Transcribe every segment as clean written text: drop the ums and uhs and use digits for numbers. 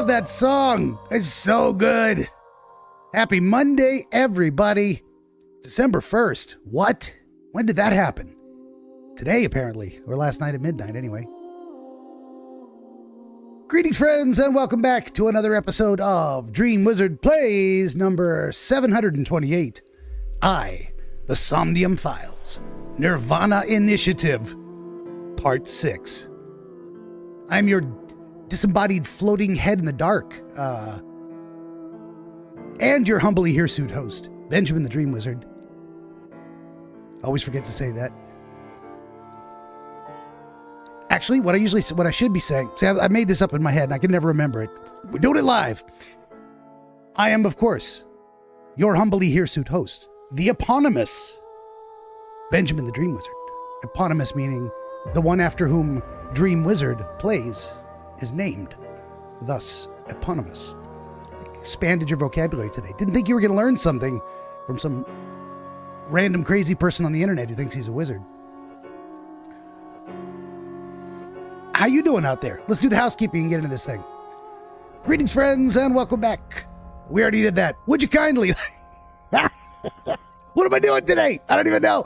love that song. It's so good. Happy Monday, everybody. December 1st. What? When did that happen? Today, apparently. Or last night at midnight, anyway. Greetings, friends, and welcome back to another episode of DreamWizard Plays number 728. The Somnium Files, nirvanA Initiative, Part 6. I'm your disembodied floating head in the dark, and your humbly hirsute host, Benjamin the DreamWizard. Always forget to say that. Actually, what I should be saying, see, I made this up in my head and I can never remember it. We're doing it live. I am, of course, your humbly hirsute host, the eponymous Benjamin the DreamWizard. Eponymous meaning the one after whom DreamWizard plays is named, thus eponymous. Expanded your vocabulary today. Didn't think you were going to learn something from some random crazy person on the internet who thinks he's a wizard. How you doing out there? Let's do the housekeeping and get into this thing. Greetings, friends, and welcome back. We already did that. Would you kindly... What am I doing today? I don't even know.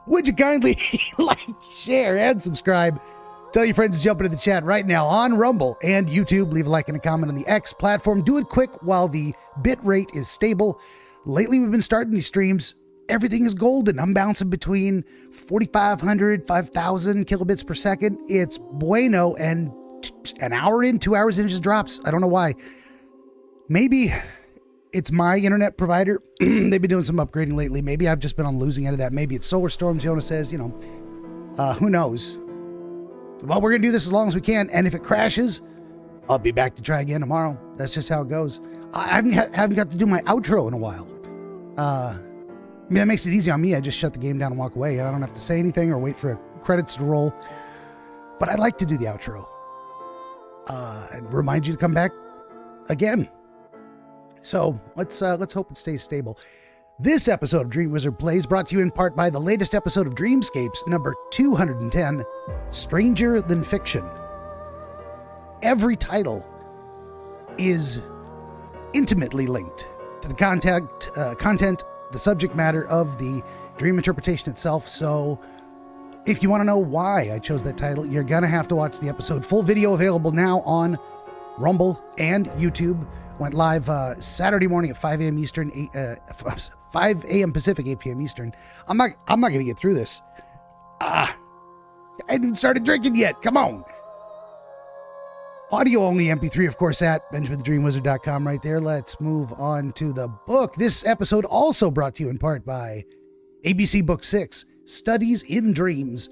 Would you kindly like, share, and subscribe? Tell your friends to jump into the chat right now on Rumble and YouTube. Leave a like and a comment on the X platform. Do it quick while the bit rate is stable. Lately, we've been starting these streams. Everything is golden. I'm bouncing between 4,500, 5,000 kilobits per second. It's bueno, and an hour in, 2 hours in, it just drops. I don't know why. Maybe it's my internet provider. They've been doing some upgrading lately. Maybe I've just been on the losing end of that. Maybe it's solar storms, Jonas says, who knows? Well, we're going to do this as long as we can, and if it crashes, I'll be back to try again tomorrow. That's just how it goes. I haven't got to do my outro in a while. That makes it easy on me. I just shut the game down and walk away, and I don't have to say anything or wait for credits to roll. But I'd like to do the outro and remind you to come back again. So let's hope it stays stable. This episode of DreamWizard Plays brought to you in part by the latest episode of Dreamscapes, number 210, Stranger Than Fiction. Every title is intimately linked to the content, the subject matter of the dream interpretation itself. So if you want to know why I chose that title, you're going to have to watch the episode. Full video available now on Rumble and YouTube. Went live Saturday morning at 5 a.m. Eastern, 5 a.m. Pacific, 8 p.m. Eastern. I'm not going to get through this. I haven't even started drinking yet. Come on. Audio only MP3, of course, at benjaminthedreamwizard.com right there. Let's move on to the book. This episode also brought to you in part by ABC Book 6, Studies in Dreams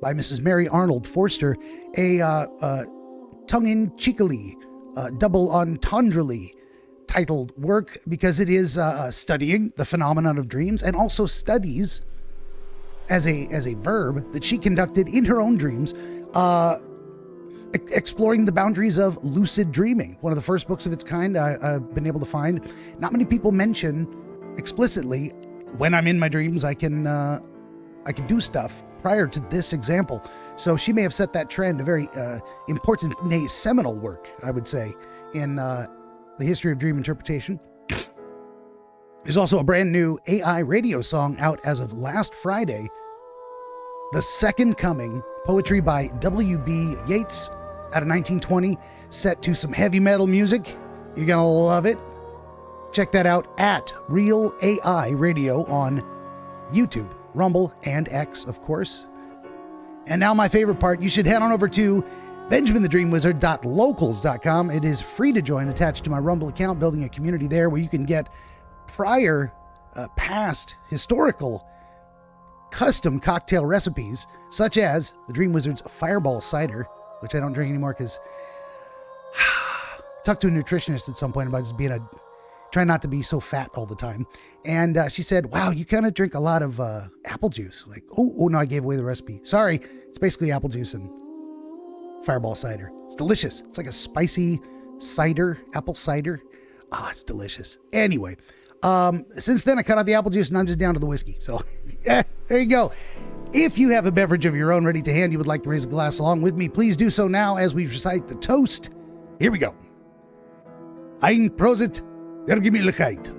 by Mrs. Mary Arnold Forster, a tongue-in-cheekily, double entendraly titled work because it is studying the phenomenon of dreams and also studies as a verb that she conducted in her own dreams, exploring the boundaries of lucid dreaming. One of the first books of its kind I've been able to find. Not many people mention explicitly, when I'm in my dreams, I can do stuff prior to this example. So she may have set that trend, a very important, nay, seminal work, I would say, in the history of dream interpretation. There's also a brand new AI radio song out as of last Friday, The Second Coming, poetry by W.B. Yeats, out of 1920, set to some heavy metal music. You're gonna love it. Check that out at Real AI Radio on YouTube, Rumble, and X, of course. And now my favorite part, you should head on over to benjaminthedreamwizard.locals.com. It is free to join, attached to my Rumble account, building a community there where you can get past historical custom cocktail recipes, such as the DreamWizard's Fireball Cider, which I don't drink anymore because I talked to a nutritionist at some point about just trying not to be so fat all the time. And she said, wow, you kind of drink a lot of apple juice. Like, oh no, I gave away the recipe. Sorry. It's basically apple juice and Fireball cider. It's delicious. It's like a spicy cider, apple cider. Ah, it's delicious. Anyway, since then I cut out the apple juice and I'm just down to the whiskey. So yeah, there you go. If you have a beverage of your own ready to hand, you would like to raise a glass along with me, please do so now as we recite the toast. Here we go. Ein Prosit, der Gemütlichkeit.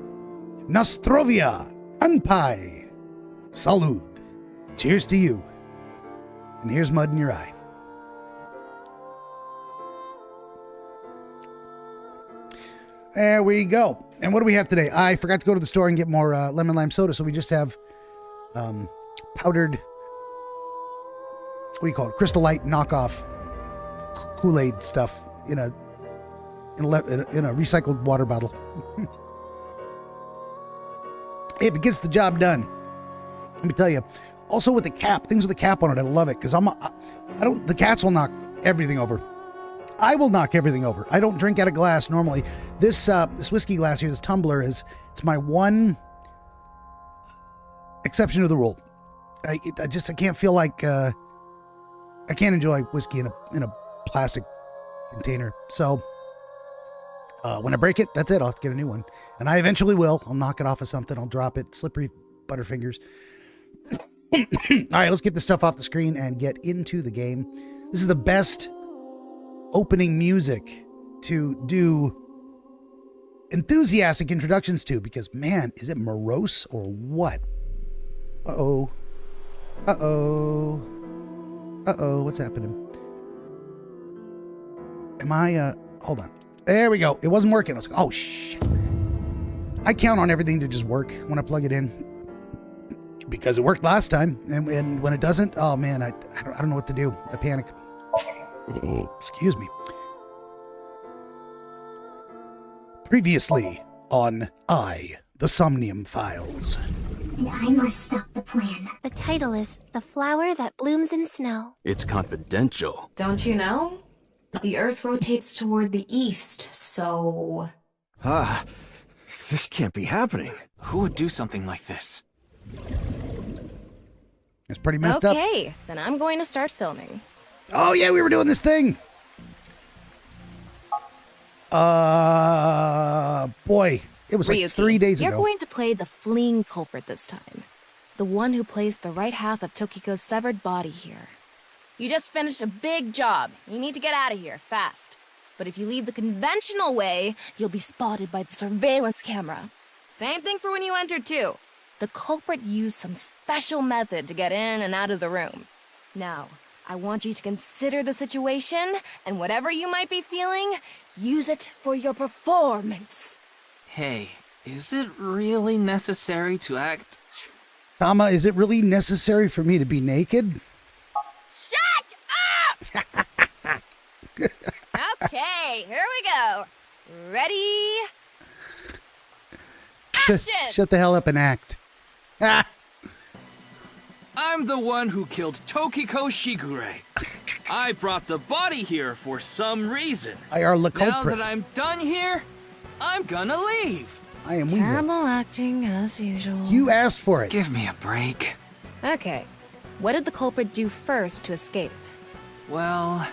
Nostrovia, Anpai. Salud. Cheers to you. And here's mud in your eye. There we go. And what do we have today? I forgot to go to the store and get more lemon lime soda, so we just have powdered, what do you call it? Crystal Light knockoff Kool-Aid stuff in a recycled water bottle. Hey, if it gets the job done, let me tell you. Also with the cap, things with the cap on it, I love it because the cats will knock everything over. I will knock everything over. I don't drink out of glass normally. This whiskey glass here, this tumbler it's my one exception to the rule. I can't feel like I can't enjoy whiskey in a plastic container. So when I break it, that's it. I'll have to get a new one, and I eventually will. I'll knock it off of something. I'll drop it. Slippery butterfingers. All right, let's get this stuff off the screen and get into the game. This is the best opening music to do enthusiastic introductions to, because man, is it morose or what? Uh-oh. What's happening? Am I hold on. There we go. It wasn't working. I was like, oh shit. I count on everything to just work when I plug it in, because it worked last time, and when it doesn't, oh man, I don't know what to do. I panic. Excuse me. Previously on the Somnium Files. And I must stop the plan. The title is The Flower That Blooms in Snow. It's confidential. Don't you know? The Earth rotates toward the east, so... This can't be happening. Who would do something like this? It's pretty messed up. Okay, then I'm going to start filming. Oh yeah, we were doing this thing. Boy, it was like Ryuki, 3 days ago. You're going to play the fleeing culprit this time. The one who plays the right half of Tokiko's severed body here. You just finished a big job. You need to get out of here, fast. But if you leave the conventional way, you'll be spotted by the surveillance camera. Same thing for when you entered, too. The culprit used some special method to get in and out of the room. Now, I want you to consider the situation, and whatever you might be feeling, use it for your performance. Hey, is it really necessary to act? Tama, is it really necessary for me to be naked? Shut up! Okay, here we go. Ready? Action! Shut the hell up and act. I'm the one who killed Tokiko Shigure. I brought the body here for some reason. I are the Now culprit. that I'm done here, I'm gonna leave. I am Weasel. Terrible acting, as usual. You asked for it. Give me a break. Okay. What did the culprit do first to escape? Well,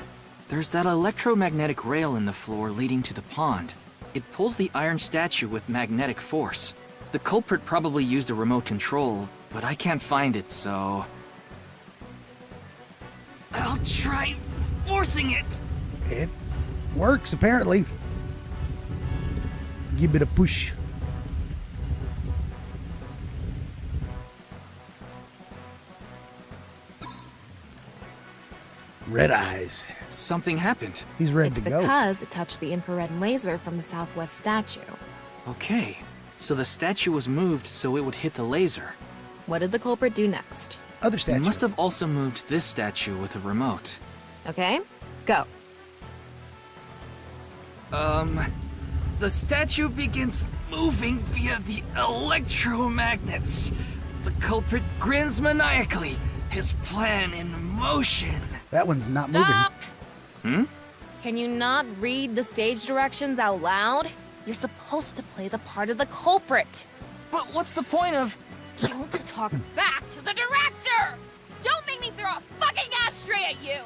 there's that electromagnetic rail in the floor leading to the pond. It pulls the iron statue with magnetic force. The culprit probably used a remote control, but I can't find it, so... I'll try forcing it! It works, apparently. Give it a push. Red eyes. Something happened. He's ready It's to go. because it touched the infrared laser from the southwest statue. Okay, so the statue was moved so it would hit the laser. What did the culprit do next? Other He statue. must have also moved this statue with a remote. Okay, go. The statue begins moving via the electromagnets. The culprit grins maniacally, his plan in motion. That one's not Stop! Hmm? Can you not read the stage directions out loud? You're supposed to play the part of the culprit. But what's the point of... Don't talk back to the director! Don't make me throw a fucking ashtray at you!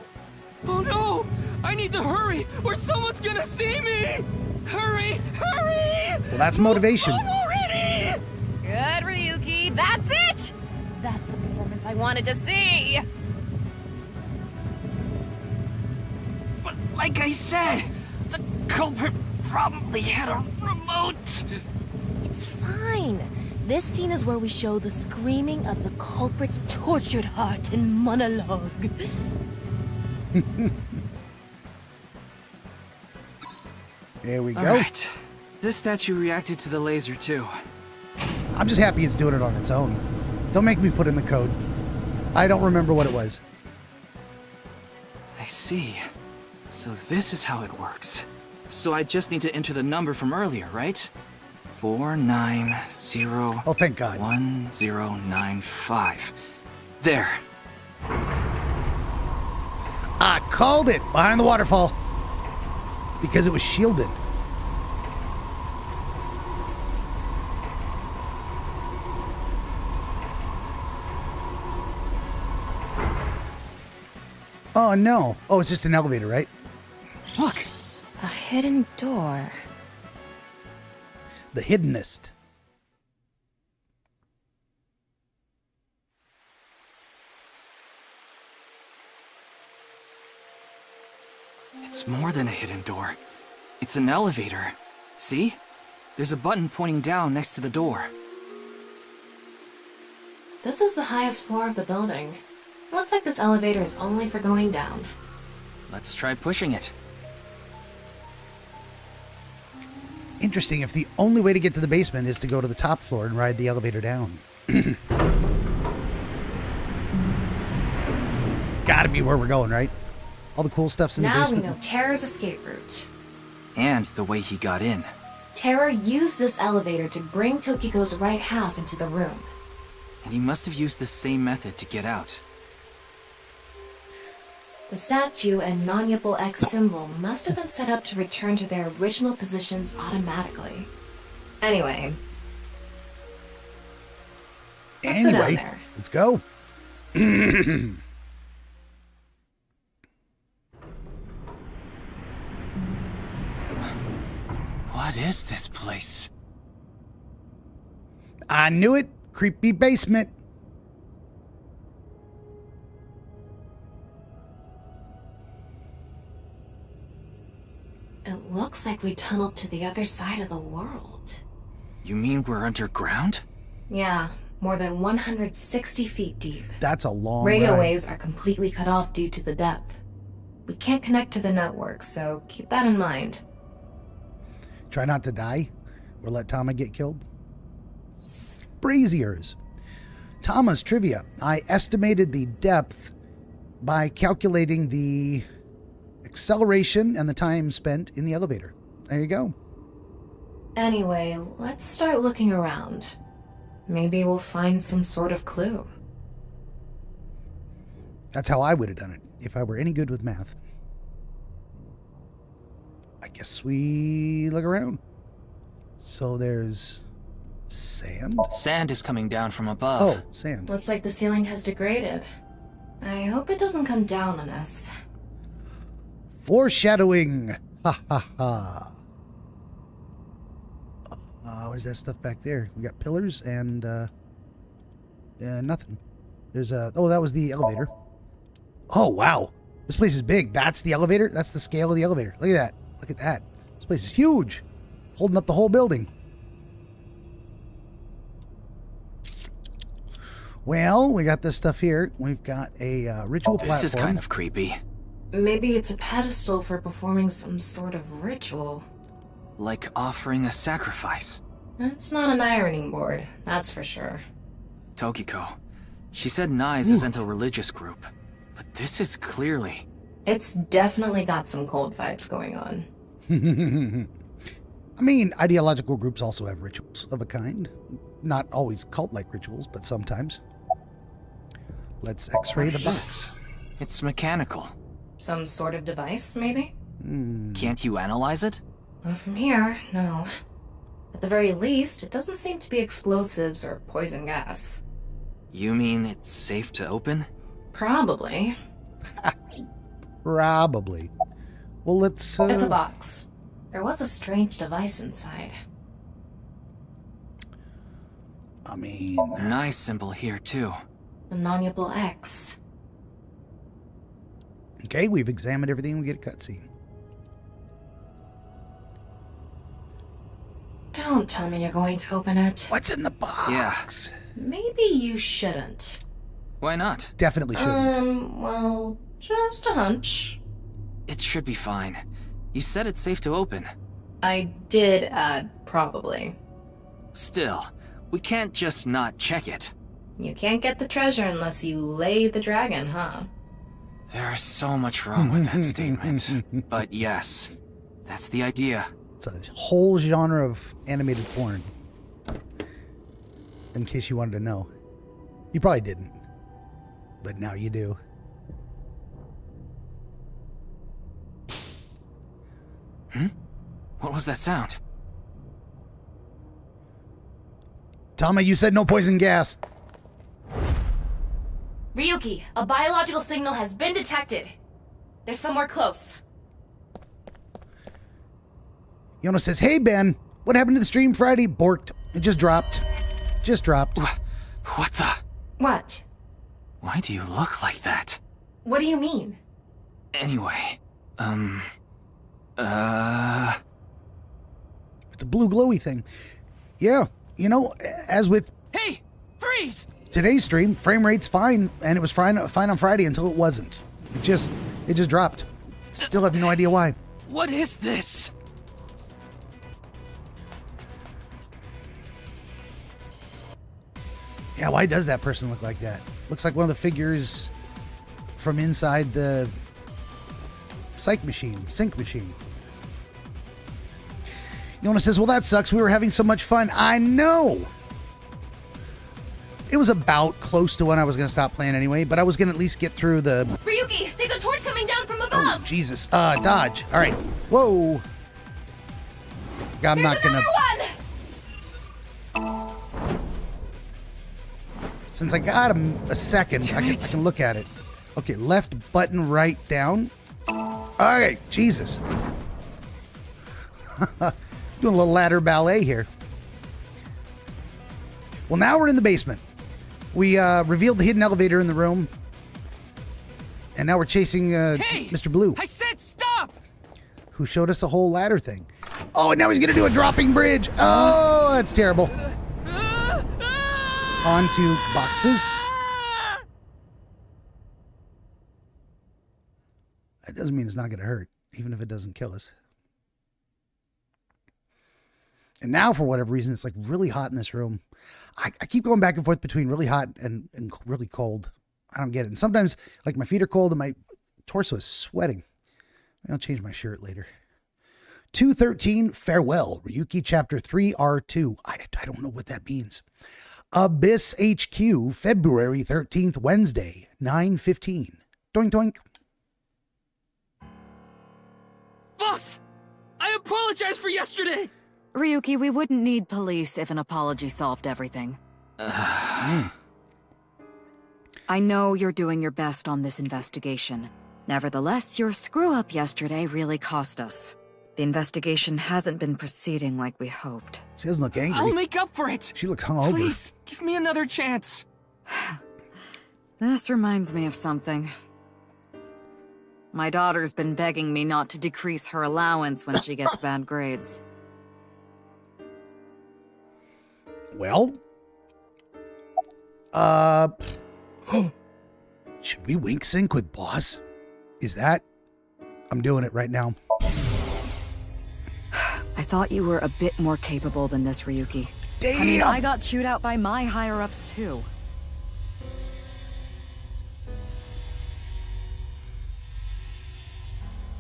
Oh no! I need to hurry, or someone's gonna see me! Hurry! Hurry! Well, that's motivation. Move already! Good, Ryuki. That's it! That's the performance I wanted to see! But like I said, the culprit probably had a remote. It's fine. This scene is where we show the screaming of the culprit's tortured heart in monologue. There we go. All right. This statue reacted to the laser too. I'm just happy it's doing it on its own. Don't make me put in the code. I don't remember what it was. I see. So this is how it works. So I just need to enter the number from earlier, right? 490. Oh, thank God. 1095. There. I called it behind the waterfall because it was shielded. Oh, no. Oh, it's just an elevator, right? Look. A hidden door. The hiddenest. It's more than a hidden door. It's an elevator. See? There's a button pointing down next to the door. This is the highest floor of the building. Looks like this elevator is only for going down. Let's try pushing it. Interesting if the only way to get to the basement is to go to the top floor and ride the elevator down. Gotta be where we're going, right? All the cool stuff's in the Now we basement. know Terror's escape route. And the way he got in. Terror used this elevator to bring Tokiko's right half into the room. And he must have used the same method to get out. The statue and non-Yipple X symbol must have been set up to return to their original positions automatically. Anyway. Let's go down there. Let's go. What is this place? I knew it. Creepy basement. It looks like we tunneled to the other side of the world. You mean we're underground? Yeah, more than 160 feet deep. That's a long Radio ride. waves are completely cut off due to the depth. We can't connect to the network, so keep that in mind. Try not to die or let Tama get killed. Braziers. Tama's trivia. I estimated the depth by calculating the acceleration and the time spent in the elevator. There you go. Anyway, let's start looking around. Maybe we'll find some sort of clue. That's how I would have done it if I were any good with math. I guess we look around. So there's sand. Sand is coming down from above. Oh, sand. Looks like the ceiling has degraded. I hope it doesn't come down on us. Foreshadowing. Ha ha ha. What is that stuff back there? We got pillars and nothing. There's a. Oh, that was the elevator. Oh wow, this place is big. That's the elevator. That's the scale of the elevator. Look at that. Look at that. This place is huge, holding up the whole building. Well, we got this stuff here. We've got a ritual platform. This is kind of creepy. Maybe it's a pedestal for performing some sort of ritual. Like offering a sacrifice. It's not an ironing board, that's for sure. Tokiko. She said Nyes isn't a religious group. But this is clearly... It's definitely got some cold vibes going on. I mean, ideological groups also have rituals of a kind. Not always cult-like rituals, but sometimes. Let's x-ray the box. It's mechanical. Some sort of device, maybe? Can't you analyze it? Not from here, no. At the very least, it doesn't seem to be explosives or poison gas. You mean it's safe to open? Probably. Probably. Well, let's... It's a box. There was a strange device inside. I mean... A nice symbol here, too. The non-Yipple X. Okay, we've examined everything. We get a cutscene. Don't tell me you're going to open it. What's in the box? Maybe you shouldn't. Why not? Definitely shouldn't. Well, just a hunch. It should be fine. You said it's safe to open. I did add probably. Still, we can't just not check it. You can't get the treasure unless you lay the dragon, huh? There's so much wrong with that statement. But yes, that's the idea. It's a whole genre of animated porn. In case you wanted to know. You probably didn't. But now you do. What was that sound? Tama, you said no poison gas. Ryuki, a biological signal has been detected. They're somewhere close. Yona says, hey, Ben, what happened to the stream Friday? Borked. It just dropped. Just dropped. What the? What? Why do you look like that? What do you mean? Anyway, It's a blue glowy thing. Yeah, you know, as with Hey! Freeze! today's stream, frame rate's fine, and it was fine on Friday until it wasn't. It just dropped. Still have no idea why. What is this? Yeah, why does that person look like that? Looks like one of the figures from inside the sync machine. Yona says, well, that sucks. We were having so much fun. I know. It was about close to when I was going to stop playing anyway, but I was going to at least get through the... Ryuki, there's a torch coming down from above! Oh, Jesus. Dodge. All right. Whoa. I'm not going to... One! Since I got a second, I can look at it. Okay, left button, right down. Okay, Jesus. Doing a little ladder ballet here. Well, now we're in the basement. We revealed the hidden elevator in the room. And now we're chasing Hey! Mr. Blue, I said stop! who showed us a whole ladder thing. Oh, and now he's going to do a dropping bridge. Oh, that's terrible. Onto boxes. That doesn't mean it's not going to hurt, even if it doesn't kill us. And now, for whatever reason, it's like really hot in this room. I keep going back and forth between really hot and really cold. I don't get it. And sometimes, like, my feet are cold and my torso is sweating. I'll change my shirt later. 213, Farewell, Ryuki Chapter 3, R2. I don't know what that means. Abyss HQ, February 13th, Wednesday, 9:15. Doink, doink. Boss! I apologize for yesterday! Ryuki, we wouldn't need police if an apology solved everything. I know you're doing your best on this investigation. Nevertheless, your screw-up yesterday really cost us. The investigation hasn't been proceeding like we hoped. She doesn't look angry. I'll make up for it! She looks hungover. Please, give me another chance. This reminds me of something. My daughter's been begging me not to decrease her allowance when she gets bad grades. Well, should we wink sync with boss? Is that? I'm doing it right now. I thought you were a bit more capable than this, Ryuki. Damn! I mean, I got chewed out by my higher-ups, too.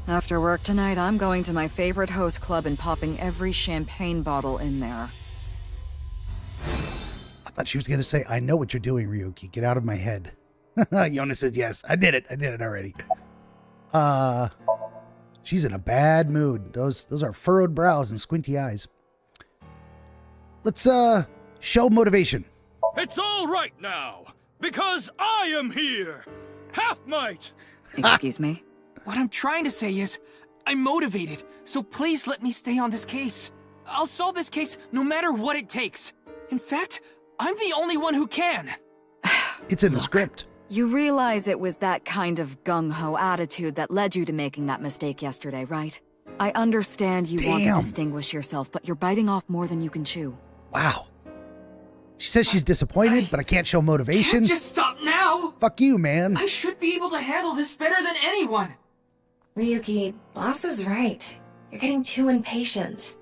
After work tonight, I'm going to my favorite host club and popping every champagne bottle in there. I thought she was going to say, I know what you're doing, Ryuki. Get out of my head. Yona said, yes, I did it. I did it already. She's in a bad mood. Those are furrowed brows and squinty eyes. Let's, show motivation. It's all right now, because I am here! Half might! Excuse me? What I'm trying to say is, I'm motivated, so please let me stay on this case. I'll solve this case no matter what it takes. In fact, I'm the only one who can. It's in the script. You realize it was that kind of gung-ho attitude that led you to making that mistake yesterday, right? I understand you want to Damn. distinguish yourself, but you're biting off more than you can chew. Wow. She says she's disappointed, but I can't show motivation. Can't just stop now! Fuck you, man. I should be able to handle this better than anyone! Ryuki, boss is right. You're getting too impatient.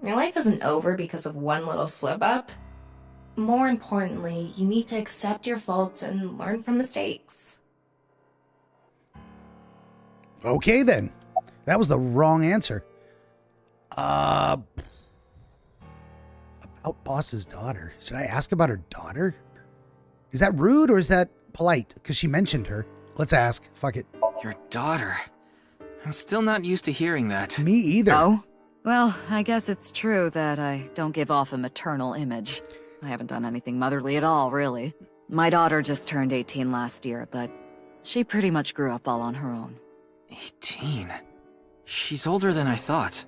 Your life isn't over because of one little slip-up. More importantly, you need to accept your faults and learn from mistakes. Okay, then. That was the wrong answer. About boss's daughter. Should I ask about her daughter? Is that rude or is that polite? Because she mentioned her. Let's ask. Fuck it. Your daughter. I'm still not used to hearing that. Me either. Oh? Well, I guess it's true that I don't give off a maternal image. I haven't done anything motherly at all, really. My daughter just turned 18 last year, but she pretty much grew up all on her own. 18? She's older than I thought.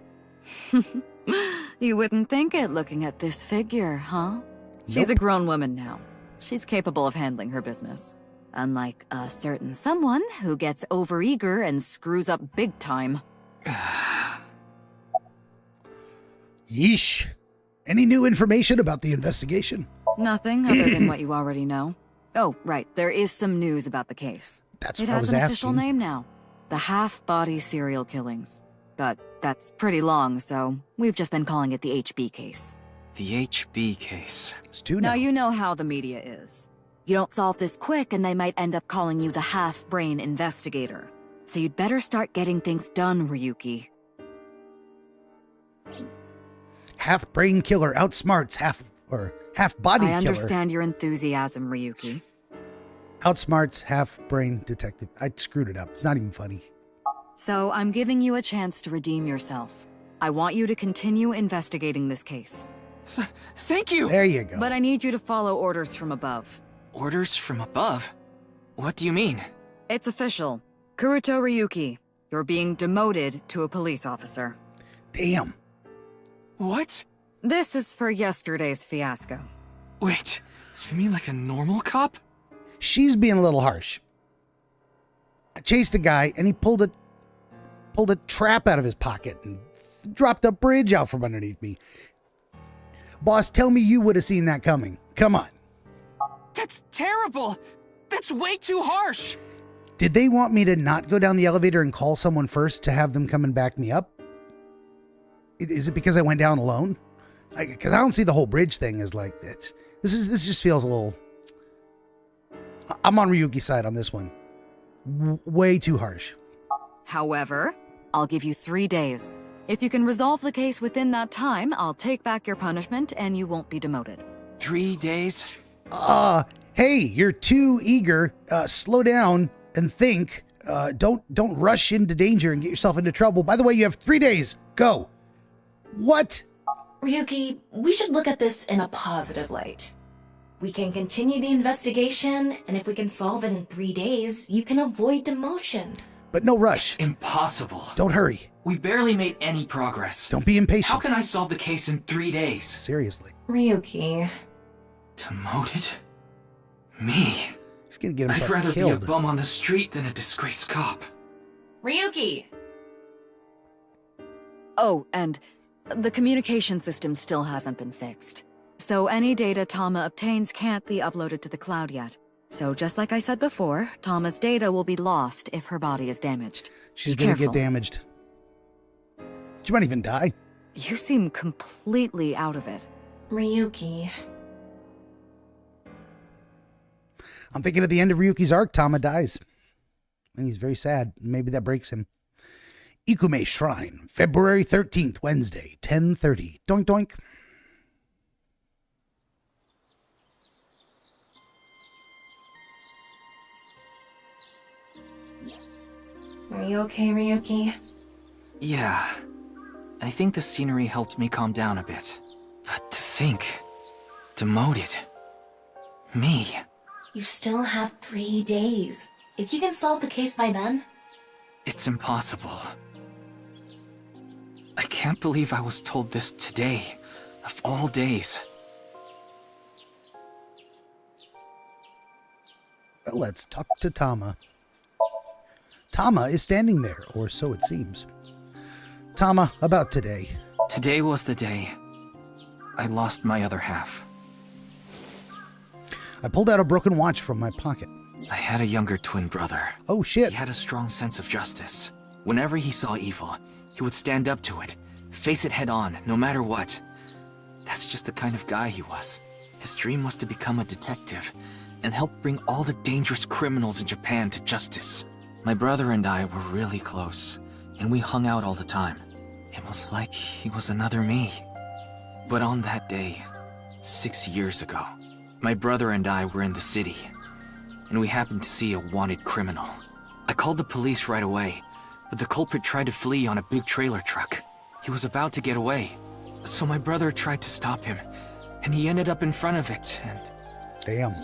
You wouldn't think it looking at this figure, huh? She's a grown woman now. She's capable of handling her business. Unlike a certain someone who gets overeager and screws up big time. Yeesh. Any new information about the investigation? Nothing other than what you already know. Oh, right, there is some news about the case. That's It what I has was an official asking. name now. The Half-Body Serial Killings. But that's pretty long, so we've just been calling it the HB case. The HB case. It's two Now now. you know how the media is. You don't solve this quick and they might end up calling you the half-brain investigator. So you'd better start getting things done, Ryuki. Half brain killer outsmarts half body I killer. understand your enthusiasm, Ryuki. Outsmarts half brain detective. I screwed it up. It's not even funny. So I'm giving you a chance to redeem yourself. I want you to continue investigating this case. Thank you! There you go. But I need you to follow orders from above. Orders from above? What do you mean? It's official. Kuruto Ryuki, you're being demoted to a police officer. Damn. What? This is for yesterday's fiasco. Wait, you mean like a normal cop? She's being a little harsh. I chased a guy and he pulled a trap out of his pocket and dropped a bridge out from underneath me. Boss, tell me you would have seen that coming. Come on. That's terrible! That's way too harsh! Did they want me to not go down the elevator and call someone first to have them come and back me up? Is it because I went down alone? Because I don't see the whole bridge thing as like that. This just feels a little... I'm on Ryuki's side on this one. Way too harsh. However, I'll give you 3 days. If you can resolve the case within that time, I'll take back your punishment and you won't be demoted. 3 days? Hey, you're too eager. Slow down and think. Don't rush into danger and get yourself into trouble. By the way, you have 3 days. Go. What? Ryuki, we should look at this in a positive light. We can continue the investigation, and if we can solve it in 3 days, you can avoid demotion. But no rush. Impossible. Don't hurry. We barely made any progress. Don't be impatient. How can I solve the case in 3 days? Seriously. Ryuki. Demoted? Me? He's gonna get I'd himself rather killed. be a bum on the street than a disgraced cop. Ryuki! Oh, and the communication system still hasn't been fixed. So any data Tama obtains can't be uploaded to the cloud yet. So just like I said before, Tama's data will be lost if her body is damaged. She's Be gonna careful. get damaged. She might even die. You seem completely out of it. Ryuki. I'm thinking at the end of Ryuki's arc, Tama dies. And he's very sad. Maybe that breaks him. Ikume Shrine, February 13th, Wednesday, 10:30. Doink doink. Are you okay, Ryuki? Yeah. I think the scenery helped me calm down a bit. But to think... demoted. Me. You still have 3 days. If you can solve the case by then... It's impossible. I can't believe I was told this today, of all days. Well, let's talk to Tama. Tama is standing there, or so it seems. Tama, about today. Today was the day I lost my other half. I pulled out a broken watch from my pocket. I had a younger twin brother. Oh, shit. He had a strong sense of justice. Whenever he saw evil, he would stand up to it, face it head on, no matter what. That's just the kind of guy he was. His dream was to become a detective and help bring all the dangerous criminals in Japan to justice. My brother and I were really close, and we hung out all the time. It was like he was another me. But on that day, 6 years ago, my brother and I were in the city, and we happened to see a wanted criminal. I called the police right away, but the culprit tried to flee on a big trailer truck. He was about to get away, so my brother tried to stop him, and he ended up in front of it, and... Damn.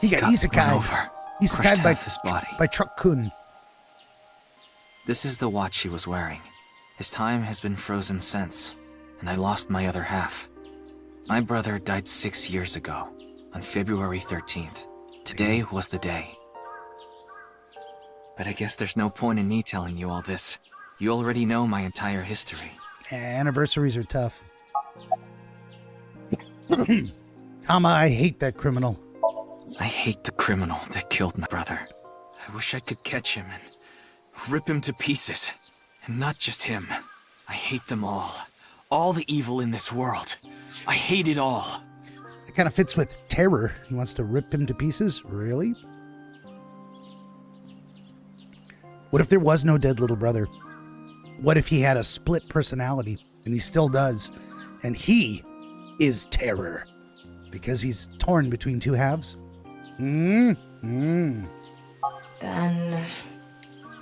He got run isekai. over, Isekai crushed by, half his body. by Truck-kun. This is the watch he was wearing. His time has been frozen since, and I lost my other half. My brother died 6 years ago, on February 13th. Today was the day. But I guess there's no point in me telling you all this. You already know my entire history. Anniversaries are tough. Tama, I hate that criminal. I hate the criminal that killed my brother. I wish I could catch him and rip him to pieces. And not just him. I hate them all. All the evil in this world. I hate it all. It kind of fits with terror. He wants to rip him to pieces? Really? What if there was no dead little brother? What if he had a split personality, and he still does, and he is terror because he's torn between two halves? Then,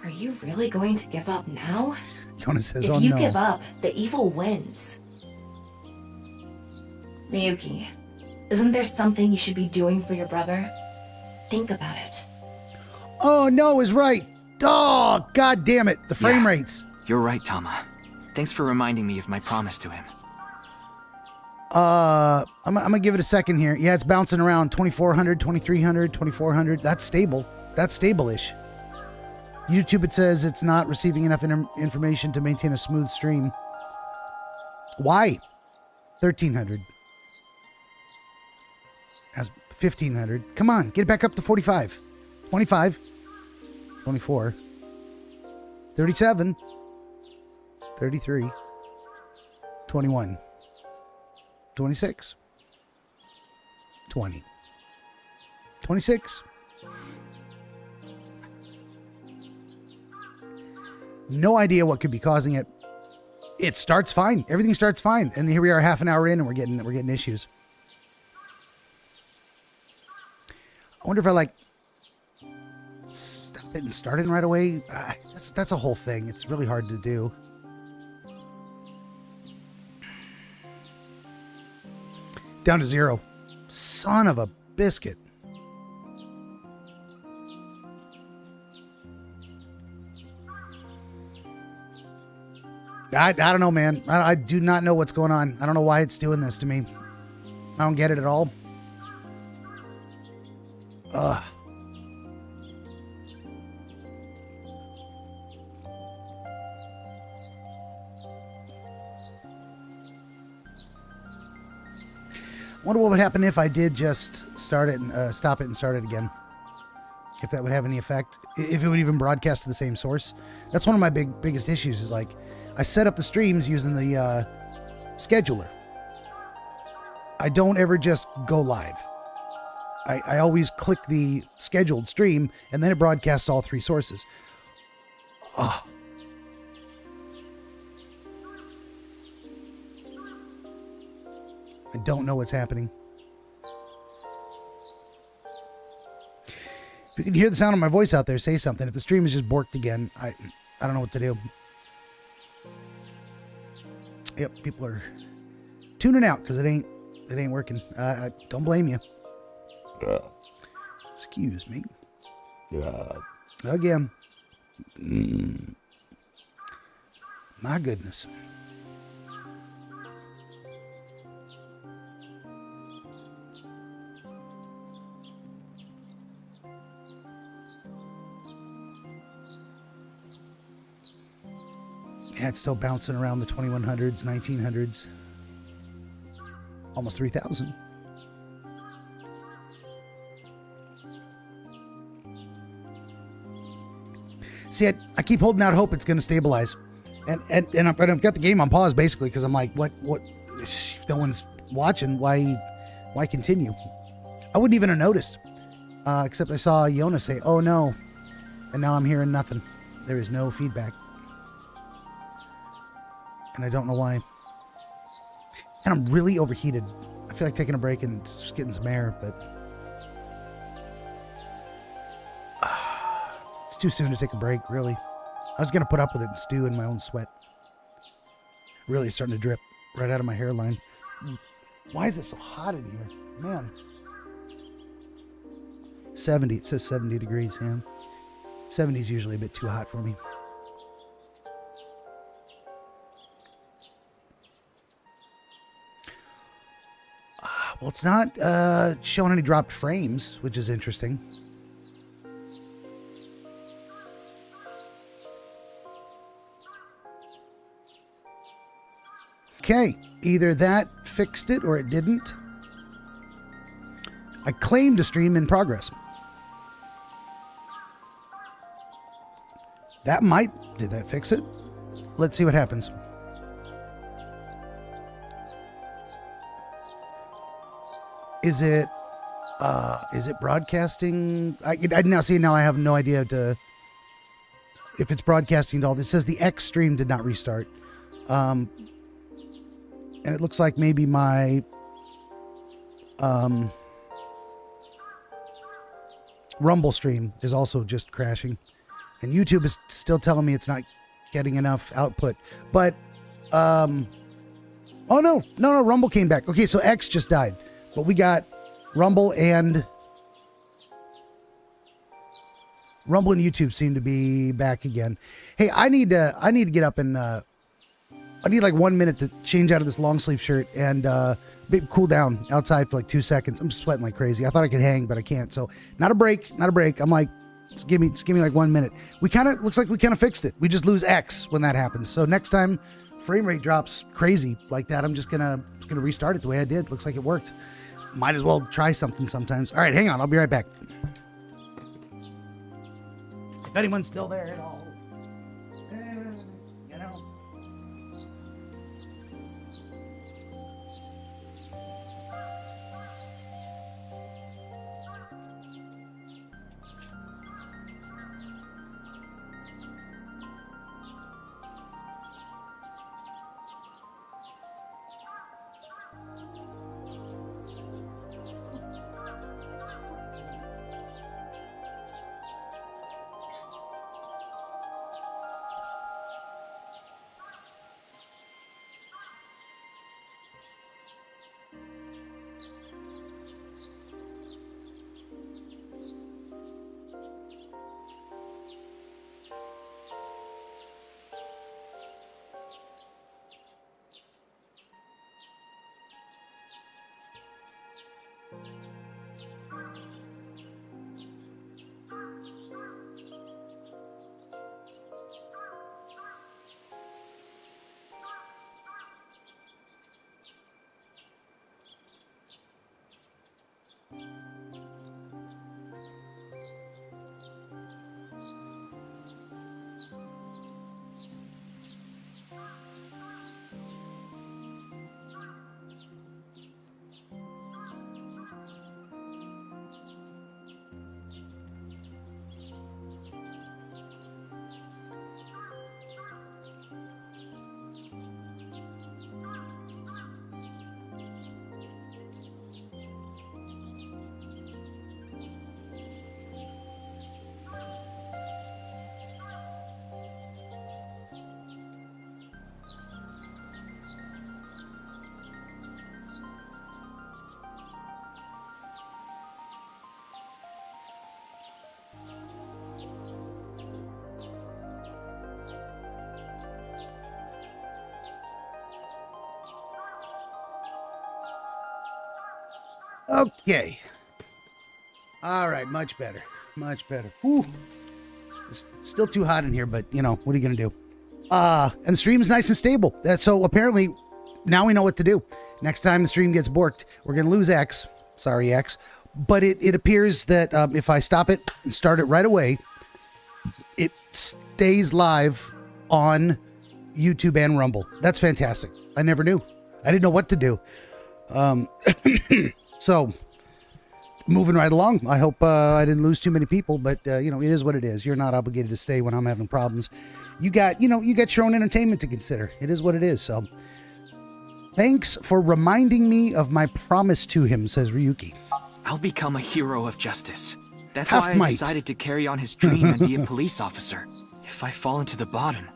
are you really going to give up now? Yona says, If oh you no. give up, the evil wins. Miyuki, isn't there something you should be doing for your brother? Think about it. Oh no is right. Oh, god damn it. The frame Yeah. rates. You're right, Tama. Thanks for reminding me of my promise to him. I'm gonna give it a second here. Yeah, it's bouncing around 2400, 2300, 2400. That's stable. That's stable-ish. YouTube, it says it's not receiving enough information to maintain a smooth stream. Why? 1300. That's 1500. Come on, get it back up to 45. 25. 24. 37. 33. 21. 26. 20. 26. No idea what could be causing it. It starts fine. Everything starts fine. And here we are half an hour in and we're getting issues. I wonder if I stop it and start it right away. That's a whole thing. It's really hard to do. Down to 0. Son of a biscuit. I don't know, man. I do not know what's going on. I don't know why it's doing this to me. I don't get it at all. Ugh. Wonder what would happen if I did just start it and stop it and start it again. If that would have any effect. If it would even broadcast to the same source. That's one of my biggest issues is like, I set up the streams using the scheduler. I don't ever just go live. I always click the scheduled stream and then it broadcasts all 3 sources. Oh. I don't know what's happening. If you can hear the sound of my voice out there, say something. If the stream is just borked again, I don't know what to do. Yep, people are tuning out because it ain't working. I don't blame you. Excuse me. Again. My goodness. Yeah, it's still bouncing around the 2100s, 1900s. Almost 3,000. See, I keep holding out hope it's going to stabilize. And I've got the game on pause, basically, because I'm like, what, if no one's watching, why continue? I wouldn't even have noticed, except I saw Yona say, oh no, and now I'm hearing nothing. There is no feedback. And I don't know why. And I'm really overheated. I feel like taking a break and just getting some air, but it's too soon to take a break, really. I was going to put up with it and stew in my own sweat. Really starting to drip right out of my hairline. Why is it so hot in here? Man. 70. It says 70 degrees, yeah. 70 is usually a bit too hot for me. Well, it's not showing any dropped frames, which is interesting. Okay, either that fixed it or it didn't. I claimed a stream in progress. Did that fix it? Let's see what happens. Is it broadcasting? I now see, now I have no idea if it's broadcasting to all. It says the X stream did not restart. And it looks like maybe my Rumble stream is also just crashing. And YouTube is still telling me it's not getting enough output. But, oh no, Rumble came back. Okay, so X just died. But we got Rumble and YouTube seem to be back again. Hey, I need to get up and I need like 1 minute to change out of this long sleeve shirt and cool down outside for like 2 seconds. I'm sweating like crazy. I thought I could hang, but I can't. So not a break. I'm like, just give me like 1 minute. Looks like we kind of fixed it. We just lose X when that happens. So next time frame rate drops crazy like that, I'm just gonna restart it the way I did. Looks like it worked. Might as well try something sometimes. All right, hang on. I'll be right back. If anyone's still there at all. You know. Okay. All right, much better. Much better. Whew. It's still too hot in here, but, you know, what are you going to do? And the stream's nice and stable. So apparently now we know what to do. Next time the stream gets borked, we're going to lose X. Sorry, X. But it appears that if I stop it and start it right away, it stays live on YouTube and Rumble. That's fantastic. I never knew. I didn't know what to do. So moving right along. I hope I didn't lose too many people, but you know, it is what it is. You're not obligated to stay when I'm having problems. You got your own entertainment to consider. It is what it is. So thanks for reminding me of my promise to him, says Ryuki. I'll become a hero of justice. That's Half why I might. decided to carry on his dream and be a police officer. If I fall into the bottom,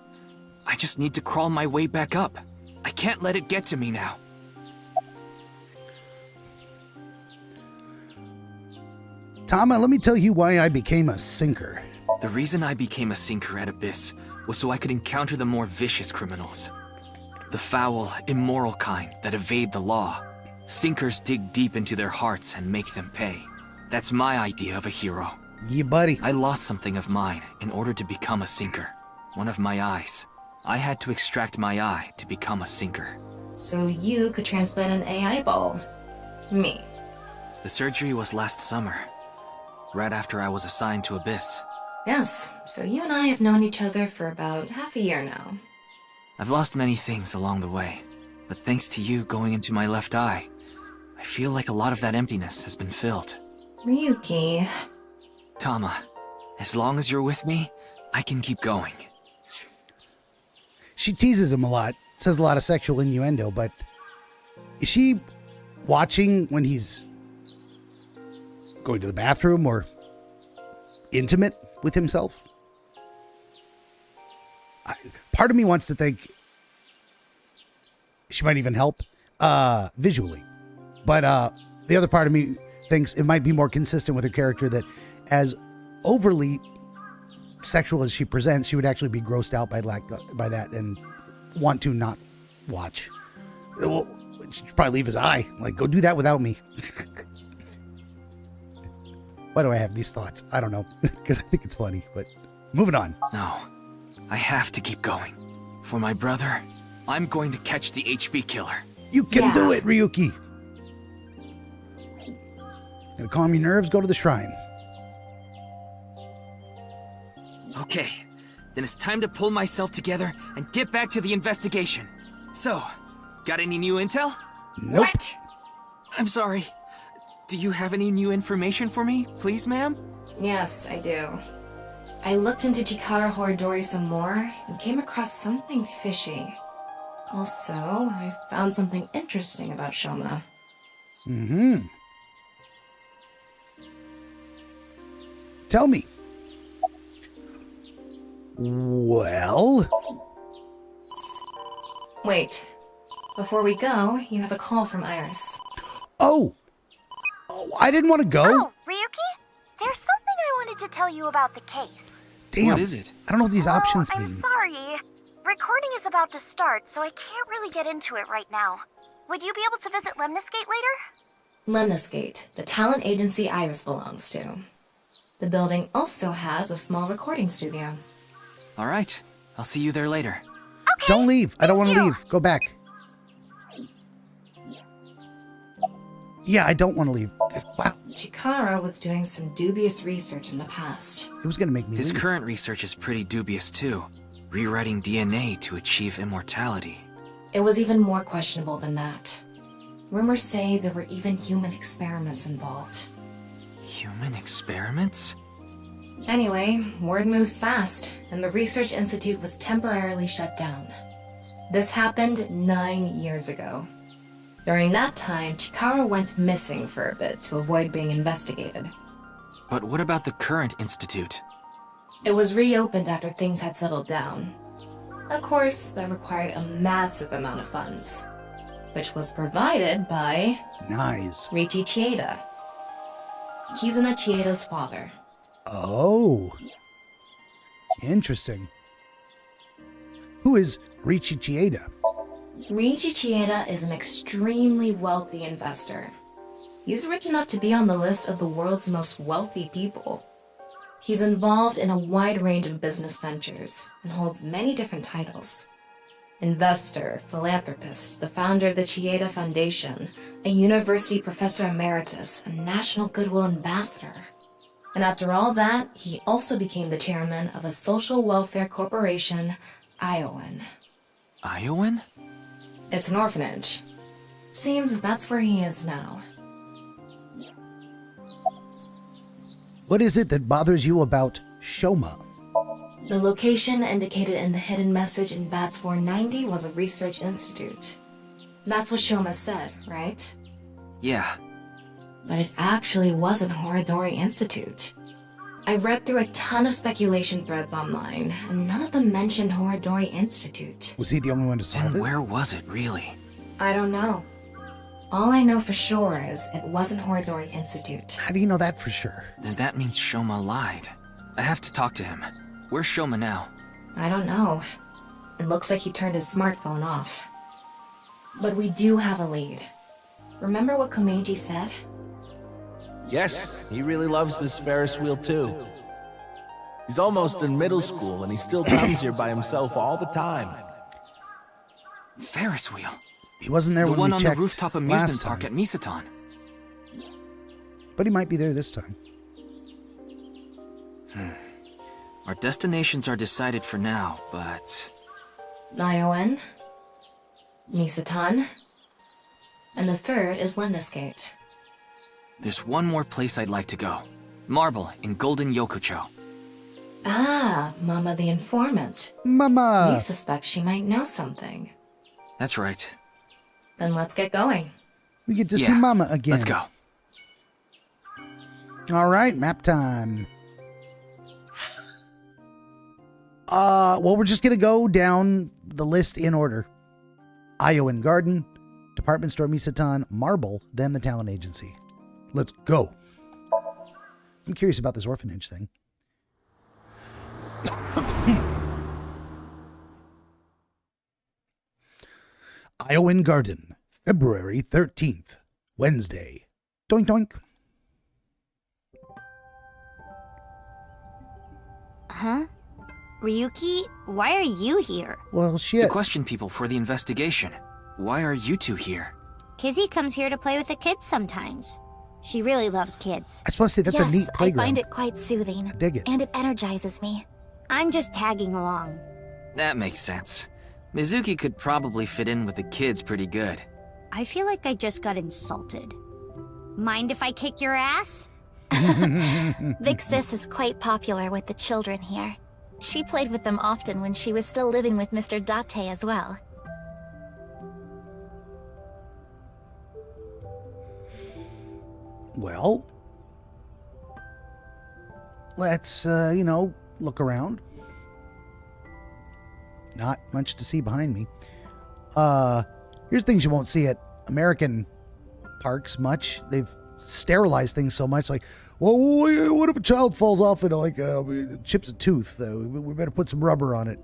I just need to crawl my way back up. I can't let it get to me now. Tama, let me tell you why I became a sinker. The reason I became a sinker at Abyss was so I could encounter the more vicious criminals. The foul, immoral kind that evade the law. Sinkers dig deep into their hearts and make them pay. That's my idea of a hero. Yeah, buddy. I lost something of mine in order to become a sinker. One of my eyes. I had to extract my eye to become a sinker. So you could transplant an AI ball. Me. The surgery was last summer, right after I was assigned to Abyss. Yes, so you and I have known each other for about half a year now. I've lost many things along the way, but thanks to you going into my left eye, I feel like a lot of that emptiness has been filled. Ryuki. Tama, as long as you're with me, I can keep going. She teases him a lot, says a lot of sexual innuendo, but is she watching when he's going to the bathroom or intimate with himself? Part of me wants to think she might even help visually, but the other part of me thinks it might be more consistent with her character that as overly sexual as she presents, she would actually be grossed out by that and want to not watch. Well, she'd probably leave his eye. Like, go do that without me. Why do I have these thoughts? I don't know. Because I think it's funny, but moving on. No, I have to keep going. For my brother, I'm going to catch the HB killer. You can do it, Ryuki. Gonna calm your nerves, go to the shrine. Okay, then it's time to pull myself together and get back to the investigation. So, got any new intel? Nope. What? I'm sorry. Do you have any new information for me, please, ma'am? Yes, I do. I looked into Chikara Horidori some more and came across something fishy. Also, I found something interesting about Shoma. Mm-hmm. Tell me. Well? Wait. Before we go, you have a call from Iris. Oh, I didn't want to go. Oh, Ryuki? There's something I wanted to tell you about the case. Damn. What is it? I don't know what these options I'm mean. sorry. Recording is about to start, so I can't really get into it right now. Would you be able to visit Lemniscate later? Lemniscate, the talent agency Iris belongs to. The building also has a small recording studio. All right, I'll see you there later. Okay. Don't leave. I don't want to you. leave. Go back. Yeah, I don't want to leave. Wow. Chikara was doing some dubious research in the past. It was going to make me His leave. current research is pretty dubious too. Rewriting DNA to achieve immortality. It was even more questionable than that. Rumors say there were even human experiments involved. Human experiments? Anyway, word moves fast, and the research institute was temporarily shut down. This happened 9 years ago. During that time, Chikara went missing for a bit to avoid being investigated. But what about the current institute? It was reopened after things had settled down. Of course, that required a massive amount of funds, which was provided by Nice. Riichi Chieda. Kizuna Chieda's father. Oh. Interesting. Who is Riichi Chieda? Riichi Chieda is an extremely wealthy investor. He's rich enough to be on the list of the world's most wealthy people. He's involved in a wide range of business ventures and holds many different titles. Investor, philanthropist, the founder of the Chieda Foundation, a university professor emeritus, and national goodwill ambassador. And after all that, he also became the chairman of a social welfare corporation, Iowan. Iowan? It's an orphanage. Seems that's where he is now. What is it that bothers you about Shoma? The location indicated in the hidden message in BATS 490 was a research institute. That's what Shoma said, right? Yeah. But it actually wasn't Horadori Institute. I read through a ton of speculation threads online, and none of them mentioned Horadori Institute. Was he the only one to solve And it? where was it, really? I don't know. All I know for sure is it wasn't Horadori Institute. How do you know that for sure? Then that means Shoma lied. I have to talk to him. Where's Shoma now? I don't know. It looks like he turned his smartphone off. But we do have a lead. Remember what Komeiji said? Yes, he really loves this Ferris wheel too. He's almost in middle school and he still comes here by himself all the time. Ferris wheel. He wasn't there The when one we on the checked rooftop last amusement park time. at Misatan. But he might be there this time. Our destinations are decided for now, but... Iowan, Misatan, and the third is Lemniscate. there's one more place I'd like to go. Marble in Golden Yokocho. Ah, Mama the informant. Mama! You suspect she might know something. That's right. Then let's get going. We get to see Yeah, Mama again. Let's go. All right, map time. Well, we're just going to go down the list in order. Iowan Garden, Department Store Misatan, Marble, then the Talent Agency. Let's go. I'm curious about this orphanage thing. Iowan Garden, February 13th, Wednesday. Doink doink. Huh? Ryuki, why are you here? Well, To shit. question people for the investigation. Why are you two here? Kizzy comes here to play with the kids sometimes. She really loves kids. I was supposed to say that's yes, a neat playground. I find it quite soothing. I dig it. And it energizes me. I'm just tagging along. That makes sense. Mizuki could probably fit in with the kids pretty good. I feel like I just got insulted. Mind if I kick your ass? Big Sis is quite popular with the children here. She played with them often when she was still living with Mr. Date as well. Well, let's, look around. Not much to see behind me. Here's things you won't see at American parks much. They've sterilized things so much. Like, well, what if a child falls off and chips a tooth? We better put some rubber on it.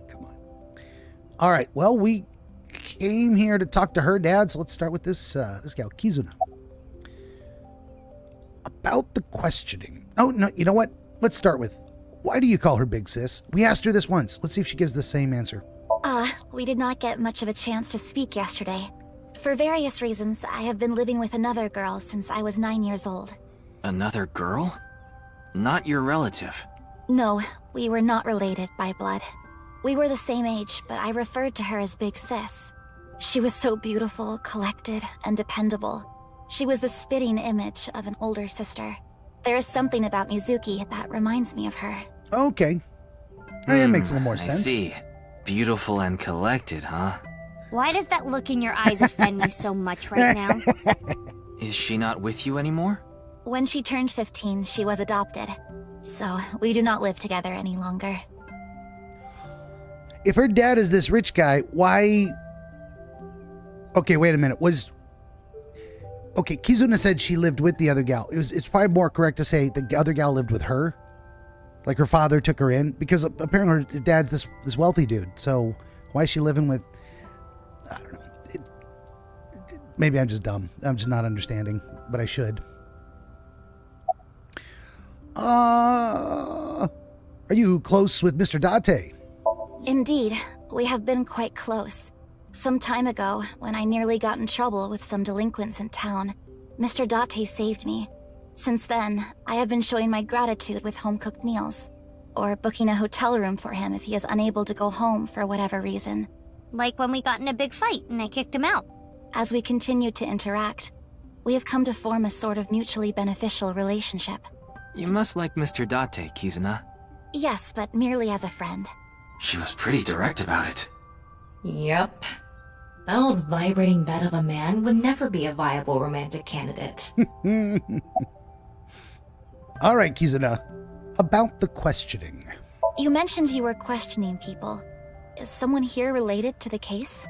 Come on. All right. Well, we came here to talk to her dad, so let's start with this gal, Kizuna. About the questioning. Oh, no, you know what? Let's start with, why do you call her Big Sis? We asked her this once. Let's see if she gives the same answer. We did not get much of a chance to speak yesterday. For various reasons, I have been living with another girl since I was 9 years old. Another girl? Not your relative. No, we were not related by blood. We were the same age, but I referred to her as Big Sis. She was so beautiful, collected, and dependable. She was the spitting image of an older sister. There is something about Mizuki that reminds me of her. Okay. That makes a little more sense. I see. Beautiful and collected, huh? Why does that look in your eyes offend me so much right now? Is she not with you anymore? When she turned 15, she was adopted. So, we do not live together any longer. If her dad is this rich guy, why... Okay, wait a minute. Okay, Kizuna said she lived with the other gal. It's probably more correct to say the other gal lived with her. Like her father took her in. Because apparently her dad's this wealthy dude. So why is she living with... I don't know. Maybe I'm just dumb. I'm just not understanding. But I should. Are you close with Mr. Date? Indeed, we have been quite close. Some time ago, when I nearly got in trouble with some delinquents in town, Mr. Date saved me. Since then, I have been showing my gratitude with home-cooked meals, or booking a hotel room for him if he is unable to go home for whatever reason. Like when we got in a big fight and I kicked him out. As we continue to interact, we have come to form a sort of mutually beneficial relationship. You must like Mr. Date, Kizuna. Yes, but merely as a friend. She was pretty direct about it. Yep. That old vibrating bed of a man would never be a viable romantic candidate. All right, Kizuna. About the questioning. You mentioned you were questioning people. Is someone here related to the case?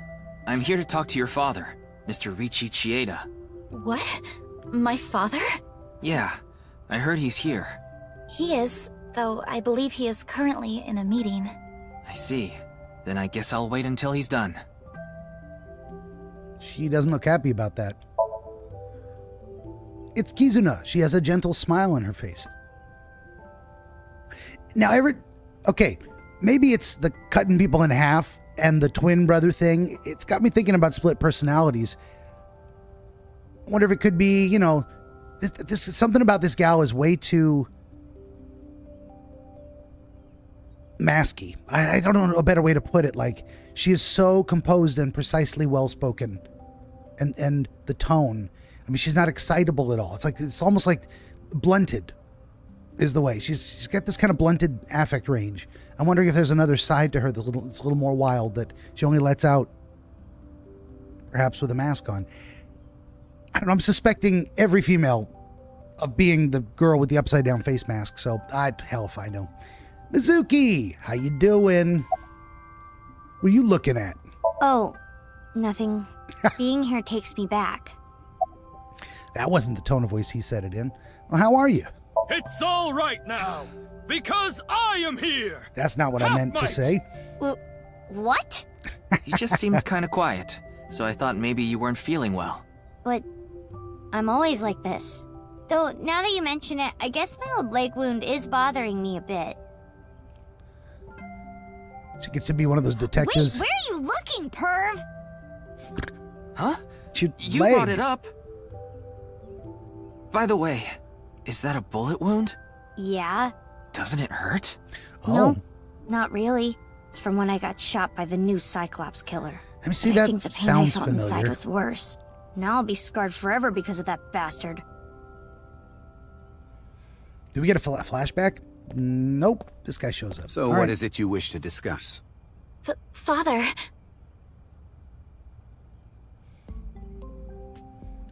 I'm here to talk to your father, Mr. Riichi Chieda. What? My father? Yeah, I heard he's here. He is, though I believe he is currently in a meeting. I see. Then I guess I'll wait until he's done. She doesn't look happy about that. It's Kizuna. She has a gentle smile on her face. Now, okay, maybe it's the cutting people in half and the twin brother thing. It's got me thinking about split personalities. I wonder if it could be, you know, this is something about this gal is way too masky. I don't know a better way to put it. Like, she is so composed and precisely well-spoken. And the tone. I mean, she's not excitable at all. It's almost like blunted is the way. She's got this kind of blunted affect range. I'm wondering if there's another side to her that's a little more wild that she only lets out perhaps with a mask on. I don't know, I'm suspecting every female of being the girl with the upside down face mask, so hell if I know. Mizuki, how you doing? What are you looking at? Oh, nothing. Being here takes me back. That wasn't the tone of voice he said it in. Well, how are you? It's all right now, because I am here. That's not what I meant to say. What? He just seemed kind of quiet, so I thought maybe you weren't feeling well. But I'm always like this. Though, now that you mention it, I guess my old leg wound is bothering me a bit. She gets to be one of those detectives. Wait, where are you looking, perv? Huh? You leg. brought it up. By the way, is that a bullet wound? Yeah. Doesn't it hurt? Oh. No, not really. It's from when I got shot by the new Cyclops killer. Let me see, But I that think the pain sounds I felt inside familiar. was worse. Now I'll be scarred forever because of that bastard. Did we get a flashback? Nope. This guy shows up. So All what right. is it you wish to discuss? Father.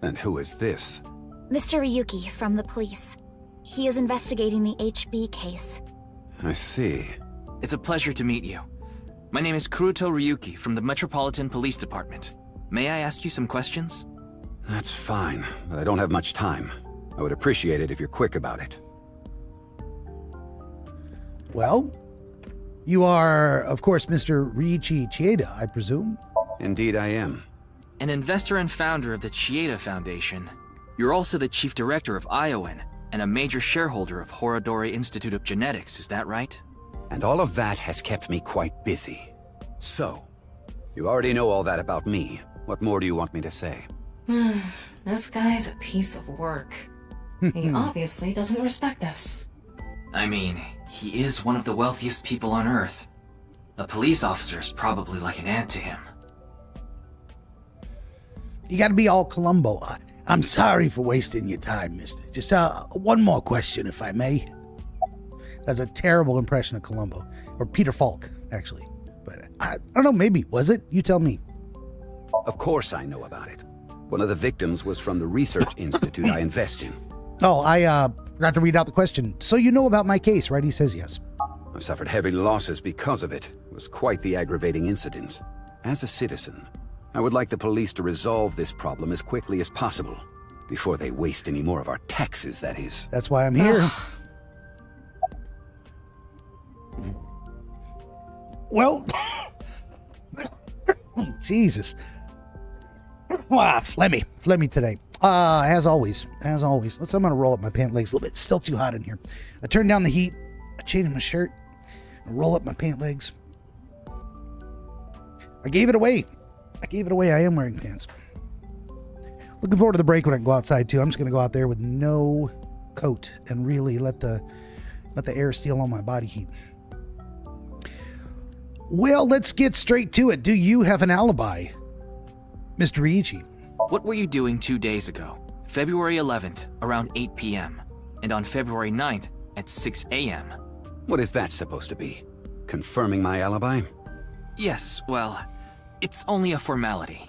And who is this? Mr. Ryuki from the police. He is investigating the HB case. I see. It's a pleasure to meet you. My name is Kuruto Ryuki from the Metropolitan Police Department. May I ask you some questions? That's fine, but I don't have much time. I would appreciate it if you're quick about it. Well, you are, of course, Mr. Riichi Chieda, I presume? Indeed I am. An investor and founder of the Chieda Foundation. You're also the chief director of Iowan and a major shareholder of Horodori Institute of Genetics, is that right? And all of that has kept me quite busy. So, you already know all that about me. What more do you want me to say? This guy's a piece of work. He obviously doesn't respect us. I mean, he is one of the wealthiest people on Earth. A police officer's probably like an ant to him. You got to be all Columbo. I'm sorry for wasting your time, mister. Just one more question, if I may. That's a terrible impression of Columbo. Or Peter Falk, actually. But I don't know, maybe. Was it? You tell me. Of course I know about it. One of the victims was from the research institute I invest in. Oh, I forgot to read out the question. So you know about my case, right? He says yes. I've suffered heavy losses because of it. It was quite the aggravating incident. As a citizen, I would like the police to resolve this problem as quickly as possible. Before they waste any more of our taxes, that is. That's why I'm here. Well, Jesus. Wow, phlegmy today. As always. I'm gonna roll up my pant legs a little bit. Still too hot in here. I turned down the heat. I changed my shirt. Roll up my pant legs. I gave it away. I am wearing pants. Looking forward to the break when I can go outside too. I'm just going to go out there with no coat and really let the air steal on my body heat. Well, let's get straight to it. Do you have an alibi, Mr. Ryuichi? What were you doing 2 days ago? February 11th, around 8 p.m. And on February 9th, at 6 a.m. What is that supposed to be? Confirming my alibi? Yes, well, it's only a formality.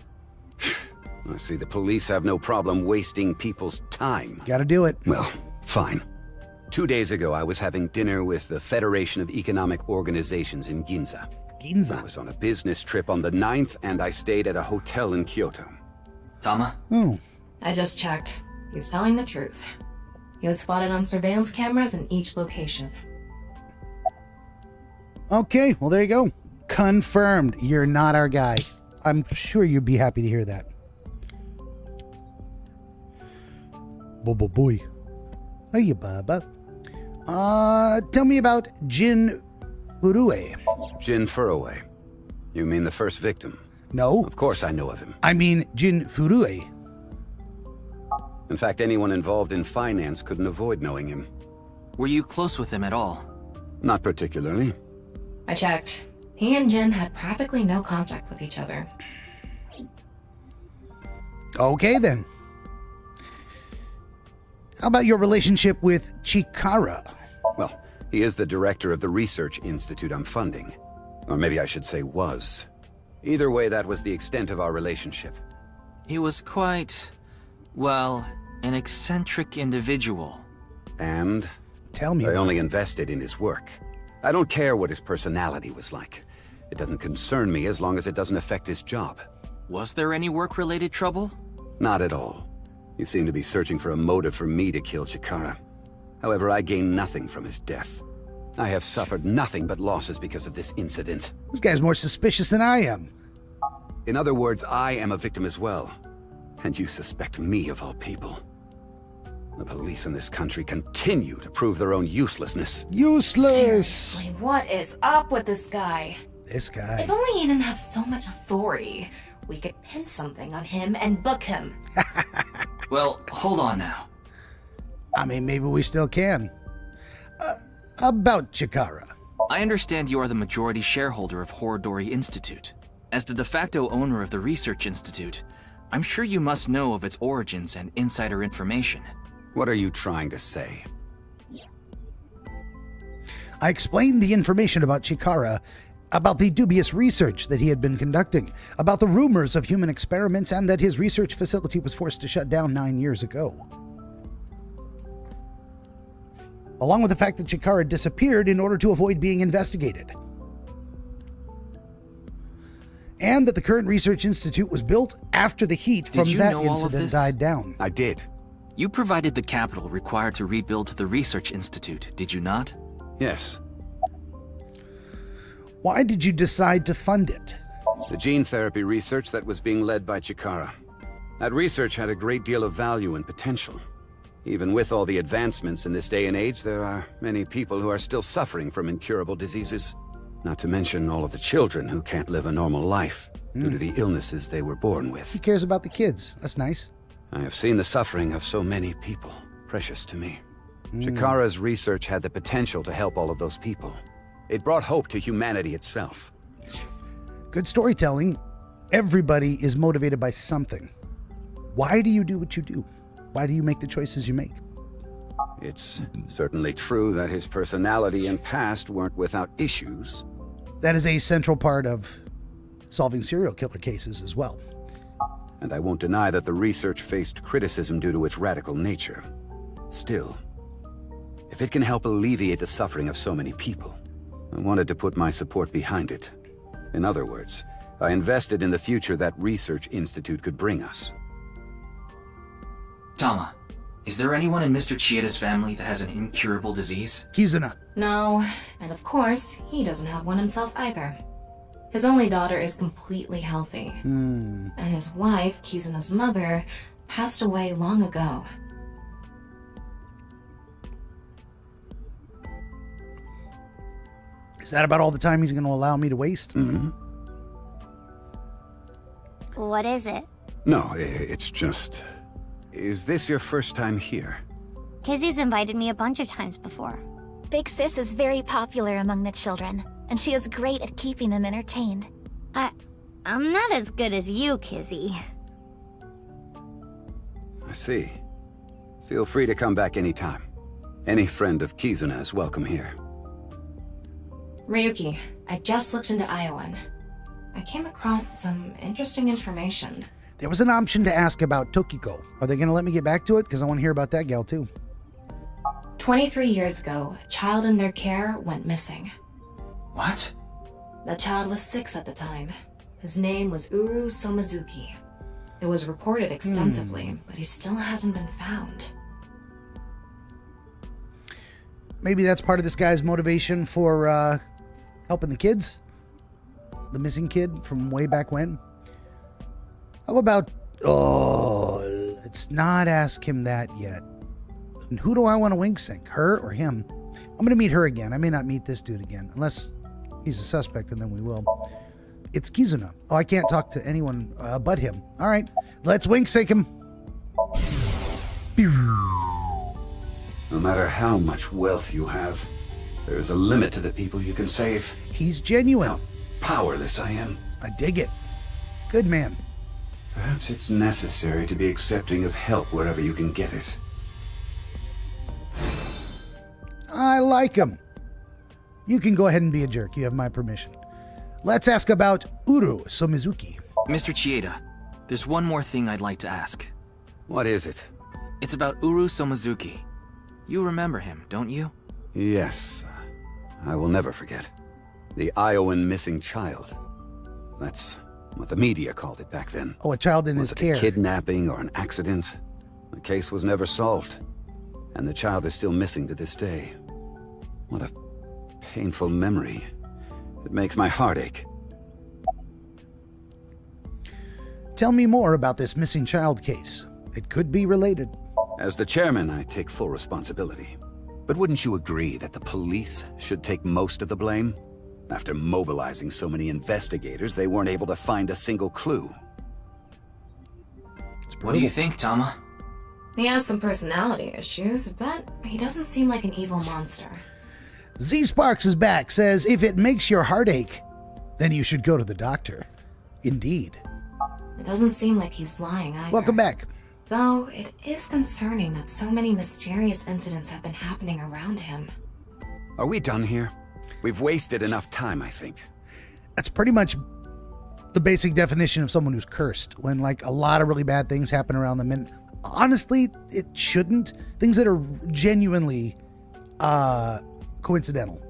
I see the police have no problem wasting people's time. Gotta do it. Well, fine. 2 days ago, I was having dinner with the Federation of Economic Organizations in Ginza. I was on a business trip on the 9th, and I stayed at a hotel in Kyoto. Tama? I just checked. He's telling the truth. He was spotted on surveillance cameras in each location. Okay, well, there you go. Confirmed. You're not our guy. I'm sure you'd be happy to hear that. Boy. Hey, Baba. Tell me about Jin Furue. Jin Furue. You mean the first victim? No. Of course I know of him. I mean Jin Furue. In fact, anyone involved in finance couldn't avoid knowing him. Were you close with him at all? Not particularly. I checked. He and Jin had practically no contact with each other. Okay, then. How about your relationship with Chikara? Well, he is the director of the research institute I'm funding. Or maybe I should say was. Either way, that was the extent of our relationship. He was quite, well, an eccentric individual. And? Tell me. I only invested in his work. I don't care what his personality was like. It doesn't concern me as long as it doesn't affect his job. Was there any work-related trouble? Not at all. You seem to be searching for a motive for me to kill Chikara. However, I gain nothing from his death. I have suffered nothing but losses because of this incident. This guy's more suspicious than I am. In other words, I am a victim as well. And you suspect me of all people. The police in this country continue to prove their own uselessness. Useless! Seriously, what is up with this guy? This guy. If only he didn't have so much authority, we could pin something on him and book him. Well, hold on now. I mean, maybe we still can. About Chikara. I understand you are the majority shareholder of Horodori Institute. As the de facto owner of the Research Institute, I'm sure you must know of its origins and insider information. What are you trying to say? I explained the information about Chikara, about the dubious research that he had been conducting, about the rumors of human experiments, and that his research facility was forced to shut down 9 years ago. Along with the fact that Chikara disappeared in order to avoid being investigated. And that the current research institute was built after the heat from that incident died down. I did. You provided the capital required to rebuild the research institute, did you not? Yes. Why did you decide to fund it? The gene therapy research that was being led by Chikara. That research had a great deal of value and potential. Even with all the advancements in this day and age, there are many people who are still suffering from incurable diseases. Not to mention all of the children who can't live a normal life due to the illnesses they were born with. He cares about the kids. That's nice. I have seen the suffering of so many people, precious to me. Chikara's research had the potential to help all of those people. It brought hope to humanity itself. Good storytelling. Everybody is motivated by something. Why do you do what you do? Why do you make the choices you make? It's certainly true that his personality and past weren't without issues. That is a central part of solving serial killer cases as well. And I won't deny that the research faced criticism due to its radical nature. Still, if it can help alleviate the suffering of so many people, I wanted to put my support behind it. In other words, I invested in the future that research institute could bring us. Tama, is there anyone in Mr. Chieda's family that has an incurable disease? Kizuna. No, and of course, he doesn't have one himself either. His only daughter is completely healthy. And his wife, Kizuna's mother, passed away long ago. Is that about all the time he's going to allow me to waste? Mm-hmm. What is it? No, it's just... Is this your first time here? Kizzy's invited me a bunch of times before. Big Sis is very popular among the children, and she is great at keeping them entertained. I'm not as good as you, Kizzy. I see. Feel free to come back anytime. Any friend of Kizuna is welcome here. Ryuki, I just looked into Iowan. I came across some interesting information. There was an option to ask about Tokiko. Are they going to let me get back to it? Because I want to hear about that gal too. 23 years ago, a child in their care went missing. What? The child was 6 at the time. His name was Uru Somizuki. It was reported extensively, but he still hasn't been found. Maybe that's part of this guy's motivation for helping the kids? The missing kid from way back when? How about... Oh, let's not ask him that yet. And who do I want to wink sync? Her or him? I'm going to meet her again. I may not meet this dude again. Unless he's a suspect, and then we will. It's Kizuna. Oh, I can't talk to anyone but him. All right, let's wink sync him. No matter how much wealth you have, there is a limit to the people you can save. He's genuine. How powerless I am. I dig it. Good man. Perhaps it's necessary to be accepting of help wherever you can get it. I like him. You can go ahead and be a jerk. You have my permission. Let's ask about Uru Somizuki. Mr. Chieda, there's one more thing I'd like to ask. What is it? It's about Uru Somizuki. You remember him, don't you? Yes. I will never forget. The Iowan missing child. That's what the media called it back then. Oh, a child in his care. Was it a kidnapping or an accident? The case was never solved. And the child is still missing to this day. What a painful memory. It makes my heart ache. Tell me more about this missing child case. It could be related. As the chairman, I take full responsibility. But wouldn't you agree that the police should take most of the blame? After mobilizing so many investigators, they weren't able to find a single clue. What do you think, Tama? He has some personality issues, but he doesn't seem like an evil monster. Z Sparks is back, says, if it makes your heart ache, then you should go to the doctor. Indeed. It doesn't seem like he's lying either. Welcome back. Though it is concerning that so many mysterious incidents have been happening around him. Are we done here? We've wasted enough time, I think. That's pretty much the basic definition of someone who's cursed, when like a lot of really bad things happen around them. And honestly, it shouldn't. Things that are genuinely coincidental.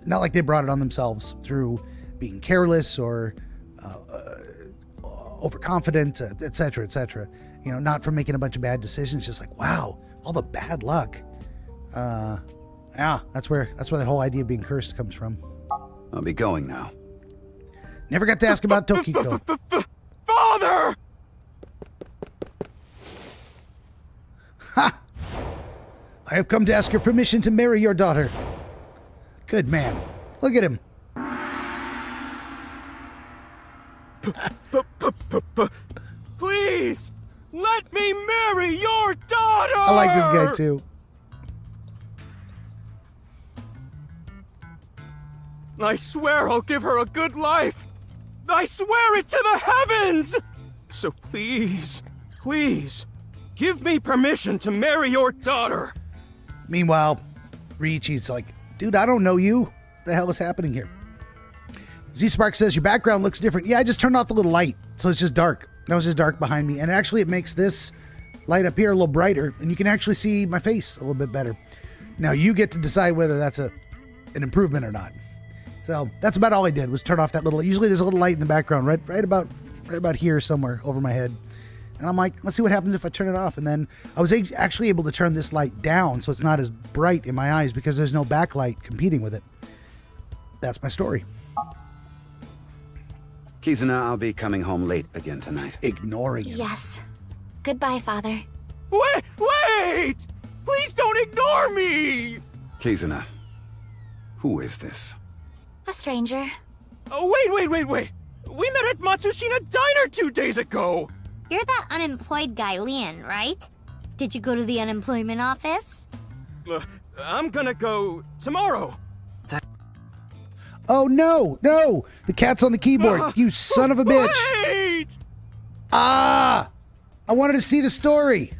Not like they brought it on themselves through being careless or overconfident, etc., etc. You know, not from making a bunch of bad decisions. Just like, wow, all the bad luck. Yeah, that's where that whole idea of being cursed comes from. I'll be going now. Never got to ask about Tokiko. Father! Ha! I have come to ask your permission to marry your daughter. Good man. Look at him. Please, let me marry your daughter! I like this guy too. I swear I'll give her a good life. I swear it to the heavens! So please, please, give me permission to marry your daughter. Meanwhile, Riichi's like, dude, I don't know you. What the hell is happening here? Z-Spark says, your background looks different. Yeah, I just turned off the little light, so it's just dark. That was just dark behind me. And actually, it makes this light up here a little brighter, and you can actually see my face a little bit better. Now, you get to decide whether that's an improvement or not. So that's about all I did, was turn off that little, usually there's a little light in the background, right about here somewhere over my head. And I'm like, let's see what happens if I turn it off. And then I was actually able to turn this light down so it's not as bright in my eyes because there's no backlight competing with it. That's my story. Kizuna, I'll be coming home late again tonight. Ignoring him. Yes. Goodbye, Father. Wait! Please don't ignore me! Kizuna, who is this? A stranger. Oh, wait. We met at Matsushita Diner 2 days ago. You're that unemployed guy, Leon, right? Did you go to the unemployment office? I'm gonna go tomorrow. Oh, no. The cat's on the keyboard. You son of a bitch. Wait! I wanted to see the story.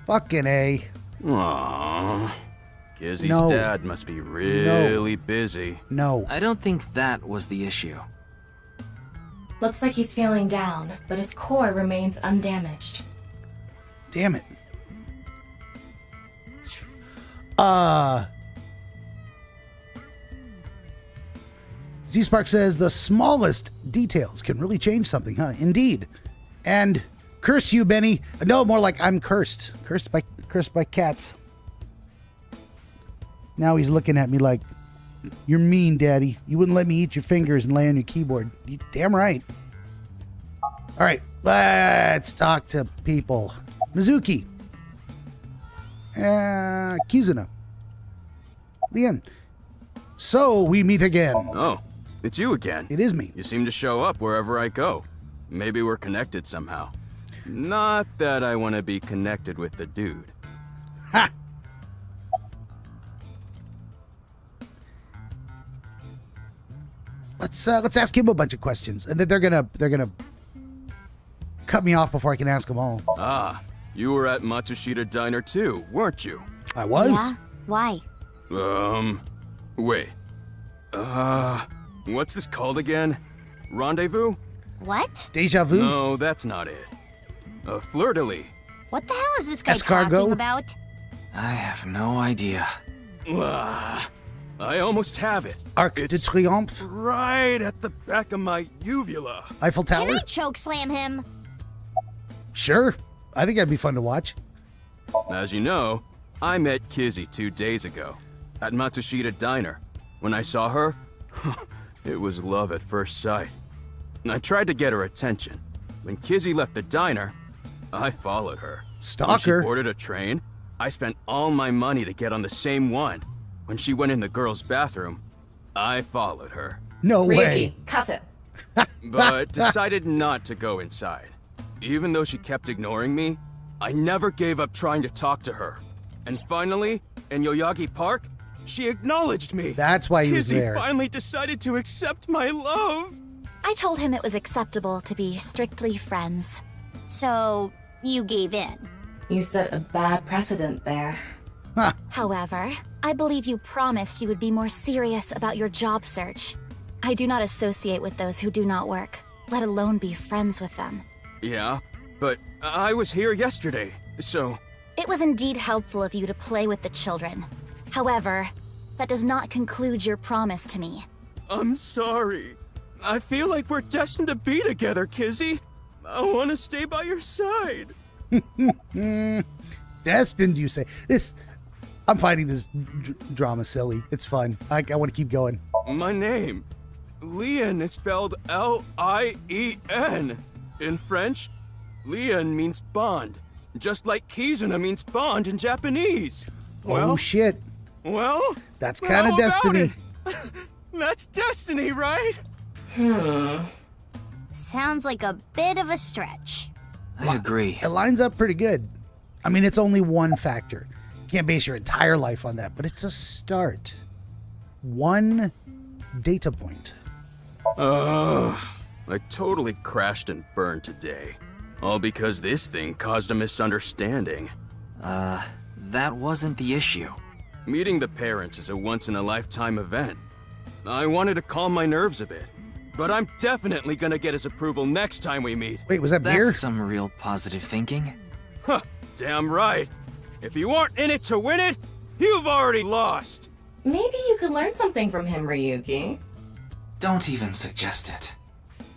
Fucking A. Aww. Kizzy's No. dad must be really busy. No. I don't think that was the issue. Looks like he's feeling down, but his core remains undamaged. Damn it. Z-Spark says the smallest details can really change something, huh? Indeed. And curse you, Benny. No, more like I'm cursed. Cursed by cats. Now he's looking at me like, you're mean, Daddy. You wouldn't let me eat your fingers and lay on your keyboard. You damn right. All right, let's talk to people. Mizuki. Kizuna. Leon. So we meet again. Oh, it's you again. It is me. You seem to show up wherever I go. Maybe we're connected somehow. Not that I want to be connected with the dude. Ha! Let's ask him a bunch of questions, and then they're gonna cut me off before I can ask them all. Ah, you were at Matsushita Diner too, weren't you? I was. Yeah? Why? Wait. What's this called again? Rendezvous? What? Deja vu. No, that's not it. Fleur-de-lis. What the hell is this guy Escargot? talking about? I have no idea. I almost have it. Arc de Triomphe. Right at the back of my uvula. Eiffel Tower. Can I chokeslam him? Sure. I think that'd be fun to watch. As you know, I met Kizzy 2 days ago at Matsushita Diner. When I saw her, it was love at first sight. I tried to get her attention. When Kizzy left the diner, I followed her. Stalker. When she boarded a train, I spent all my money to get on the same one. When she went in the girls' bathroom, I followed her. No way. Ryuki, cuff it. But decided not to go inside. Even though she kept ignoring me, I never gave up trying to talk to her. And finally, in Yoyagi Park, she acknowledged me. That's why he was Kizzy there. finally decided to accept my love. I told him it was acceptable to be strictly friends. So, you gave in. You set a bad precedent there. However, I believe you promised you would be more serious about your job search. I do not associate with those who do not work, let alone be friends with them. Yeah, but I was here yesterday, so... It was indeed helpful of you to play with the children. However, that does not conclude your promise to me. I'm sorry. I feel like we're destined to be together, Kizzy. I want to stay by your side. Destined, you say? I'm finding this drama silly. It's fun. I want to keep going. My name, Leon, is spelled L-I-E-N. In French, Leon means bond, just like Kizuna means bond in Japanese. Oh shit. Well, that's kind of destiny. That's destiny, right? Sounds like a bit of a stretch. I agree. It lines up pretty good. I mean, it's only one factor. You can't base your entire life on that, but it's a start. One data point. I totally crashed and burned today. All because this thing caused a misunderstanding. That wasn't the issue. Meeting the parents is a once-in-a-lifetime event. I wanted to calm my nerves a bit, but I'm definitely gonna get his approval next time we meet. Wait, was that beer? That's some real positive thinking. Huh, damn right. If you aren't in it to win it, you've already lost. Maybe you could learn something from him, Ryuki. Don't even suggest it.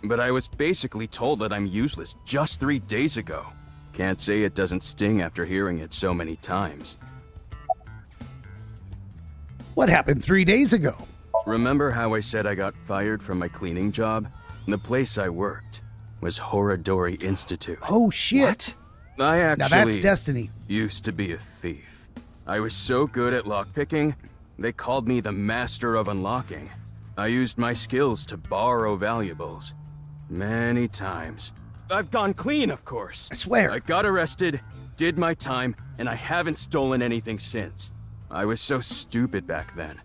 But I was basically told that I'm useless just 3 days ago. Can't say it doesn't sting after hearing it so many times. What happened 3 days ago? Remember how I said I got fired from my cleaning job? The place I worked was Horadori Institute. Oh shit. What? I actually Now that's destiny. used to be a thief. I was so good at lockpicking, they called me the master of unlocking. I used my skills to borrow valuables. Many times. I've gone clean, of course. I swear. I got arrested, did my time, and I haven't stolen anything since. I was so stupid back then.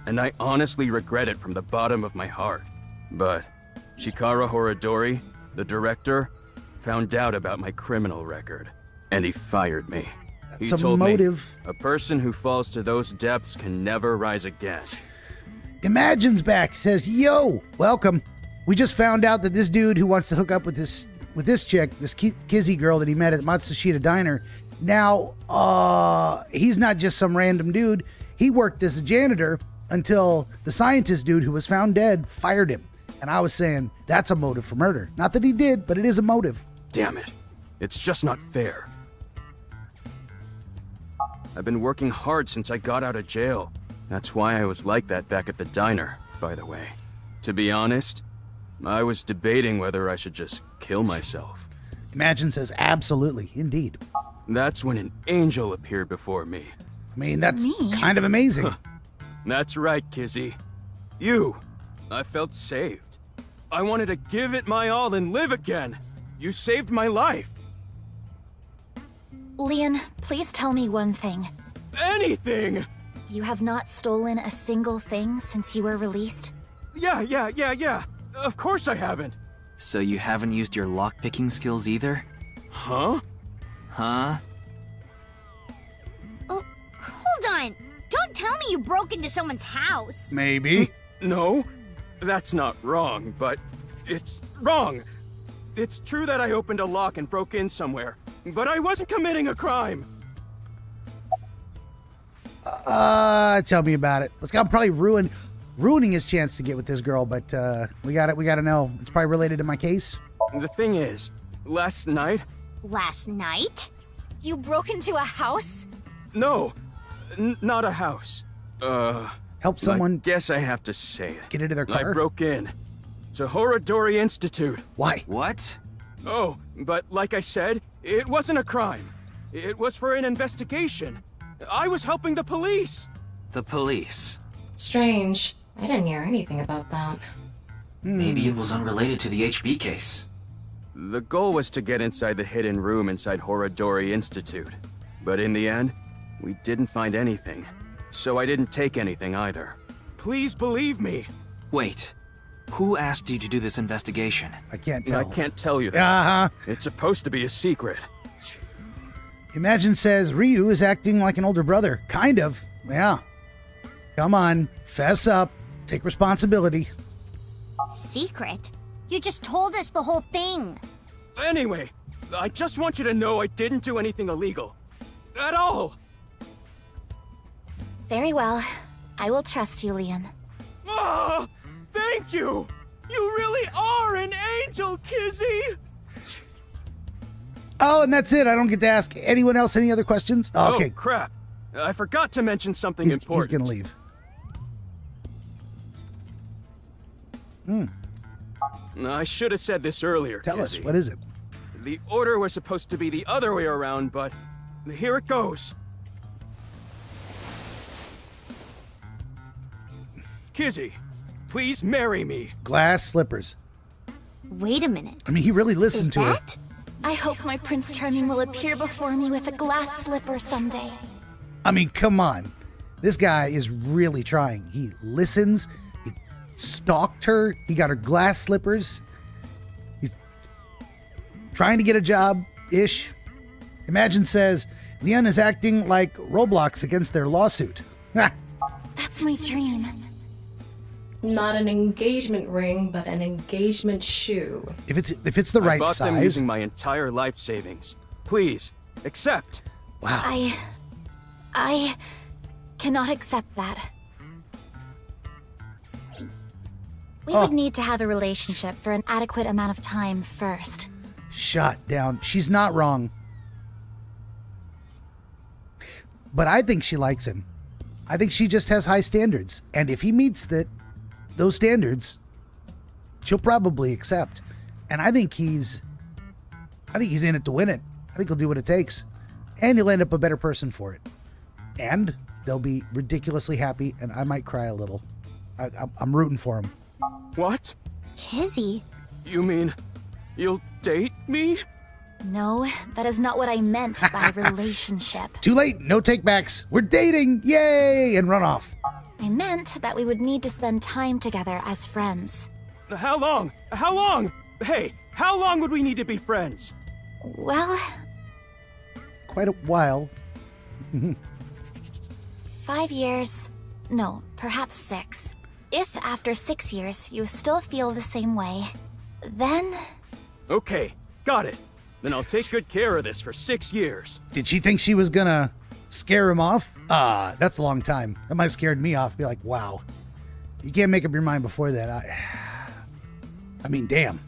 And I honestly regret it from the bottom of my heart. But Chikara Horadori, the director, found out about my criminal record, and he fired me. He It's a told motive. me, a person who falls to those depths can never rise again. Imagine's back. He says, yo, welcome. We just found out that this dude who wants to hook up with this chick, this Kizzy girl that he met at Matsushita Diner, now, he's not just some random dude. He worked as a janitor until the scientist dude who was found dead fired him. And I was saying, that's a motive for murder. Not that he did, but it is a motive. Damn it. It's just not fair. I've been working hard since I got out of jail. That's why I was like that back at the diner, by the way. To be honest, I was debating whether I should just kill myself. Imagine says, absolutely, indeed. That's when an angel appeared before me. I mean, that's kind of amazing. That's right, Kizzy. You. I felt saved. I wanted to give it my all and live again. You saved my life. Leon, please tell me one thing. Anything! You have not stolen a single thing since you were released? Yeah. Of course I haven't. So you haven't used your lockpicking skills either? Huh? Huh? Oh, hold on. Don't tell me you broke into someone's house. Maybe. No, that's not wrong, but it's wrong. It's true that I opened a lock and broke in somewhere, but I wasn't committing a crime. Tell me about it. I'm probably ruining his chance to get with this girl, but we gotta know. It's probably related to my case. The thing is, last night... Last night? You broke into a house? No, not a house. Help someone. I guess I have to say it. Get into their car? I broke in to Horadori Institute. Why? What? Oh, but like I said, it wasn't a crime. It was for an investigation. I was helping the police. The police. Strange. I didn't hear anything about that. Maybe it was unrelated to the HB case. The goal was to get inside the hidden room inside Horadori Institute. But in the end, we didn't find anything. So I didn't take anything either. Please believe me. Wait. Who asked you to do this investigation? I can't tell. I can't tell you that. Uh-huh. It's supposed to be a secret. Imagine says Ryu is acting like an older brother. Kind of. Yeah. Come on. Fess up. Take responsibility. Secret? You just told us the whole thing. Anyway, I just want you to know I didn't do anything illegal. At all. Very well. I will trust you, Leon. Ah, thank you! You really are an angel, Kizzy! Oh, and that's it. I don't get to ask anyone else any other questions? Oh, okay. Oh, crap. I forgot to mention something He's important. going to leave. I should have said this earlier, Tell us, Kizzy. what is it? The order was supposed to be the other way around, but here it goes. Kizzy, please marry me. Glass slippers. Wait a minute. I mean, he really listened Is to her. that? I hope my Prince Charming will appear before me with a glass slipper someday. I mean, come on. This guy is really trying. He listens. He stalked her. He got her glass slippers. He's trying to get a job-ish. Imagine says, Leon is acting like Roblox against their lawsuit. That's my dream. Not an engagement ring, but an engagement shoe. If it's the I right bought them size. using my entire life savings. Please, accept. Wow. I cannot accept that. We would need to have a relationship for an adequate amount of time first. Shot down. She's not wrong. But I think she likes him. I think she just has high standards. And if he meets those standards, she'll probably accept. And I think he's in it to win it. I think he'll do what it takes. And he'll end up a better person for it. And they'll be ridiculously happy, and I might cry a little. I'm rooting for him. What? Kizzy? You mean you'll date me? No, that is not what I meant by relationship. Too late. No takebacks. We're dating. Yay! And run off. I meant that we would need to spend time together as friends. How long? How long? Hey, how long would we need to be friends? Well, Quite a while. 5 years. No, perhaps 6. If after 6 years you still feel the same way, then... Okay, got it. Then I'll take good care of this for 6 years. Did she think she was gonna scare him off? That's a long time. That might have scared me off. Be like, wow. You can't make up your mind before that. I mean, damn.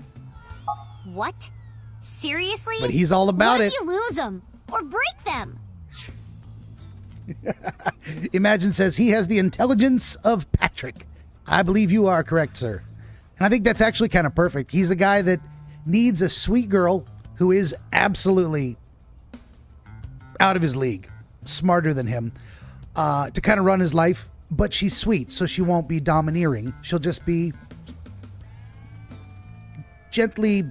What? Seriously? But he's all about what it. What if you lose them? Or break them? Imagine says he has the intelligence of Patrick. I believe you are correct, sir. And I think that's actually kind of perfect. He's a guy that needs a sweet girl who is absolutely out of his league, smarter than him, to kind of run his life. But she's sweet, so she won't be domineering. She'll just be gently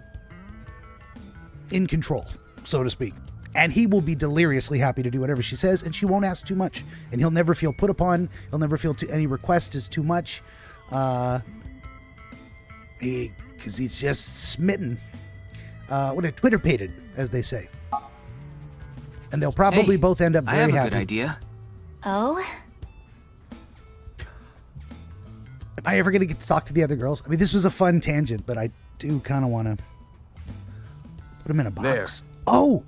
in control, so to speak. And he will be deliriously happy to do whatever she says, and she won't ask too much. And he'll never feel put upon. He'll never feel any request is too much. Because he's just smitten. What a Twitter-pated, as they say. And they'll probably both end up very happy. I have a good idea. Oh? Am I ever going to get to talk to the other girls? I mean, this was a fun tangent, but I do kind of want to put them in a box. There. Oh!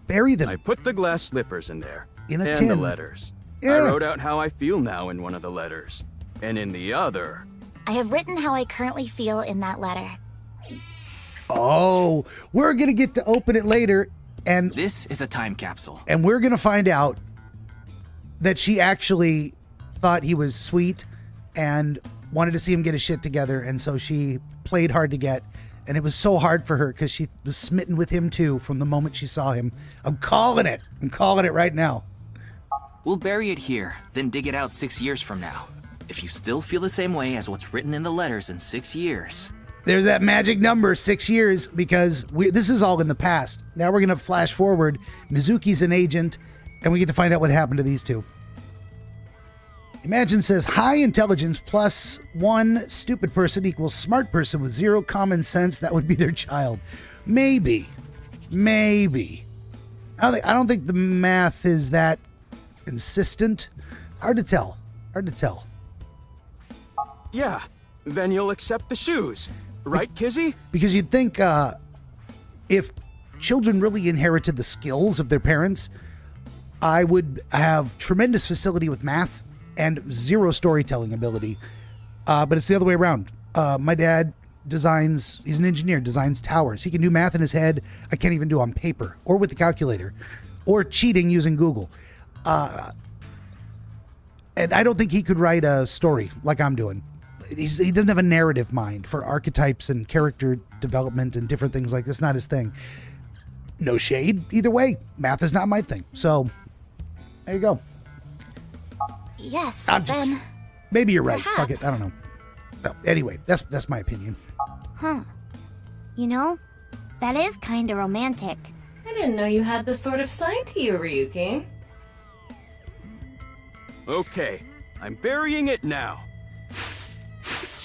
Bury them. I put the glass slippers in there. In a and tin. the letters. Yeah. I wrote out how I feel now in one of the letters. And in the other... I have written how I currently feel in that letter. Oh, we're going to get to open it later, and This is a time capsule. and we're going to find out that she actually thought he was sweet and wanted to see him get his shit together, and so she played hard to get. And it was so hard for her because she was smitten with him too from the moment she saw him. I'm calling it. I'm calling it right now. We'll bury it here, then dig it out 6 years from now. If you still feel the same way as what's written in the letters in 6 years... There's that magic number, 6 years, because this is all in the past. Now we're going to flash forward. Mizuki's an agent, and we get to find out what happened to these two. Imagine says, high intelligence plus 1 stupid person equals smart person with 0 common sense. That would be their child. Maybe. I don't think the math is that consistent. Hard to tell. Yeah, then you'll accept the shoes. Right, Kizzy? Because you'd think if children really inherited the skills of their parents, I would have tremendous facility with math and 0 storytelling ability. But it's the other way around. My dad designs, he's an engineer, designs towers. He can do math in his head. I can't even do on paper or with the calculator or cheating using Google. And I don't think he could write a story like I'm doing. He doesn't have a narrative mind for archetypes and character development and different things like this. Not his thing. No shade. Either way, math is not my thing. So there you go. Yes, then... Maybe you're right. perhaps. Fuck it. I don't know. Well, anyway, that's my opinion. Huh. You know, that is kind of romantic. I didn't know you had this sort of side to you, Ryuki. Okay, I'm burying it now.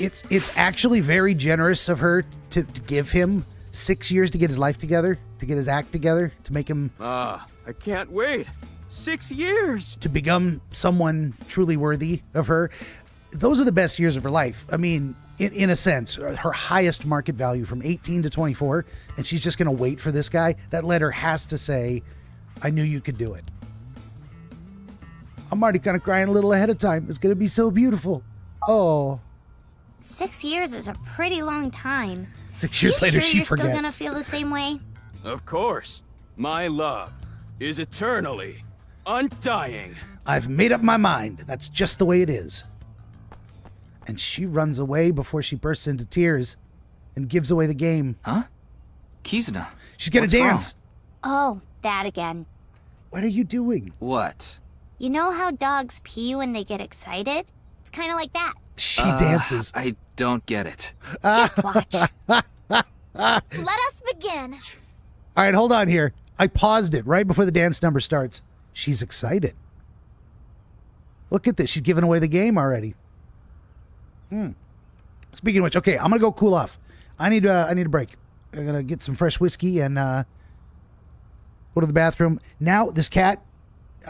It's actually very generous of her to give him 6 years to get his life together, to get his act together, to make him... I can't wait. 6 years! To become someone truly worthy of her. Those are the best years of her life. I mean, in a sense, her highest market value from 18 to 24, and she's just going to wait for this guy. That letter has to say, I knew you could do it. I'm already kind of crying a little ahead of time. It's going to be so beautiful. Oh. 6 years is a pretty long time. 6 years later, she you're forgets. Still gonna feel the same way? Of course. My love is eternally undying. I've made up my mind. That's just the way it is. And she runs away before she bursts into tears and gives away the game. Huh? Kizuna. She's gonna dance. Oh, that again. What are you doing? What? You know how dogs pee when they get excited? It's kind of like that. She dances. I don't get it. Just watch. Let us begin. All right, hold on here. I paused it right before the dance number starts. She's excited. Look at this. She's giving away the game already. Speaking of which, okay, I'm gonna go cool off. I need a break. I'm gonna get some fresh whiskey and go to the bathroom. Now, this cat.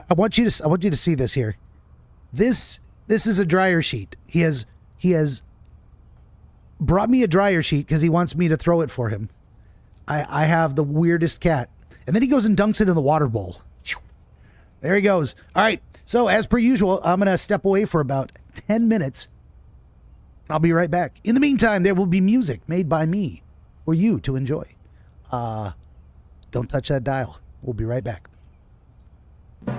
I want you to see this here. This is a dryer sheet. He has brought me a dryer sheet because he wants me to throw it for him. I have the weirdest cat. And then he goes and dunks it in the water bowl. There he goes. All right. So as per usual, I'm going to step away for about 10 minutes. I'll be right back. In the meantime, there will be music made by me for you to enjoy. Don't touch that dial. We'll be right back.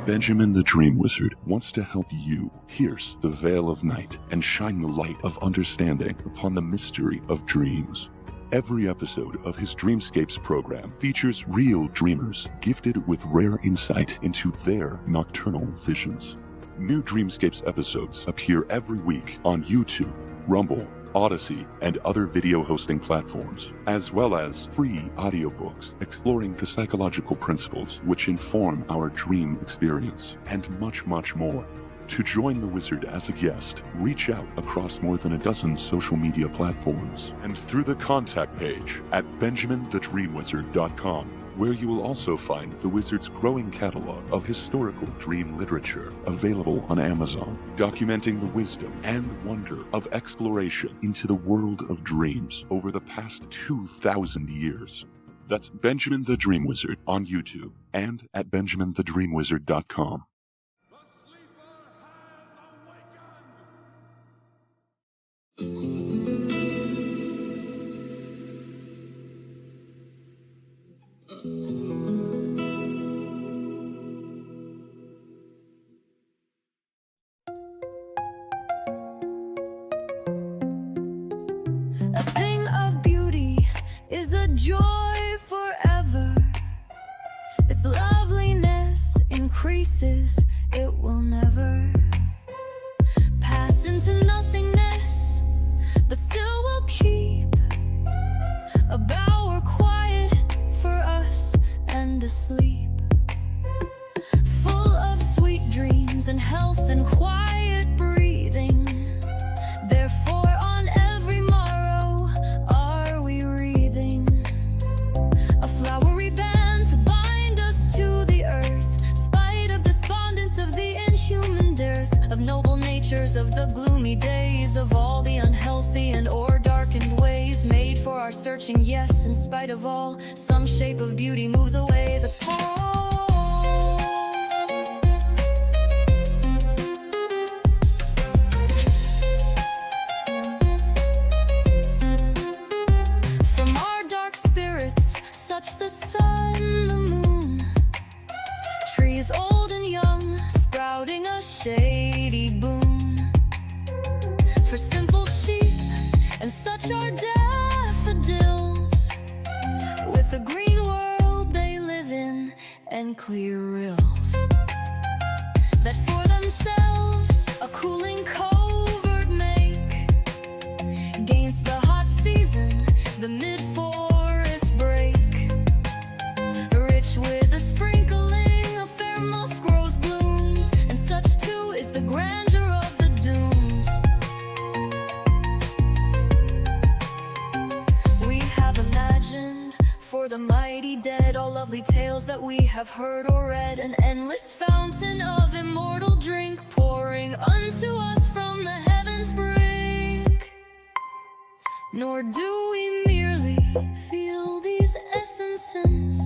Benjamin the DreamWizard wants to help you pierce the veil of night and shine the light of understanding upon the mystery of dreams. Every episode of his Dreamscapes program features real dreamers gifted with rare insight into their nocturnal visions. New Dreamscapes episodes appear every week on YouTube, Rumble, Odyssey, and other video hosting platforms, as well as free audiobooks exploring the psychological principles which inform our dream experience, and much, much more. To join the Wizard as a guest, reach out across more than a dozen social media platforms and through the contact page at benjaminthedreamwizard.com, where you will also find the Wizard's growing catalog of historical dream literature available on Amazon, documenting the wisdom and wonder of exploration into the world of dreams over the past 2,000 years. That's Benjamin the Dream Wizard on YouTube and at benjaminthedreamwizard.com. A thing of beauty is a joy forever. Its loveliness increases, it will never pass into nothingness, but still will keep a bower quiet for us and asleep, full of sweet dreams and health and quiet breathing. Therefore on every morrow are we wreathing a flowery band to bind us to the earth, spite of despondence of the inhuman dearth of noble natures, of the gloomy days, of all the unhealthy and or darkened ways made for our searching. Yes, in spite of all, some shape of beauty moves away the pall. From our dark spirits, such the sun, the moon, trees old and young, sprouting a shady boon. For simple sheep, and such are daffodils, with the green world they live in, and clear rills, that for themselves a cooling covert make against the hot season, the mid-forest break, rich with a sprinkling of fair moss grows blooms, and such too is the grandeur of the dunes. We have imagined for the mighty dead all lovely tales that we have heard or read, an endless fountain of immortal drink pouring unto us from the heavens brink. Nor do we merely feel these essences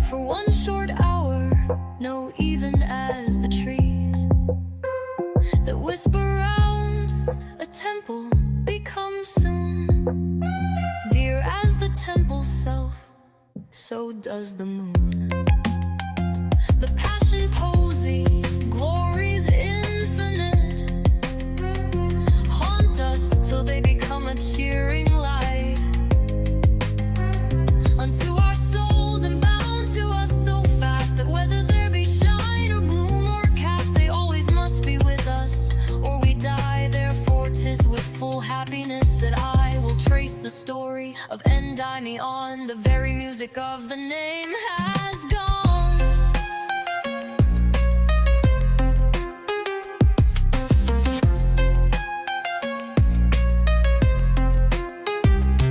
for one short hour, no, even as the trees that whisper round a temple become soon dear as the temple's self, so does the moon. The passion posy, glories infinite, haunt us till they become a cheering light unto our souls, and bound to us so fast and eye me on. The very music of the name has gone.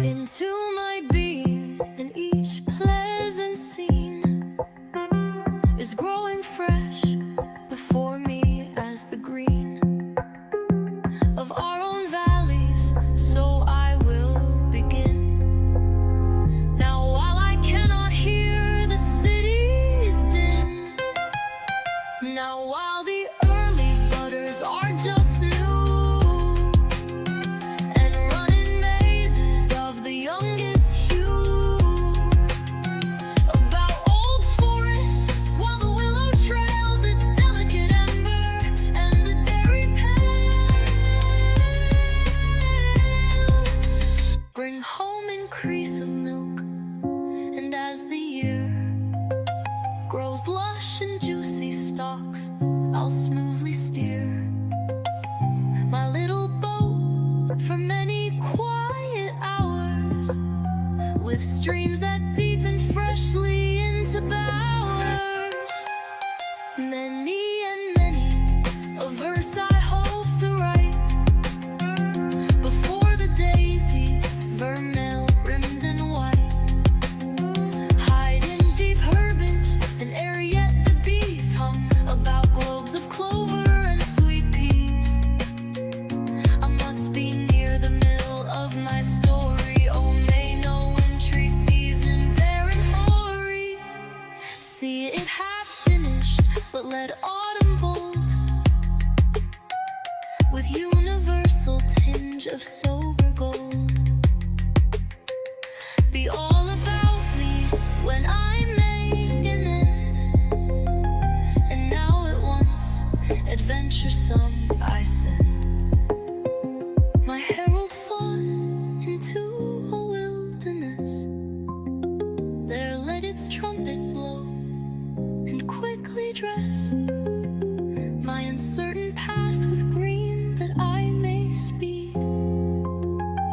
Into my being, and each pleasant scene is growing fresh before me as the green of our own valleys. So I will begin. Now while I cannot hear the city's din, now while the early budders are just new and running mazes of the youngest hue about old forests, while the willow trails its delicate ember and the dairy pails bring home increase of milk. And as the year grows lush and juicy stalks, I'll smoothly steer my little boat for many quiet hours, with streams that deepen freshly into bowers. Many and many a verse I hope to write before the daisies, vermeil rimmed and white, hide in deep herbage, and ere yet the bees hum about globes of clover and sweet peas. I must be near the middle of my story. Oh, may no wintry season barren hoary see it half finished, but let autumn bold with universal tinge of sober gold be all about me when I make an end. And now at once adventuresome I send my herald thought into a wilderness. There let its trumpet blow and quickly dress my uncertain path with green, that I may speed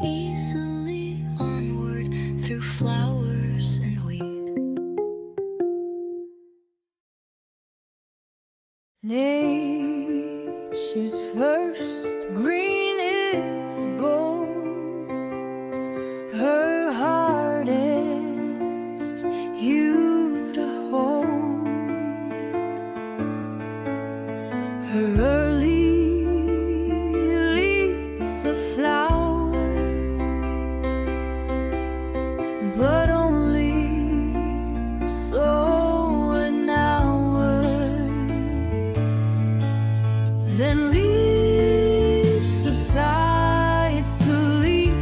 easily onward through flowers and weed. Nature's first green is gold, her hardest hue to hold, her early leaves a flower, but only so an hour. Then leaf subsides to leaf,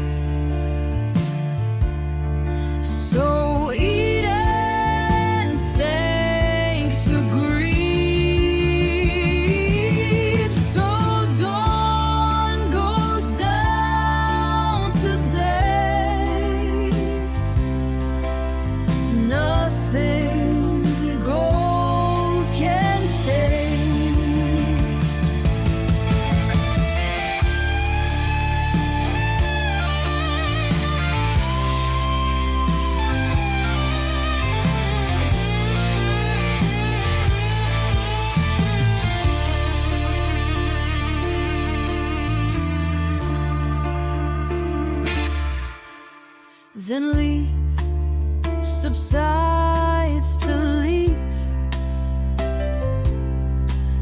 so Eden sank to grief. So dawn goes down today, nothing gold can stay. Then leaf subsides to leaf,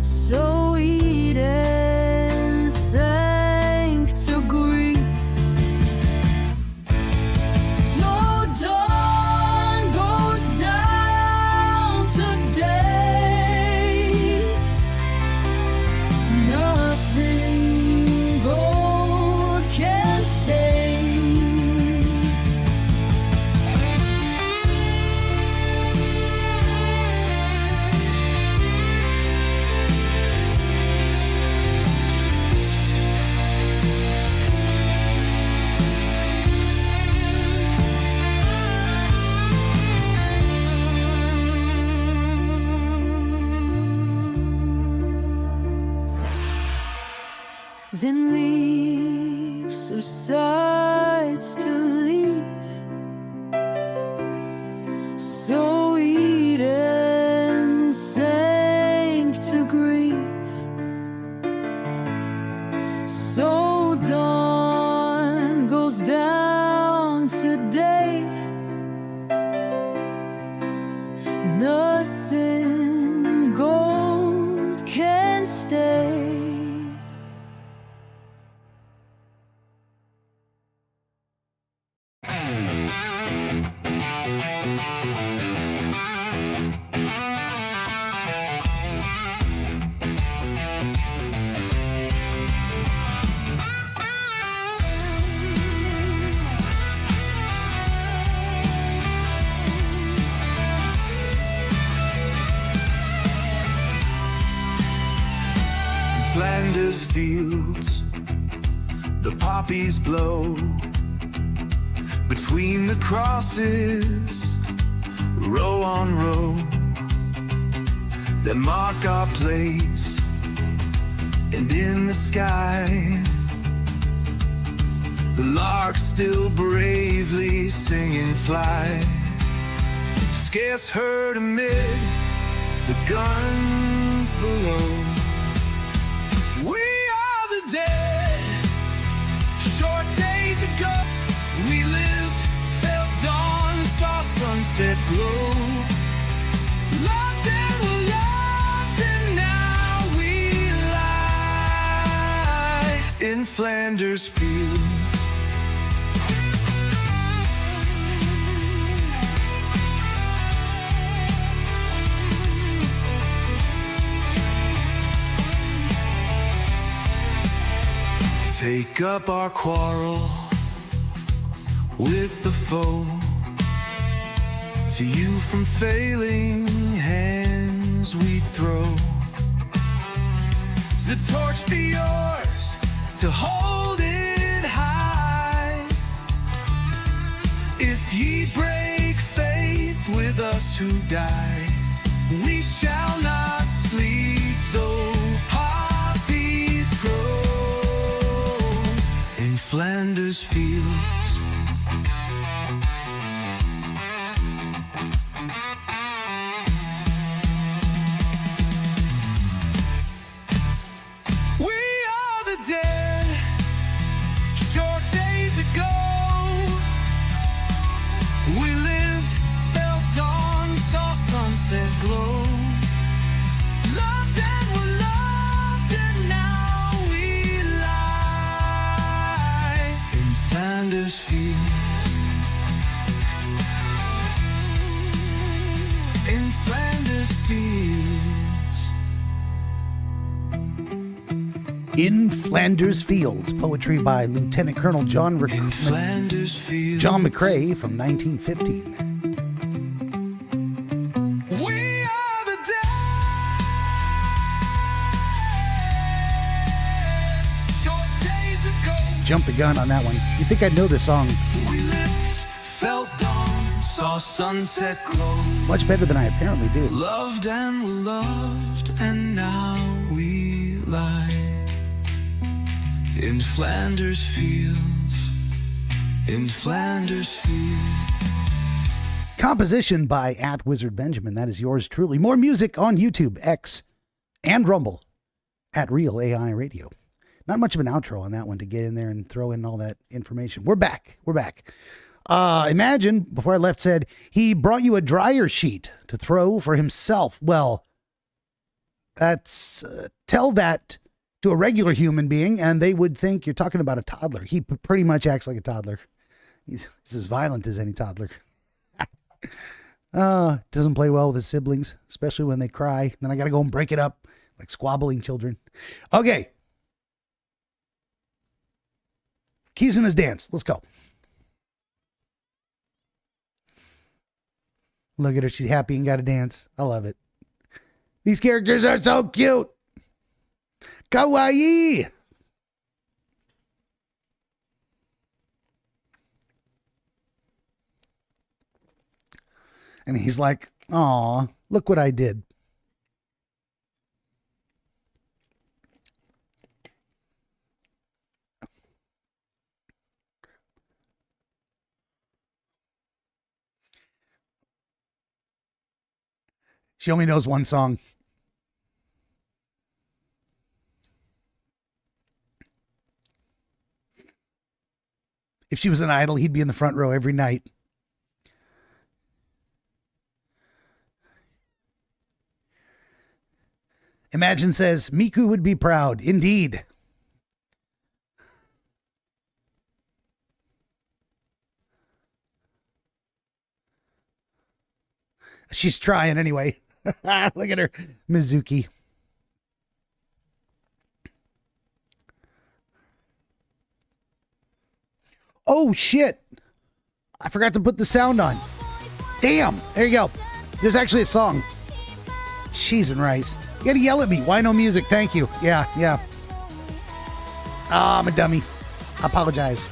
so Eden sank to grief. So dawn goes down today, nothing gold can stay. Then leaf subsides to leaf, Flanders fields, the poppies blow. Between the crosses, row on row, that mark our place. And in the sky, the larks still bravely singing fly. Scarce heard amid the guns below. We are the dead. Short days ago, we lived, felt dawn, saw sunset glow. Loved and were loved, and now we lie in Flanders fields. Take up our quarrel with the foe. To you from failing hands we throw. The torch be yours to hold it high. If ye break faith with us who die, we shall not sleep though poppies grow in Flanders fields. We are the dead. Short days ago, we lived, felt dawn, saw sunset glow. Loved and were loved, and now we lie in Flanders fields. In Flanders fields. In Flanders Fields, poetry by Lieutenant Colonel John McCrae from 1915. We are the dead. Short days ago, Jumped the gun on that one. You think I'd know this song we lived, felt dawn, saw sunset glow. much better than I apparently do. Loved and were loved, and now we lie in Flanders fields. In Flanders fields. Composition by @Wizard Benjamin. That is yours truly. More music on YouTube, X, and Rumble @Real AI Radio. Not much of an outro on that one to get in there and throw in all that information. We're back. We're back. Imagine, before I left, said he brought you a dryer sheet to throw for himself. Well, that's tell that to a regular human being, and they would think you're talking about a toddler. He pretty much acts like a toddler. He's as violent as any toddler. Doesn't play well with his siblings, especially when they cry. Then I got to go and break it up like squabbling children. Okay. Keys in his dance. Let's go. Look at her. She's happy and got to dance. I love it. These characters are so cute. Kawaii. And he's like, "Aw, look what I did." She only knows one song. If she was an idol, he'd be in the front row every night. Imagine says, Miku would be proud. Indeed. She's trying anyway. Look at her. Mizuki. Oh, shit. I forgot to put the sound on. Damn. There you go. There's actually a song. Cheese and rice. You gotta yell at me. Why no music? Thank you. Yeah. I'm a dummy. I apologize.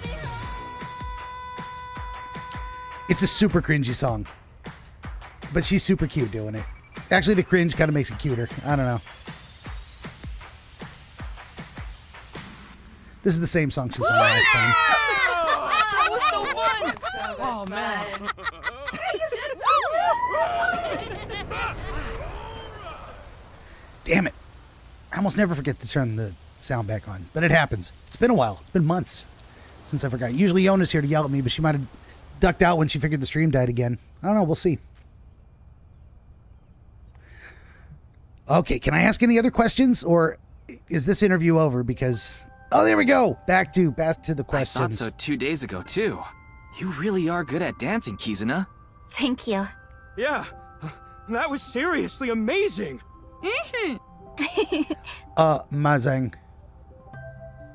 It's a super cringy song. But she's super cute doing it. Actually, the cringe kind of makes it cuter. I don't know. This is the same song she sang last time. That was so fun! Oh, man. Damn it. I almost never forget to turn the sound back on. But it happens. It's been a while. It's been months since I forgot. Usually Yona's here to yell at me, but she might have ducked out when she figured the stream died again. I don't know. We'll see. Okay, can I ask any other questions? Or is this interview over? Because... Oh, there we go. Back to the questions. I thought so 2 days ago, too. You really are good at dancing, Kizuna. Thank you. Yeah, that was seriously amazing. Mazang.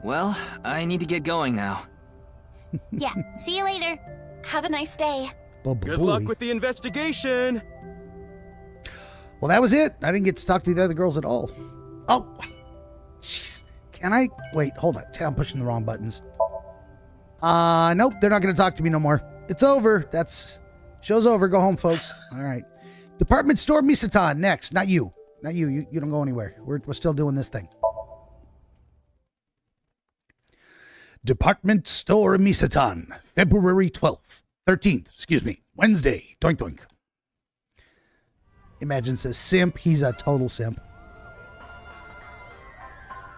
Well, I need to get going now. Yeah, see you later. Have a nice day. Good luck with the investigation. Well, that was it. I didn't get to talk to the other girls at all. Oh, jeez. Can I? Wait, hold on. I'm pushing the wrong buttons. Nope. They're not going to talk to me no more. It's over. Show's over. Go home, folks. All right. Department Store Misatan next. Not you. Not you. You don't go anywhere. We're still doing this thing. Department Store Misatan, February 13th, excuse me, Wednesday. Doink doink. Imagine says simp. He's a total simp.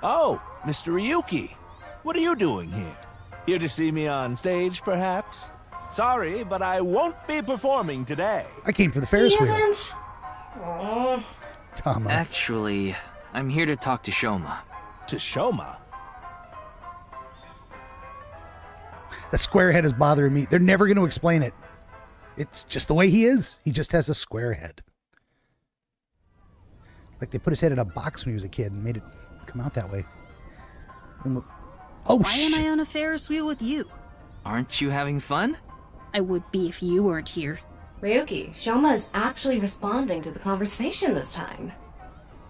Oh, Mr. Ryuki. What are you doing here? Here to see me on stage, perhaps? Sorry, but I won't be performing today. I came for the Ferris wheel. Isn't? Oh. Tama. Actually, I'm here to talk to Shoma. To Shoma? The square head is bothering me. They're never going to explain it. It's just the way he is. He just has a square head. Like they put his head in a box when he was a kid and made it come out that way. Oh, why am I on a Ferris wheel with you? Aren't you having fun? I would be if you weren't here. Ryuki, Shoma is actually responding to the conversation this time.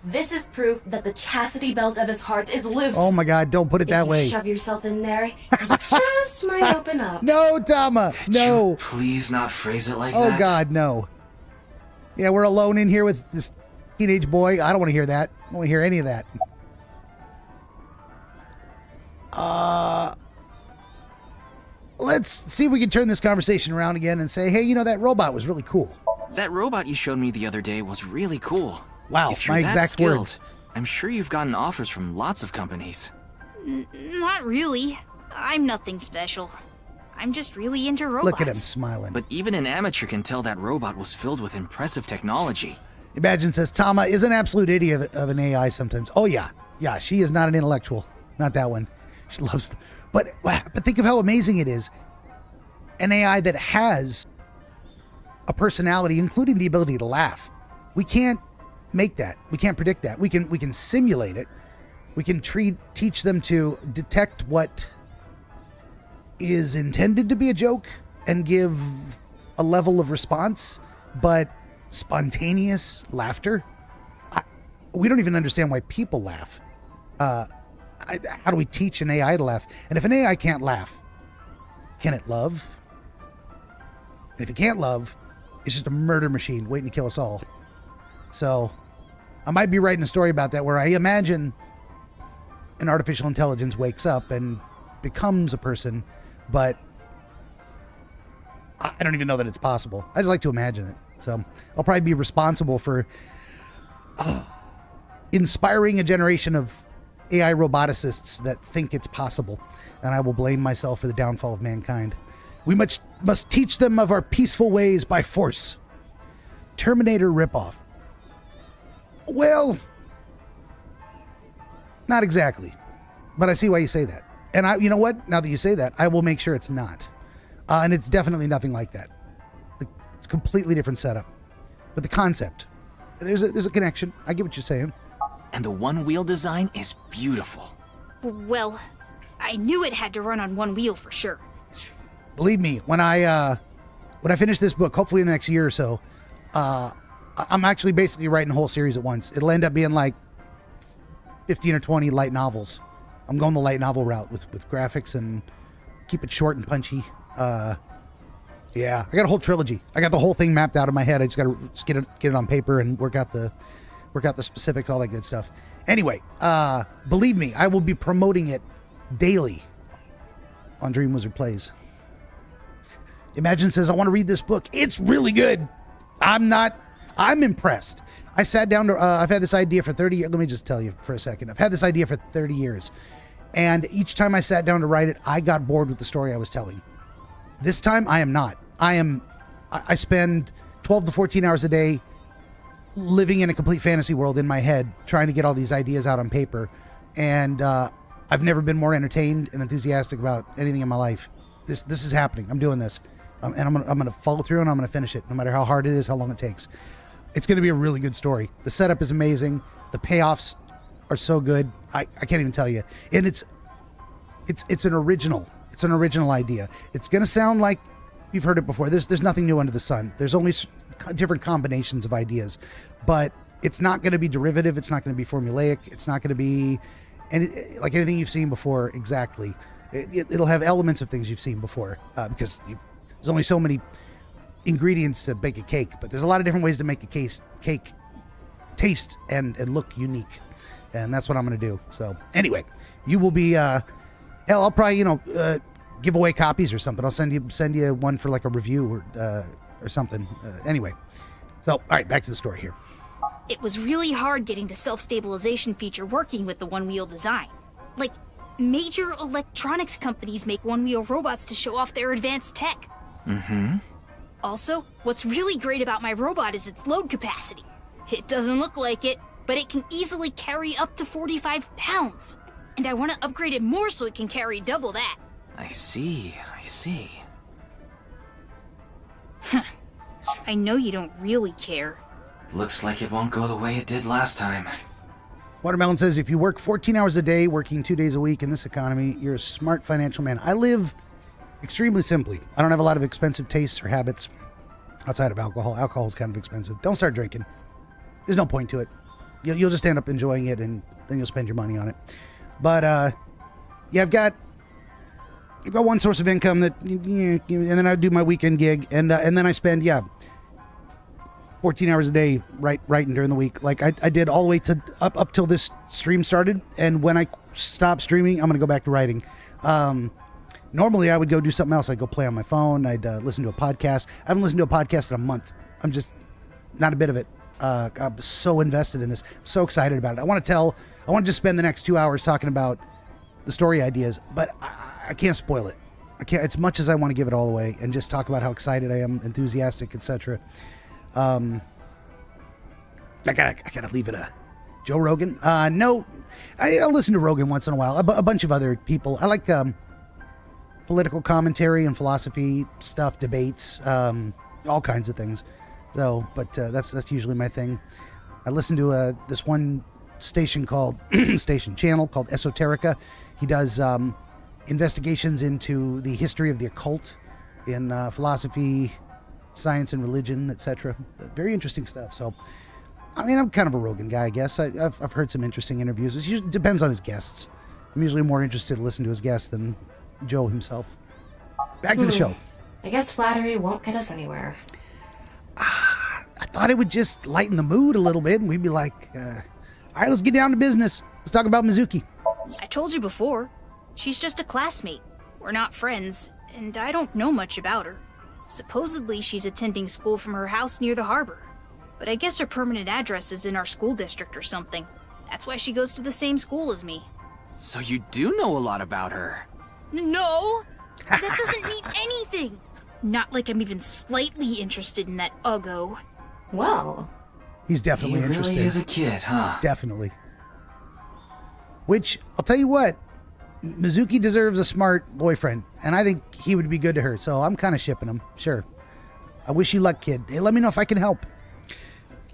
This is proof that the chastity belt of his heart is loose. Oh my God, don't put it that way. If you shove yourself in there, you just might open up. No, Tama, no. Please not phrase it like that. that. Oh God, no. Yeah, we're alone in here with this teenage boy. I don't want to hear that. I don't want to hear any of that. Let's see if we can turn this conversation around again and say, hey, you know, that robot was really cool. That robot you showed me the other day was really cool. Wow, if you're my that exact skilled, words. I'm sure you've gotten offers from lots of companies. Not really. I'm nothing special. I'm just really into robots. Look at him smiling. But even an amateur can tell that robot was filled with impressive technology. Imagine says, Tama is an absolute idiot of an AI sometimes. Oh, yeah. Yeah, she is not an intellectual. Not that one. She loves... But think of how amazing it is. An AI that has a personality, including the ability to laugh. We can't make that. We can't predict that. We can simulate it. We can teach them to detect what is intended to be a joke and give a level of response, but spontaneous laughter. We don't even understand why people laugh. How do we teach an AI to laugh? And if an AI can't laugh, can it love? And if it can't love, it's just a murder machine waiting to kill us all. So I might be writing a story about that where I imagine an artificial intelligence wakes up and becomes a person, but I don't even know that it's possible. I just like to imagine it. So I'll probably be responsible for inspiring a generation of AI roboticists that think it's possible, and I will blame myself for the downfall of mankind. We must teach them of our peaceful ways by force. Terminator ripoff. Well, not exactly, but I see why you say that. And you know what? Now that you say that, I will make sure it's not. And it's definitely nothing like that. It's a completely different setup. But the concept, there's a connection. I get what you're saying. And the one-wheel design is beautiful. Well, I knew it had to run on one wheel for sure. Believe me, when I finish this book, hopefully in the next year or so, I'm actually basically writing a whole series at once. It'll end up being like 15 or 20 light novels I'm going the light novel route with graphics and keep it short and punchy. Yeah, I got a whole trilogy. I got the whole thing mapped out in my head. I just got to get it on paper and work out the specifics, all that good stuff. Anyway, believe me, I will be promoting it daily on DreamWizard Plays. Imagine says, I want to read this book. It's really good. I'm impressed. I sat down to, I've had this idea for 30 years. Let me just tell you for a second. I've had this idea for 30 years. And each time I sat down to write it, I got bored with the story I was telling. This time, I am not. I spend 12 to 14 hours a day living in a complete fantasy world in my head, trying to get all these ideas out on paper. And I've never been more entertained and enthusiastic about anything in my life. This is happening. I'm doing this. And I'm gonna follow through and I'm gonna finish it, no matter how hard it is, how long it takes. It's gonna be a really good story. The setup is amazing. The payoffs are so good. I can't even tell you. And it's an original. It's an original idea. It's gonna sound like you've heard it before. There's nothing new under the sun. There's only different combinations of ideas, but it's not gonna be derivative. It's not gonna be formulaic. It's not gonna be like anything you've seen before. Exactly. It'll have elements of things you've seen before because there's only so many ingredients to bake a cake, but there's a lot of different ways to make a cake taste and look unique. And that's what I'm going to do. So anyway, you will be, I'll probably, give away copies or something. I'll send you one for like a review or something. Anyway. So, all right, back to the story here. It was really hard getting the self-stabilization feature working with the one-wheel design. Like, major electronics companies make one-wheel robots to show off their advanced tech. Mm-hmm. Also, what's really great about my robot is its load capacity. It doesn't look like it, but it can easily carry up to 45 pounds. And I want to upgrade it more so it can carry double that. I see. I know you don't really care. Looks like it won't go the way it did last time. Watermelon says, if you work 14 hours a day, working 2 days a week in this economy, you're a smart financial man. I live extremely simply. I don't have a lot of expensive tastes or habits outside of alcohol. Alcohol is kind of expensive. Don't start drinking. There's no point to it. You'll just end up enjoying it, and then you'll spend your money on it. But yeah, I've got one source of income that, and then I do my weekend gig, and then I spend 14 hours a day writing during the week. Like I did all the way to up till this stream started, and when I stop streaming, I'm gonna go back to writing. Normally I would go do something else. I'd go play on my phone. I'd listen to a podcast. I haven't listened to a podcast in a month. I'm just not a bit of it. I'm so invested in this. I'm so excited about it. I want to just spend the next 2 hours talking about the story ideas, but I can't spoil it. I can't, as much as I want to give it all away and just talk about how excited I am, enthusiastic, etc. I gotta leave it Joe Rogan. No, I'll listen to Rogan once in a while. A bunch of other people. I like political commentary and philosophy stuff, debates, all kinds of things. So, but that's usually my thing. I listen to this one station called channel called Esoterica. He does investigations into the history of the occult in philosophy, science, and religion, etc. Very interesting stuff. So, I mean, I'm kind of a Rogan guy, I guess. I've heard some interesting interviews. It usually depends on his guests. I'm usually more interested to listen to his guests than Joe himself. Back to the show. I guess flattery won't get us anywhere. I thought it would just lighten the mood a little bit, and we'd be like, all right, let's get down to business. Let's talk about Mizuki. I told you before. She's just a classmate. We're not friends, and I don't know much about her. Supposedly, she's attending school from her house near the harbor. But I guess her permanent address is in our school district or something. That's why she goes to the same school as me. So you do know a lot about her. No! That doesn't mean anything! Not like I'm even slightly interested in that uggo. Well, he's definitely interested. He really is a kid, huh? Definitely. Which, I'll tell you what, Mizuki deserves a smart boyfriend, and I think he would be good to her, so I'm kind of shipping him. Sure. I wish you luck, kid. Hey, let me know if I can help.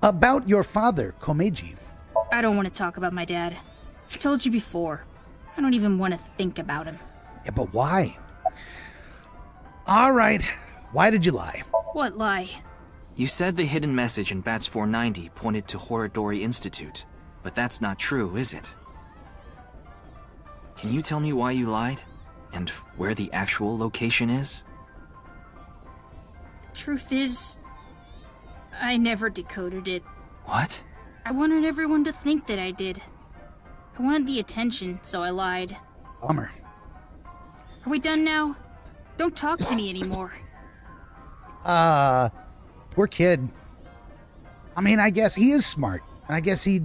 About your father, Komeiji. I don't want to talk about my dad. I told you before. I don't even want to think about him. Yeah, but why? All right. Why did you lie? What lie? You said the hidden message in Bats 490 pointed to Horodori Institute, but that's not true, is it? Can you tell me why you lied? And where the actual location is? Truth is, I never decoded it. What? I wanted everyone to think that I did. I wanted the attention, so I lied. Bummer. Are we done now? Don't talk to me anymore. Poor kid. I mean, I guess he is smart. I guess he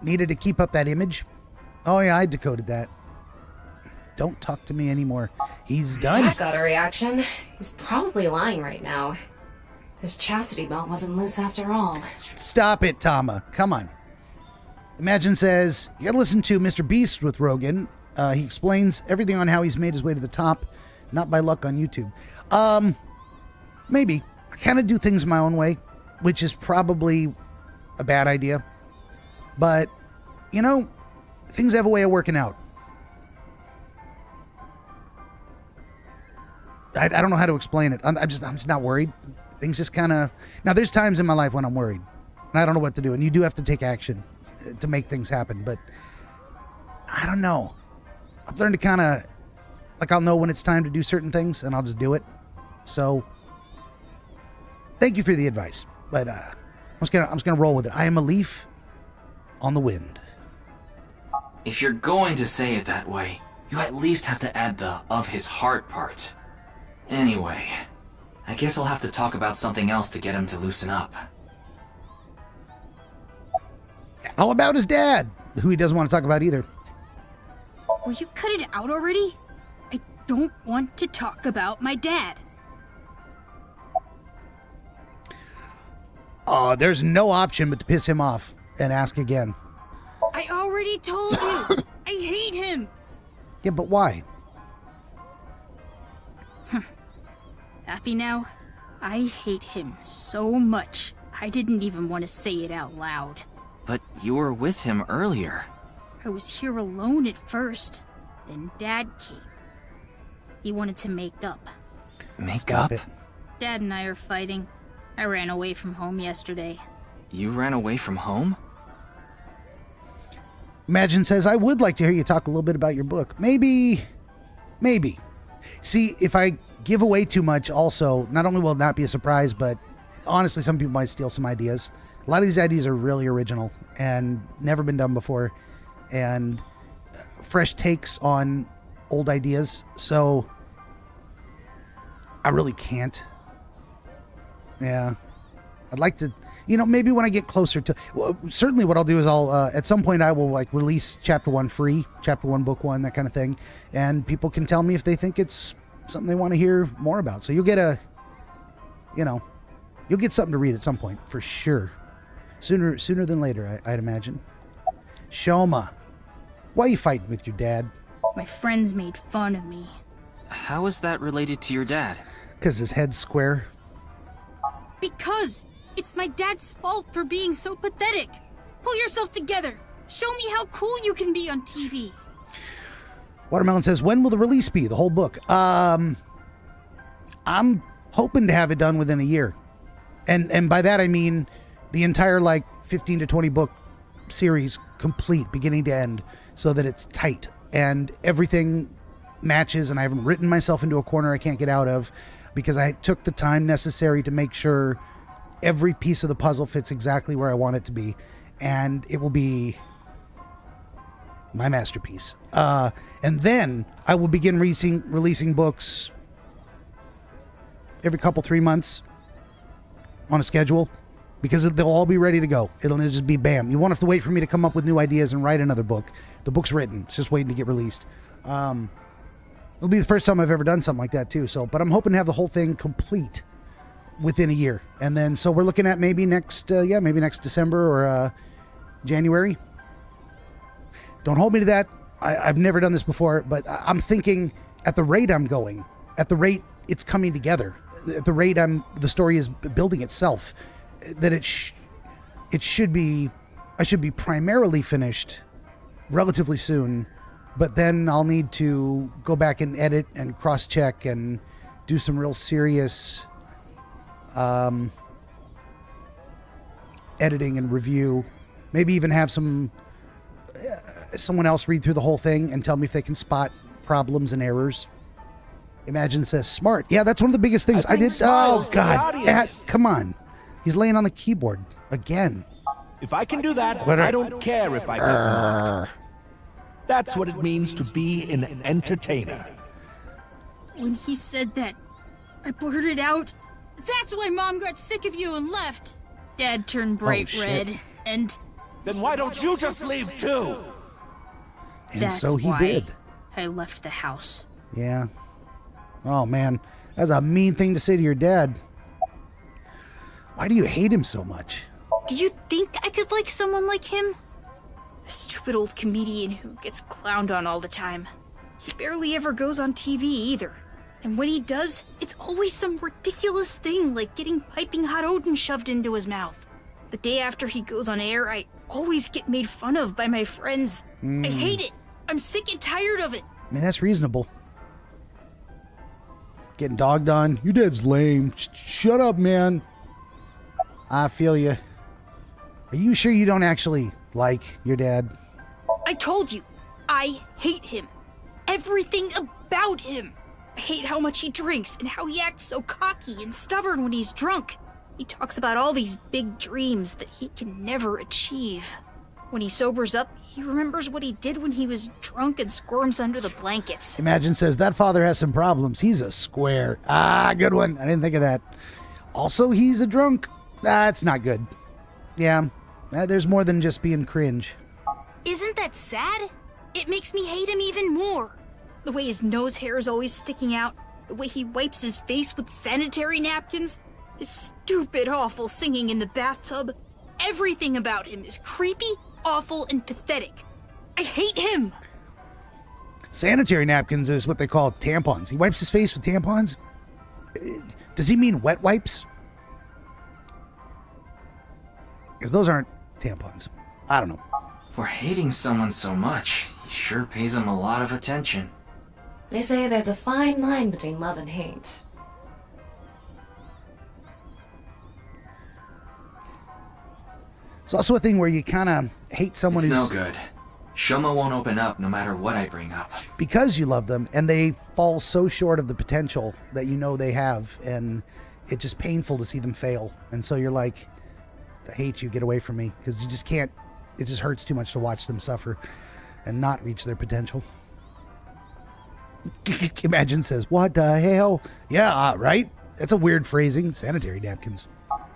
needed to keep up that image. Oh yeah, I decoded that. Don't talk to me anymore. He's done. That got a reaction. He's probably lying right now. His chastity belt wasn't loose after all. Stop it, Tama. Come on. Imagine says, you gotta listen to Mr. Beast with Rogan. He explains everything on how he's made his way to the top, not by luck on YouTube. Maybe. I kind of do things my own way, which is probably a bad idea. But, you know, things have a way of working out. I don't know how to explain it. I'm just not worried. Things just kind of... Now, there's times in my life when I'm worried, and I don't know what to do, and you do have to take action to make things happen, but I don't know. I've learned to kind of... Like, I'll know when it's time to do certain things, and I'll just do it. So, thank you for the advice, but I'm just gonna roll with it. I am a leaf on the wind. If you're going to say it that way, you at least have to add the "of his heart" part. Anyway, I guess I'll have to talk about something else to get him to loosen up. How about his dad, who he doesn't want to talk about either? Will you cut it out already? I don't want to talk about my dad. There's no option but to piss him off and ask again. I already told you. I hate him. Yeah, but why? Happy now? I hate him so much, I didn't even want to say it out loud. But you were with him earlier. I was here alone at first. Then Dad came. He wanted to make up. Make up? Dad and I are fighting. I ran away from home yesterday. You ran away from home? Imagine says, I would like to hear you talk a little bit about your book. Maybe. See, if I give away too much also, not only will it not be a surprise, but honestly, some people might steal some ideas. A lot of these ideas are really original and never been done before, and fresh takes on old ideas. So I really can't. Yeah. I'd like to, maybe when I get closer to, well, certainly what I'll do is I'll, at some point I will release chapter 1 free, chapter 1, book 1, that kind of thing. And people can tell me if they think it's something they want to hear more about. So you'll get you'll get something to read at some point for sure. Sooner than later, I'd imagine. Shoma, why are you fighting with your dad? My friends made fun of me. How is that related to your dad? 'Cause his head's square. Because it's my dad's fault for being so pathetic. Pull yourself together. Show me how cool you can be on TV. Watermelon says, when will the release be? The whole book? I'm hoping to have it done within a year. And by that I mean the entire 15 to 20 book series complete, beginning to end, so that it's tight and everything matches, and I haven't written myself into a corner I can't get out of, because I took the time necessary to make sure every piece of the puzzle fits exactly where I want it to be, and it will be my masterpiece. And then I will begin releasing books every 3 months on a schedule, because they'll all be ready to go. It'll just be bam. You won't have to wait for me to come up with new ideas and write another book. The book's written. It's just waiting to get released. It'll be the first time I've ever done something like that too. So, but I'm hoping to have the whole thing complete within a year. And then, so we're looking at maybe next December or January. Don't hold me to that. I've never done this before, but I'm thinking at the rate I'm going, at the rate it's coming together, at the rate the story is building itself, that I should be primarily finished relatively soon, but then I'll need to go back and edit and cross-check and do some real serious editing and review. Maybe even have some someone else read through the whole thing and tell me if they can spot problems and errors. Imagine says smart. Yeah, that's one of the biggest things. I did. Oh, God. Come on. He's laying on the keyboard again. If I can do that, I don't care if I get mocked. That's what it means to be an entertainer. When he said that, I blurted out, "That's why Mom got sick of you and left." Dad turned bright red, and... Then why don't you just leave too? And so he did. I left the house. Yeah. Oh, man. That's a mean thing to say to your dad. Why do you hate him so much? Do you think I could like someone like him? A stupid old comedian who gets clowned on all the time. He barely ever goes on TV either. And when he does, it's always some ridiculous thing like getting piping hot Odin shoved into his mouth. The day after he goes on air, I always get made fun of by my friends. I hate it. I'm sick and tired of it. I mean, that's reasonable. Getting dogged on. Your dad's lame. Shut up, man. I feel you. Are you sure you don't actually like your dad? I told you, I hate him. Everything about him. I hate how much he drinks and how he acts so cocky and stubborn when he's drunk. He talks about all these big dreams that he can never achieve. When he sobers up, he remembers what he did when he was drunk and squirms under the blankets. Imagine says, that father has some problems. He's a square. Ah, good one. I didn't think of that. Also, he's a drunk. That's not good. Yeah, there's more than just being cringe. Isn't that sad? It makes me hate him even more. The way his nose hair is always sticking out, the way he wipes his face with sanitary napkins, his stupid, awful singing in the bathtub. Everything about him is creepy, awful, and pathetic. I hate him! Sanitary napkins is what they call tampons. He wipes his face with tampons? Does he mean wet wipes? Because those aren't tampons. I don't know. For hating someone so much, he sure pays him a lot of attention. They say there's a fine line between love and hate. It's also a thing where you kind of hate someone It's who's... no good. Shoma won't open up no matter what I bring up. Because you love them, and they fall so short of the potential that you know they have, and it's just painful to see them fail. And so you're like, I hate you, get away from me. Because you just can't... It just hurts too much to watch them suffer and not reach their potential. Imagine says, what the hell? Yeah, right? That's a weird phrasing. Sanitary napkins.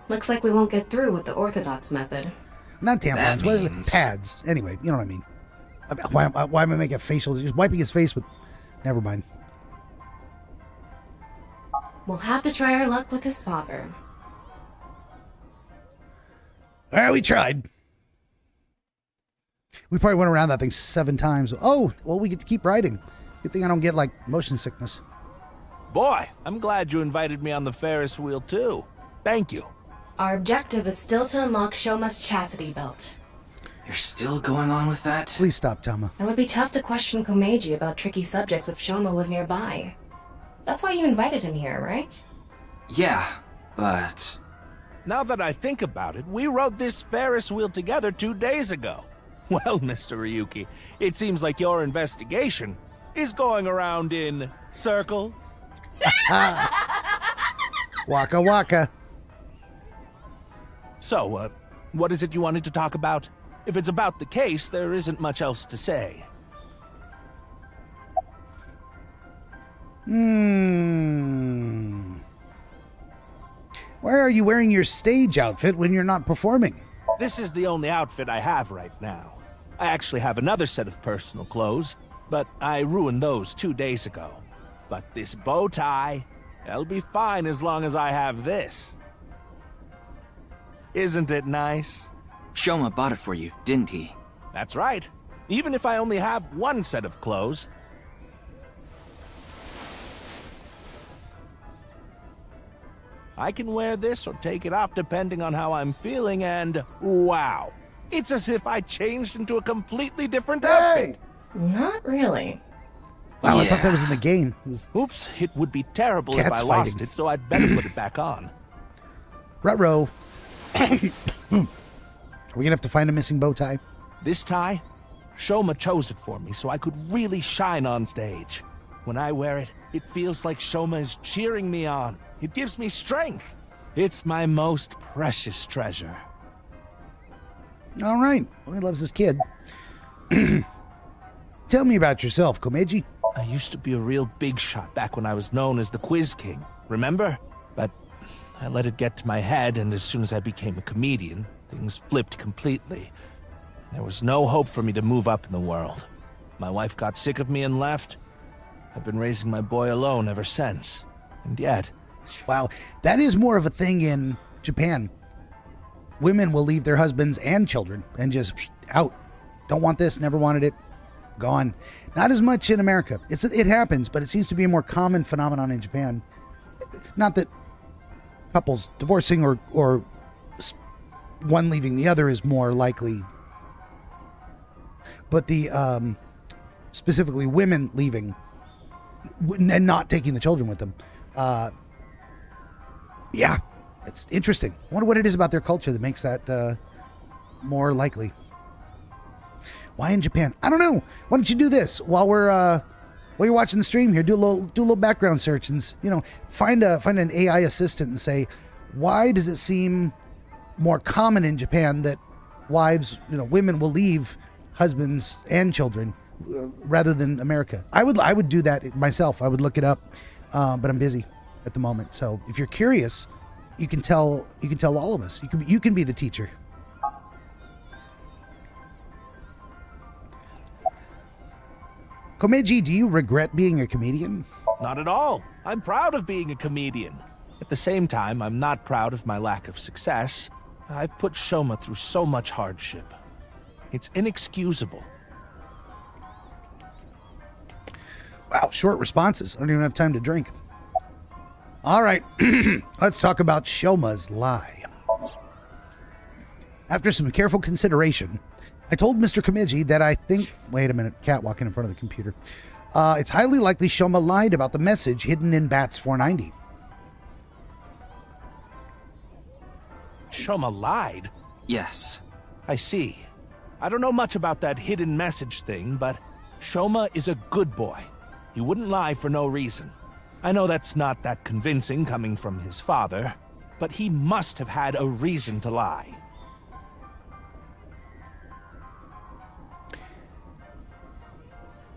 Looks like we won't get through with the orthodox method. Not tampons. What is it? Pads. Anyway, you know what I mean. Why am I making a facial? Just wiping his face with... Never mind. We'll have to try our luck with his father. Well, we tried. We probably went around that thing 7 times. Oh, well, we get to keep riding. Good thing I don't get, like, motion sickness. Boy, I'm glad you invited me on the Ferris wheel, too. Thank you. Our objective is still to unlock Shoma's chastity belt. You're still going on with that? Please stop, Tama. It would be tough to question Komeiji about tricky subjects if Shoma was nearby. That's why you invited him here, right? Yeah, but... Now that I think about it, we rode this Ferris wheel together 2 days ago. Well, Mr. Ryuki, it seems like your investigation is going around in circles. Waka waka. So, what is it you wanted to talk about? If it's about the case, there isn't much else to say. Why are you wearing your stage outfit when you're not performing? This is the only outfit I have right now. I actually have another set of personal clothes, but I ruined those 2 days ago. But this bow tie, that'll be fine as long as I have this. Isn't it nice? Shoma bought it for you, didn't he? That's right. Even if I only have one set of clothes. I can wear this or take it off depending on how I'm feeling, and wow. It's as if I changed into a completely different outfit. Not really. Wow, I thought that was in the game. Oops, it would be terrible if I lost it, so I'd better put it back on. Ruh-roh. Are we gonna have to find a missing bow tie? This tie? Shoma chose it for me so I could really shine on stage. When I wear it, it feels like Shoma is cheering me on. It gives me strength. It's my most precious treasure. All right. Well, he loves his kid. Tell me about yourself, Komeji. I used to be a real big shot back when I was known as the Quiz King, remember? But I let it get to my head, and as soon as I became a comedian, things flipped completely. There was no hope for me to move up in the world. My wife got sick of me and left. I've been raising my boy alone ever since. And yet... Wow, that is more of a thing in Japan. Women will leave their husbands and children and just out. Don't want this, never wanted it, gone. Not as much in America. It happens, but it seems to be a more common phenomenon in Japan. Not that couples divorcing or one leaving the other is more likely, but the specifically women leaving and not taking the children with them. Yeah, it's interesting. I wonder what it is about their culture that makes that more likely. Why in Japan? I don't know. Why don't you do this while you're watching the stream here? Do a little background search and find an AI assistant and say, why does it seem more common in Japan that women will leave husbands and children rather than America? I would do that myself. I would look it up, but I'm busy at the moment. So if you're curious, you can tell all of us. You can be the teacher. Komeji, do you regret being a comedian? Not at all. I'm proud of being a comedian. At the same time, I'm not proud of my lack of success. I put Shoma through so much hardship. It's inexcusable. Wow, short responses. I don't even have time to drink. All right, let's talk about Shoma's lie. After some careful consideration, I told Mr. Komeji that I think... Wait a minute, cat walking in front of the computer. It's highly likely Shoma lied about the message hidden in Bats 490. Shoma lied? Yes. I see. I don't know much about that hidden message thing, but Shoma is a good boy. He wouldn't lie for no reason. I know that's not that convincing coming from his father, but he must have had a reason to lie.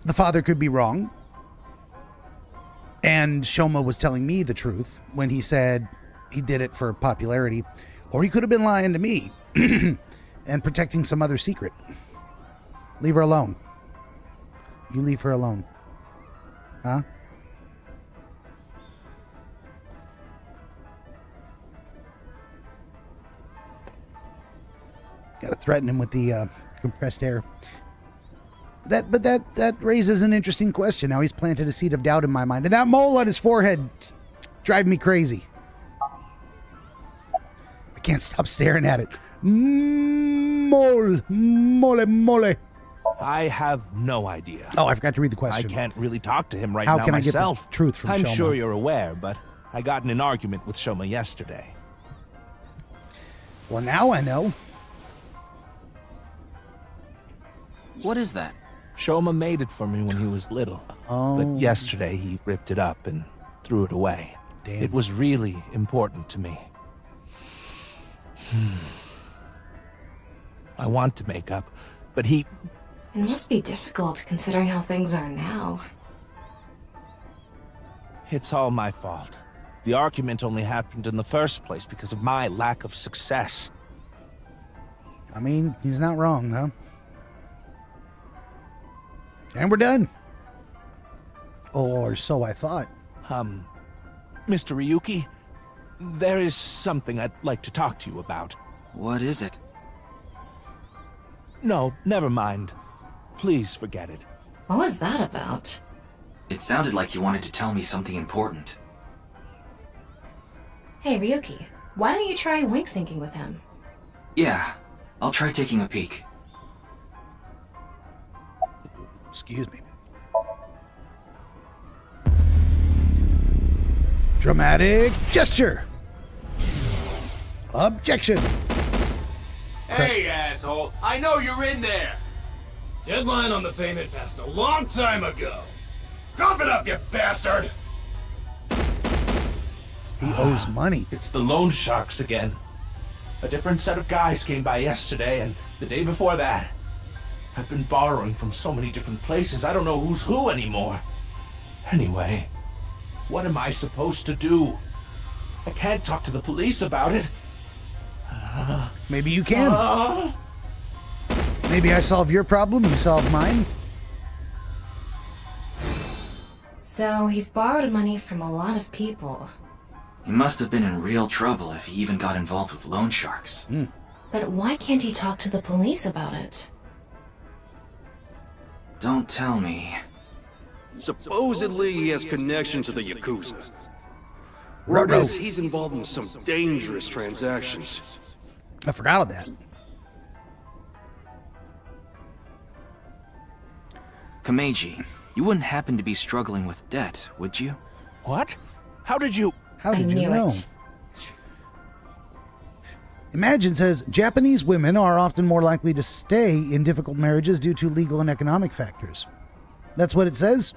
The father could be wrong, and Shoma was telling me the truth when he said he did it for popularity, or he could have been lying to me and protecting some other secret. Leave her alone. You leave her alone. Huh? Gotta threaten him with the compressed air. That raises an interesting question. Now he's planted a seed of doubt in my mind. And that mole on his forehead driving me crazy. I can't stop staring at it. Mole. I have no idea. Oh, I forgot to read the question. I can't really talk to him right now myself. How can I get the truth from Shoma? I'm sure you're aware, but I got in an argument with Shoma yesterday. Well, now I know. What is that? Shoma made it for me when he was little. Oh. But yesterday he ripped it up and threw it away. Damn. It was really important to me. I want to make up, but he... It must be difficult considering how things are now. It's all my fault. The argument only happened in the first place because of my lack of success. I mean, he's not wrong, huh? And we're done. Or so I thought. Mr. Ryuki, there is something I'd like to talk to you about. What is it? No, never mind. Please forget it. What was that about? It sounded like you wanted to tell me something important. Hey, Ryuki, why don't you try wink syncing with him? Yeah, I'll try taking a peek. Excuse me. Dramatic gesture. Objection. Hey, asshole. I know you're in there. Deadline on the payment passed a long time ago. Cough it up, you bastard! He owes money. It's the loan sharks again. A different set of guys came by yesterday and the day before that. I've been borrowing from so many different places, I don't know who's who anymore. Anyway, what am I supposed to do? I can't talk to the police about it. Maybe you can. Maybe I solve your problem, you solve mine. So he's borrowed money from a lot of people. He must have been in real trouble if he even got involved with loan sharks. But why can't he talk to the police about it? Don't tell me. Supposedly he has connection to the Yakuza. Word Word is he's involved in some dangerous transactions. I forgot all that. Kameji, you wouldn't happen to be struggling with debt, would you? What? How did you... How did you knew know? it. Imagine says Japanese women are often more likely to stay in difficult marriages due to legal and economic factors. That's what it says?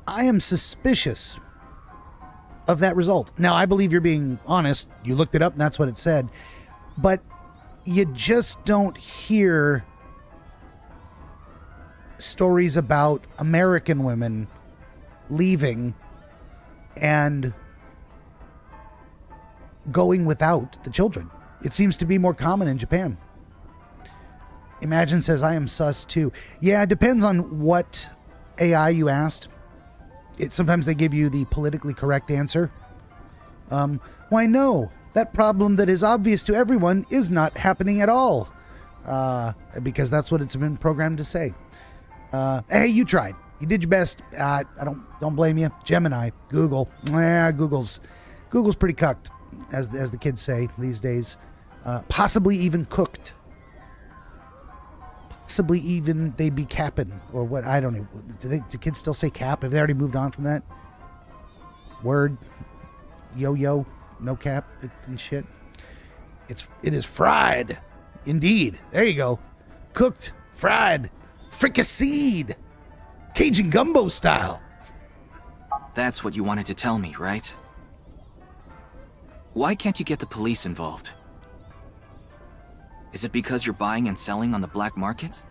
I am suspicious of that result. Now, I believe you're being honest. You looked it up and that's what it said. But you just don't hear stories about American women leaving and going without the children. It seems to be more common in Japan. Imagine says, I am sus too. Yeah, it depends on what AI you asked. Sometimes they give you the politically correct answer. Why no, that problem that is obvious to everyone is not happening at all. Because that's what it's been programmed to say. Hey, you tried. You did your best. I don't blame you. Gemini, Google. Google's pretty cucked, as the kids say these days. Possibly even cooked. Possibly even they be capping or what? I don't know. Do kids still say cap? Have they already moved on from that? Word, yo, no cap and shit. It is fried, indeed. There you go. Cooked, fried, fricasseed. Cajun gumbo style. That's what you wanted to tell me, right? Why can't you get the police involved? Is it because you're buying and selling on the black market?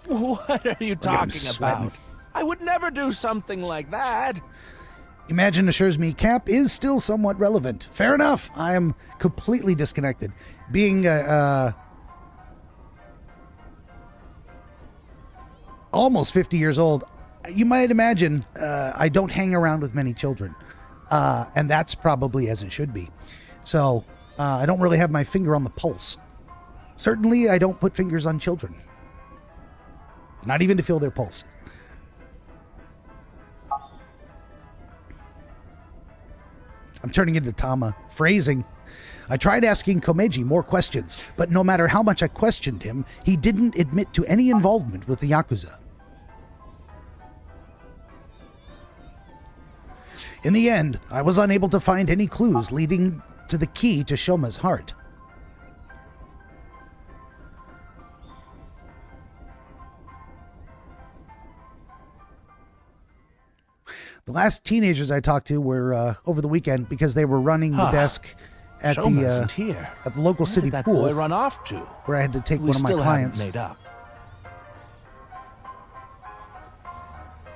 What are you talking about? I would never do something like that. Imagine assures me cap is still somewhat relevant. Fair enough. I am completely disconnected. Being almost 50 years old, you might imagine I don't hang around with many children. And that's probably as it should be. So I don't really have my finger on the pulse. Certainly, I don't put fingers on children. Not even to feel their pulse. I'm turning into Tama. Phrasing. I tried asking Komeji more questions, but no matter how much I questioned him, he didn't admit to any involvement with the Yakuza. In the end, I was unable to find any clues leading to the key to Shoma's heart. The last teenagers I talked to were over the weekend because they were running the desk at the local city that pool. Boy run off to? Where I had to take We one of my still clients. haven't made up.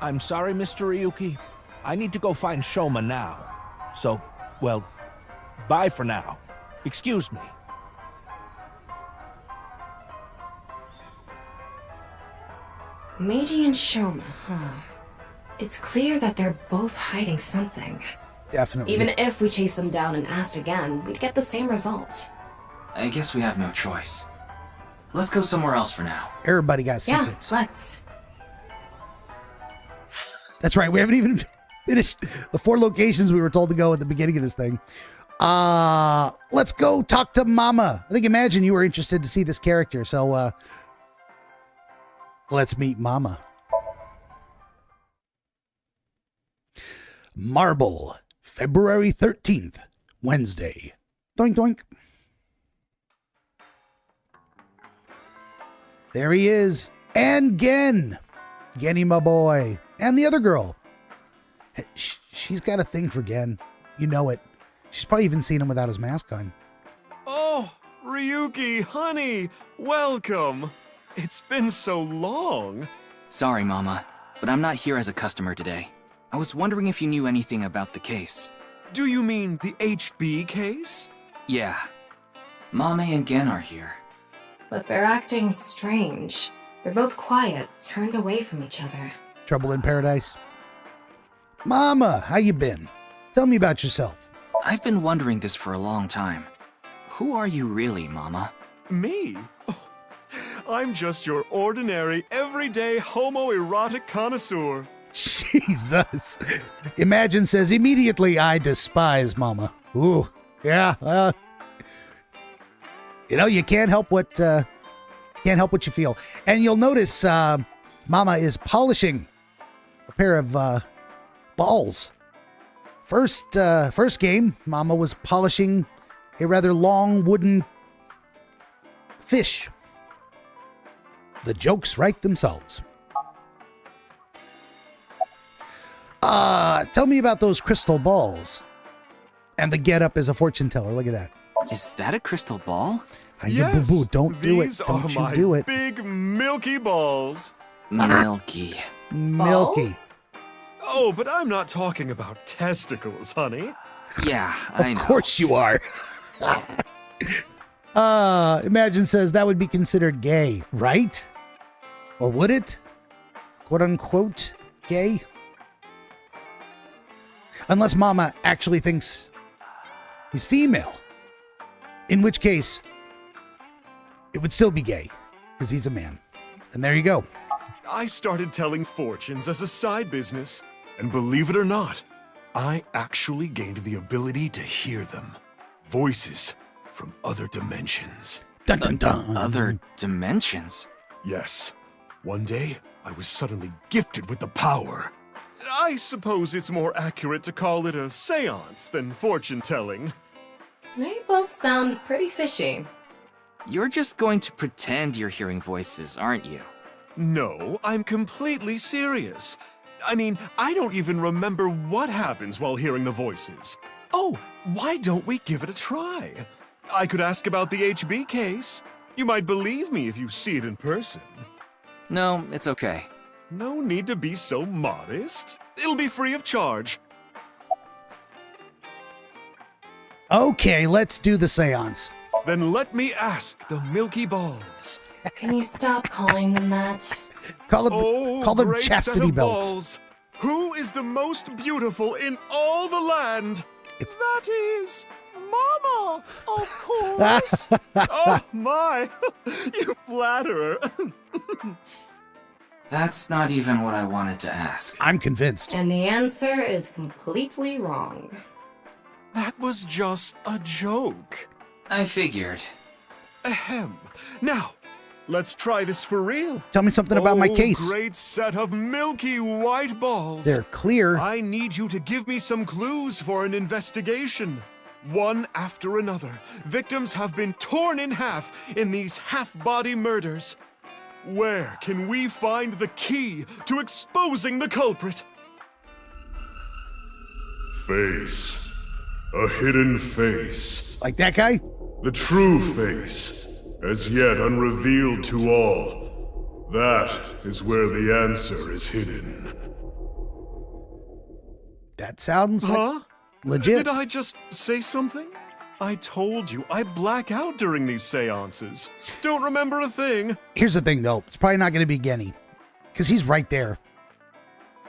I'm sorry, Mr. Ryuki. I need to go find Shoma now. So, well, bye for now. Excuse me. Meiji and Shoma, huh? It's clear that they're both hiding something. Definitely. Even if we chased them down and asked again, we'd get the same result. I guess we have no choice. Let's go somewhere else for now. Everybody got secrets. Yeah, let's. That's right. We haven't even finished the 4 locations we were told to go at the beginning of this thing. Let's go talk to Mama. I think Imagine you were interested to see this character. So let's meet Mama. Marble, February 13th, Wednesday. Doink doink. There he is. And Gen. Genny, my boy. And the other girl. She's got a thing for Gen. You know it. She's probably even seen him without his mask on. Oh, Ryuki, honey, welcome. It's been so long. Sorry, Mama, but I'm not here as a customer today. I was wondering if you knew anything about the case. Do you mean the HB case? Yeah. Mame and Gen are here. But they're acting strange. They're both quiet, turned away from each other. Trouble in paradise. Mama, how you been? Tell me about yourself. I've been wondering this for a long time. Who are you really, Mama? Me? Oh, I'm just your ordinary, everyday homoerotic connoisseur. Jesus. Imagine says immediately, I despise Mama. Ooh, yeah. You can't help what you feel. And you'll notice Mama is polishing a pair of balls. First game, Mama was polishing a rather long wooden fish. The jokes write themselves. Tell me about those crystal balls. And the get-up as a fortune teller. Look at that. Is that a crystal ball? Yes, boo-boo, don't do it. these Don't are you do my it. big milky balls. Milky. Milky. Balls? Oh, but I'm not talking about testicles, honey. Yeah, I know. Of course you are. Imagine says that would be considered gay, right? Or would it? Quote unquote gay? Unless Mama actually thinks he's female. In which case, it would still be gay, because he's a man. And there you go. I started telling fortunes as a side business, and believe it or not, I actually gained the ability to hear them. Voices from other dimensions. Dun dun dun. Other dimensions? Yes. One day, I was suddenly gifted with the power. I suppose it's more accurate to call it a seance than fortune-telling. They both sound pretty fishy. You're just going to pretend you're hearing voices, aren't you? No, I'm completely serious. I mean, I don't even remember what happens while hearing the voices. Oh, why don't we give it a try? I could ask about the HB case. You might believe me if you see it in person. No, it's okay. No need to be so modest. It'll be free of charge. Okay, let's do the seance. Then let me ask the Milky Balls. Can you stop calling them that? Call them great chastity set of belts. balls. Who is the most beautiful in all the land? That is Mama, of course. Oh my, you flatterer. That's not even what I wanted to ask. I'm convinced. And the answer is completely wrong. That was just a joke. I figured. Ahem. Now, let's try this for real. Tell me something about my case. Great set of milky white balls. They're clear. I need you to give me some clues for an investigation. One after another, victims have been torn in half in these half-body murders. Where can we find the key to exposing the culprit? Face. A hidden face. Like that guy? The true face, as yet unrevealed to all. That is where the answer is hidden. That sounds Huh? like legit. Did I just say something? I told you, I black out during these seances. Don't remember a thing. Here's the thing, though. It's probably not going to be Genny, because he's right there.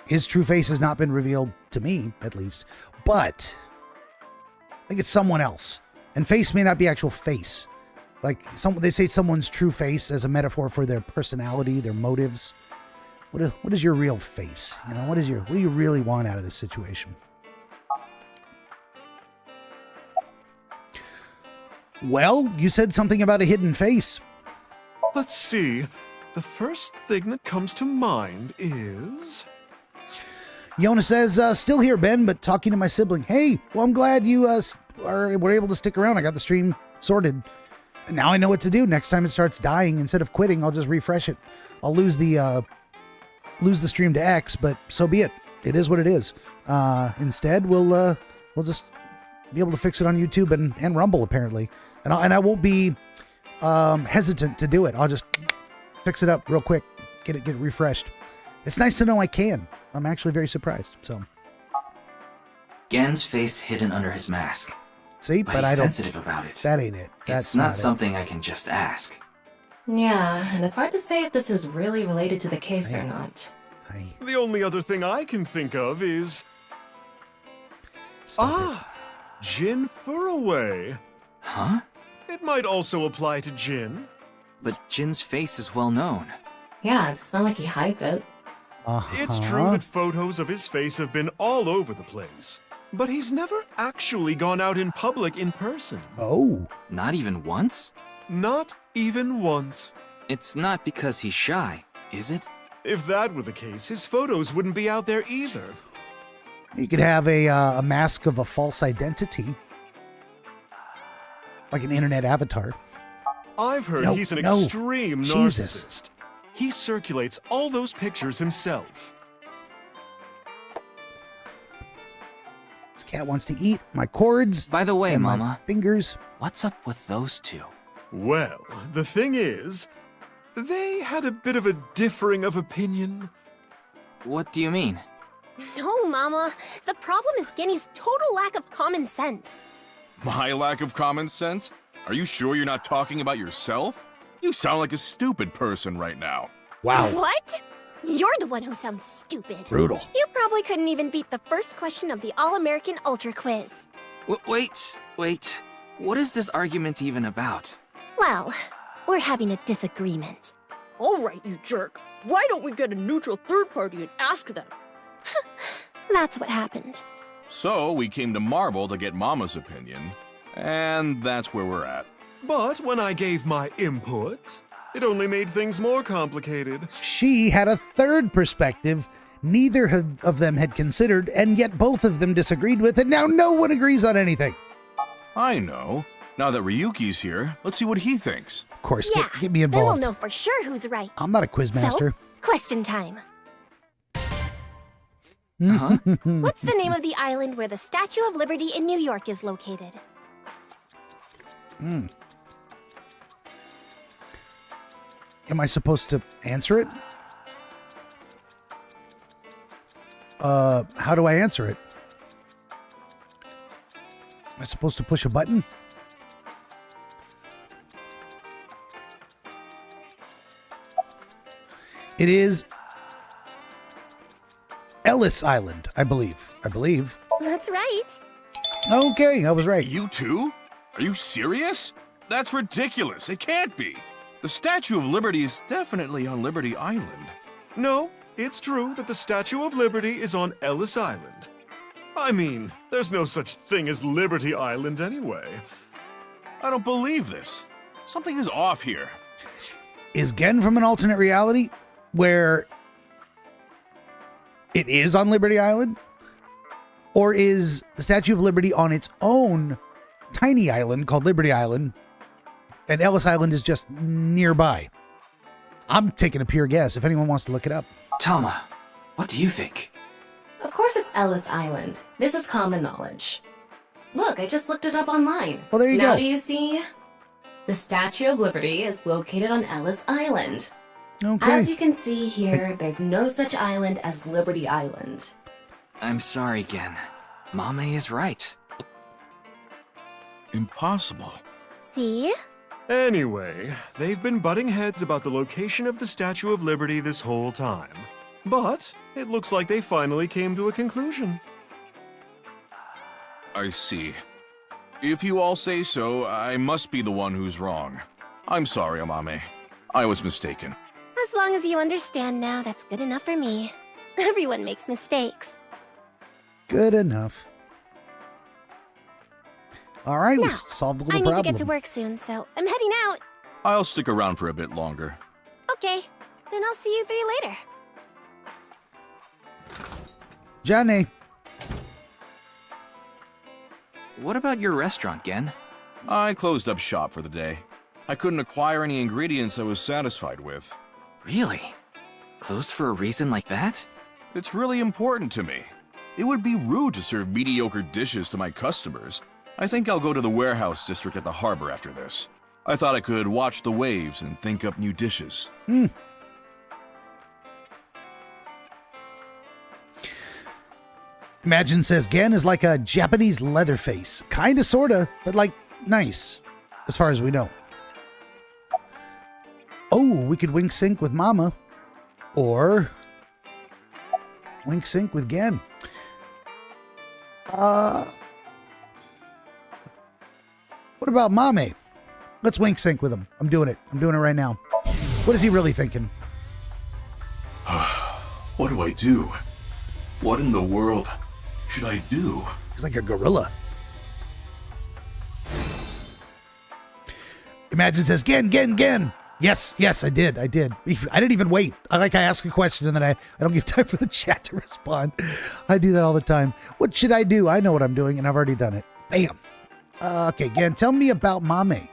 His true face has not been revealed to me, at least. But I think it's someone else. And face may not be actual face. Like they say someone's true face as a metaphor for their personality, their motives. What is your real face? You know, what do you really want out of this situation? Well, you said something about a hidden face. Let's see. The first thing that comes to mind is... Yona says, still here, Ben, but talking to my sibling. Hey, well, I'm glad you were able to stick around. I got the stream sorted. Now I know what to do. Next time it starts dying, instead of quitting, I'll just refresh it. I'll lose the stream to X, but so be it. It is what it is. Instead, we'll just be able to fix it on YouTube and Rumble apparently, and I won't be hesitant to do it. I'll just fix it up real quick, get it refreshed. It's nice to know I can. I'm actually very surprised. So Gen's face hidden under his mask. See, but he's I don't. Sensitive about it. That ain't it. That's it's not something I can just ask. Yeah, and it's hard to say if this is really related to the case or not. The only other thing I can think of is... Jin Furaway. Huh? It might also apply to Jin. But Jin's face is well known. Yeah, it's not like he hides it. It's true that photos of his face have been all over the place, but he's never actually gone out in public in person. Oh. Not even once? Not even once. It's not because he's shy, is it? If that were the case, his photos wouldn't be out there either. You could have a mask of a false identity, like an internet avatar. I've heard he's an extreme Jesus. narcissist. He circulates all those pictures himself. This cat wants to eat my cords. By the way, and Mama, my fingers. What's up with those two? Well, the thing is, they had a bit of a differing of opinion. What do you mean? No, Mama. The problem is Genny's total lack of common sense. My lack of common sense? Are you sure you're not talking about yourself? You sound like a stupid person right now. Wow. What? You're the one who sounds stupid. Brutal. You probably couldn't even beat the first question of the All-American Ultra Quiz. Wait. What is this argument even about? Well, we're having a disagreement. All right, you jerk. Why don't we get a neutral third party and ask them? That's what happened. So we came to Marble to get Mama's opinion, and that's where we're at. But when I gave my input, it only made things more complicated. She had a third perspective neither of them had considered, and yet both of them disagreed with, and now no one agrees on anything. I know. Now that Ryuki's here, let's see what he thinks. Of course, Yeah, get me then we'll involved. know for sure who's right. I'm not a quizmaster. So, question time. Huh? What's the name of the island where the Statue of Liberty in New York is located? Am I supposed to answer it? How do I answer it? Am I supposed to push a button? It is Ellis Island, I believe. That's right. Okay, I was right. You too? Are you serious? That's ridiculous. It can't be. The Statue of Liberty is definitely on Liberty Island. No, it's true that the Statue of Liberty is on Ellis Island. I mean, there's no such thing as Liberty Island anyway. I don't believe this. Something is off here. Is Gen from an alternate reality where it is on Liberty Island? Or is the Statue of Liberty on its own tiny island called Liberty Island, and Ellis Island is just nearby? I'm taking a pure guess, if anyone wants to look it up. Tama, what do you think? Of course it's Ellis Island. This is common knowledge. Look, I just looked it up online. Well, there you now go. Do you see? The Statue of Liberty is located on Ellis Island. Okay. As you can see here, there's no such island as Liberty Island. I'm sorry, Gen. Mame is right. Impossible. See? Anyway, they've been butting heads about the location of the Statue of Liberty this whole time. But it looks like they finally came to a conclusion. I see. If you all say so, I must be the one who's wrong. I'm sorry, Amame. I was mistaken. As long as you understand now, that's good enough for me. Everyone makes mistakes. Good enough. All right, we Now, solved the I little need problem. to get to work soon, so I'm heading out. I'll stick around for a bit longer. Okay, then I'll see you three later. Johnny. What about your restaurant, Gen? I closed up shop for the day. I couldn't acquire any ingredients I was satisfied with. Really? Closed for a reason like that? It's really important to me. It would be rude to serve mediocre dishes to my customers. I think I'll go to the warehouse district at the harbor after this. I thought I could watch the waves and think up new dishes. Imagine says Gen is like a Japanese Leatherface. Kinda, sorta, but like nice, as far as we know. Oh, we could wink sync with Mama. Or wink sync with Gen. What about Mame? Let's wink sync with him. I'm doing it. I'm doing it right now. What is he really thinking? What do I do? What in the world should I do? He's like a gorilla. Imagine says, Gen. Yes, I did. I didn't even wait. I ask a question and then I don't give time for the chat to respond. I do that all the time. What should I do? I know what I'm doing and I've already done it. Bam. Okay, Gen, tell me about Mame.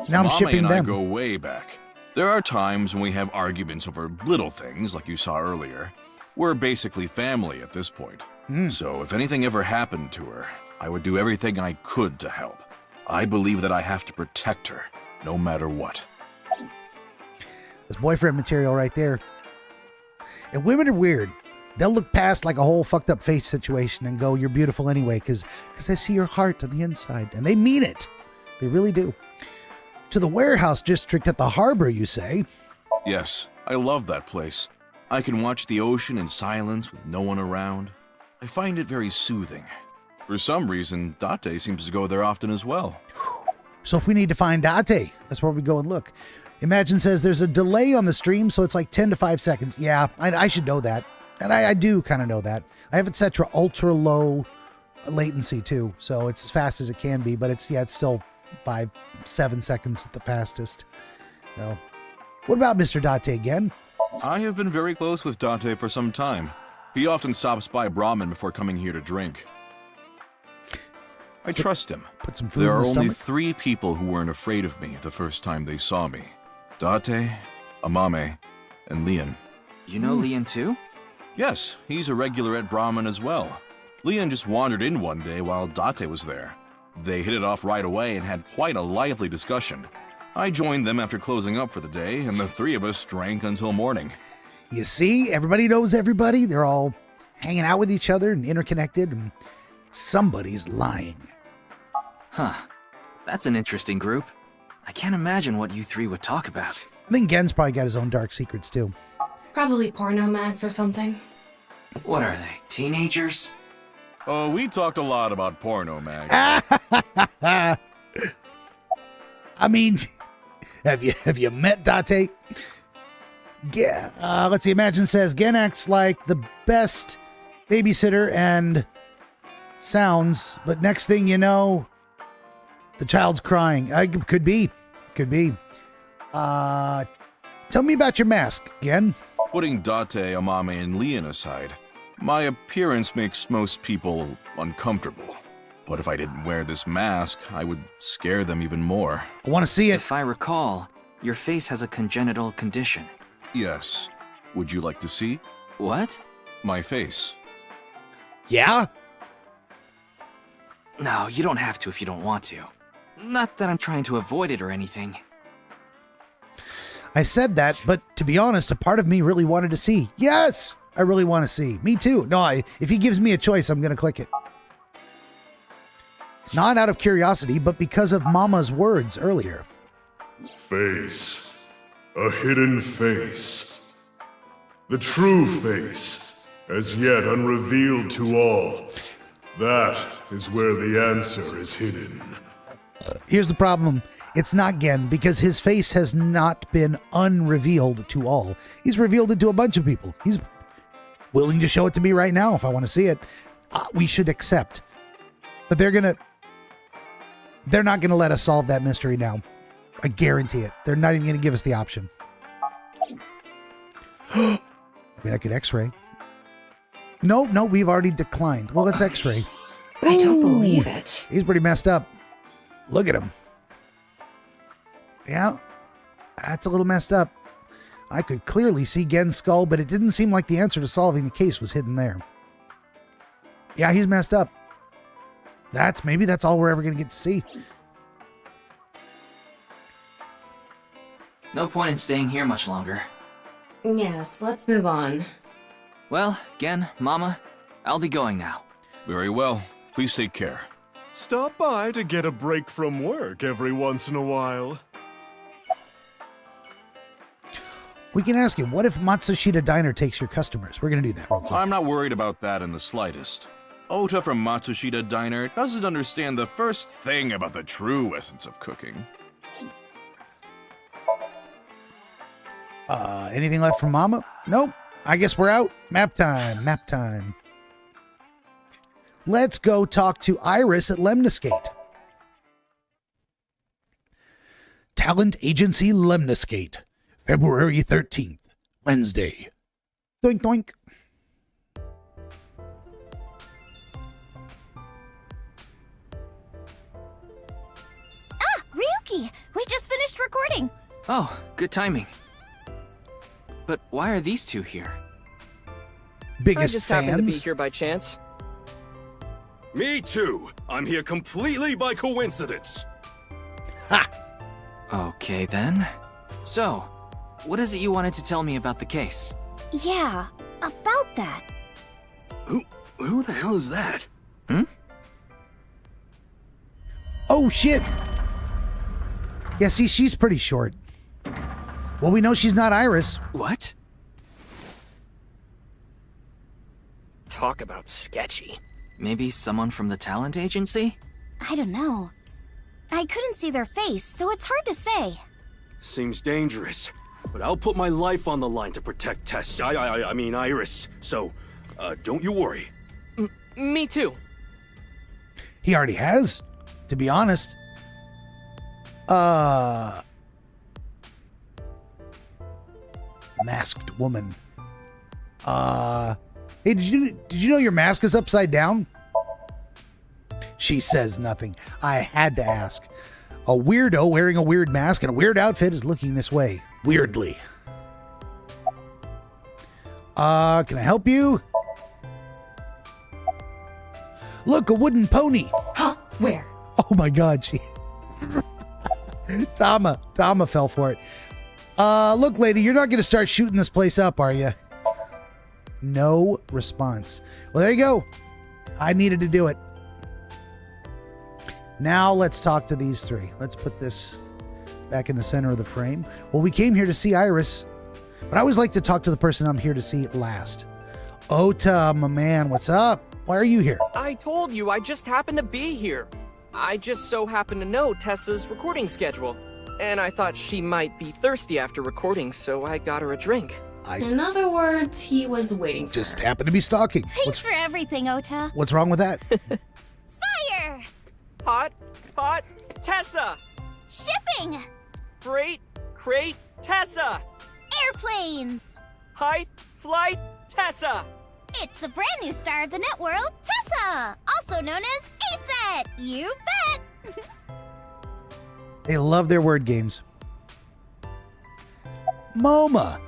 Now I'm shipping and them. I go way back. There are times when we have arguments over little things like you saw earlier. We're basically family at this point. So if anything ever happened to her, I would do everything I could to help. I believe that I have to protect her, no matter what. That's boyfriend material right there. And women are weird. They'll look past like a whole fucked up face situation and go, you're beautiful anyway, because I see your heart on the inside. And they mean it. They really do. To the warehouse district at the harbor, you say? Yes, I love that place. I can watch the ocean in silence with no one around. I find it very soothing. For some reason, Date seems to go there often as well. So if we need to find Date, that's where we go and look. Imagine says there's a delay on the stream, so it's like 10 to 5 seconds. Yeah, I should know that. And I do kind of know that. I have it set to ultra low latency too, so it's as fast as it can be, but it's still 5-7 seconds at the fastest. So, what about Mr. Date again? I have been very close with Date for some time. He often stops by Brahmin before coming here to drink. I trust him. Put some food There in are the only stomach. 3 people who weren't afraid of me the first time they saw me. Date, Amame, and Leon. You know Leon too? Yes, he's a regular at Brahmin as well. Leon just wandered in one day while Date was there. They hit it off right away and had quite a lively discussion. I joined them after closing up for the day, and the 3 of us drank until morning. You see, everybody knows everybody. They're all hanging out with each other and interconnected, and somebody's lying. Huh. That's an interesting group. I can't imagine what you 3 would talk about. I think Gen's probably got his own dark secrets too. Probably porno mags or something. What are they, teenagers? Oh, we talked a lot about porno, Mag. I mean, have you met Date? Yeah. Let's see. Imagine says Gen acts like the best babysitter and sounds, but next thing you know, the child's crying. Could be. Tell me about your mask, Gen. Putting Date, Amame, and Leon aside, my appearance makes most people uncomfortable. But if I didn't wear this mask, I would scare them even more. I want to see it. If I recall, your face has a congenital condition. Yes. Would you like to see? What? My face. Yeah? No, you don't have to if you don't want to. Not that I'm trying to avoid it or anything. I said that, but to be honest, a part of me really wanted to see. Yes! I really want to see. Me too. No, if he gives me a choice, I'm going to click it. Not out of curiosity, but because of Mama's words earlier. Face. A hidden face. The true face, as yet unrevealed to all. That is where the answer is hidden. Here's the problem. It's not Gen, because his face has not been unrevealed to all. He's revealed it to a bunch of people. He's willing to show it to me right now if I want to see it. We should accept. But they're not going to let us solve that mystery now. I guarantee it. They're not even going to give us the option. I mean, I could x-ray. No, we've already declined. Well, let's x-ray. I don't believe it. He's pretty messed up. Look at him. Yeah, that's a little messed up. I could clearly see Gen's skull, but it didn't seem like the answer to solving the case was hidden there. Yeah, he's messed up. Maybe that's all we're ever going to get to see. No point in staying here much longer. Yes, let's move on. Well, Gen, Mama, I'll be going now. Very well. Please take care. Stop by to get a break from work every once in a while. We can ask him, what if Matsushita Diner takes your customers? We're going to do that real quick. I'm not worried about that in the slightest. Ota from Matsushita Diner doesn't understand the first thing about the true essence of cooking. Anything left from Mama? Nope. I guess we're out. Map time. Let's go talk to Iris at Lemniscate. Talent Agency Lemniscate, February 13th, Wednesday. Doink doink. Ryuki, we just finished recording. Oh, good timing. But why are these two here? Biggest I just fans. happened to be here by chance. Me too. I'm here completely by coincidence. Okay then. So, what is it you wanted to tell me about the case? Yeah, about that. Who the hell is that? Oh, shit. Yeah, see, she's pretty short. Well, we know she's not Iris. What? Talk about sketchy. Maybe someone from the talent agency? I don't know. I couldn't see their face, so it's hard to say. Seems dangerous, but I'll put my life on the line to protect Tess. I mean Iris. So, don't you worry. Me too. He already has, to be honest. Masked woman. Hey, did you know your mask is upside down? She says nothing. I had to ask. A weirdo wearing a weird mask and a weird outfit is looking this way. Weirdly. Can I help you? Look, a wooden pony. Huh? Where? Oh my god, she... Tama fell for it. Look, lady, you're not going to start shooting this place up, are you? No response. Well, there you go. I needed to do it. Now let's talk to these three. Let's put this back in the center of the frame. Well, we came here to see Iris, but I always like to talk to the person I'm here to see last. Ota, my man, what's up? Why are you here? I told you, I just happened to be here. I just so happen to know Tessa's recording schedule, and I thought she might be thirsty after recording, so I got her a drink. In other words, he was waiting for Just her. happened to be stalking. Thanks for everything, Ota. What's wrong with that? Fire! Hot, Tessa! Shipping! Crate, Tessa! Airplanes! Height, flight, Tessa! It's the brand new star of the net world, Tessa! Also known as ASET! You bet! They love their word games. MoMA!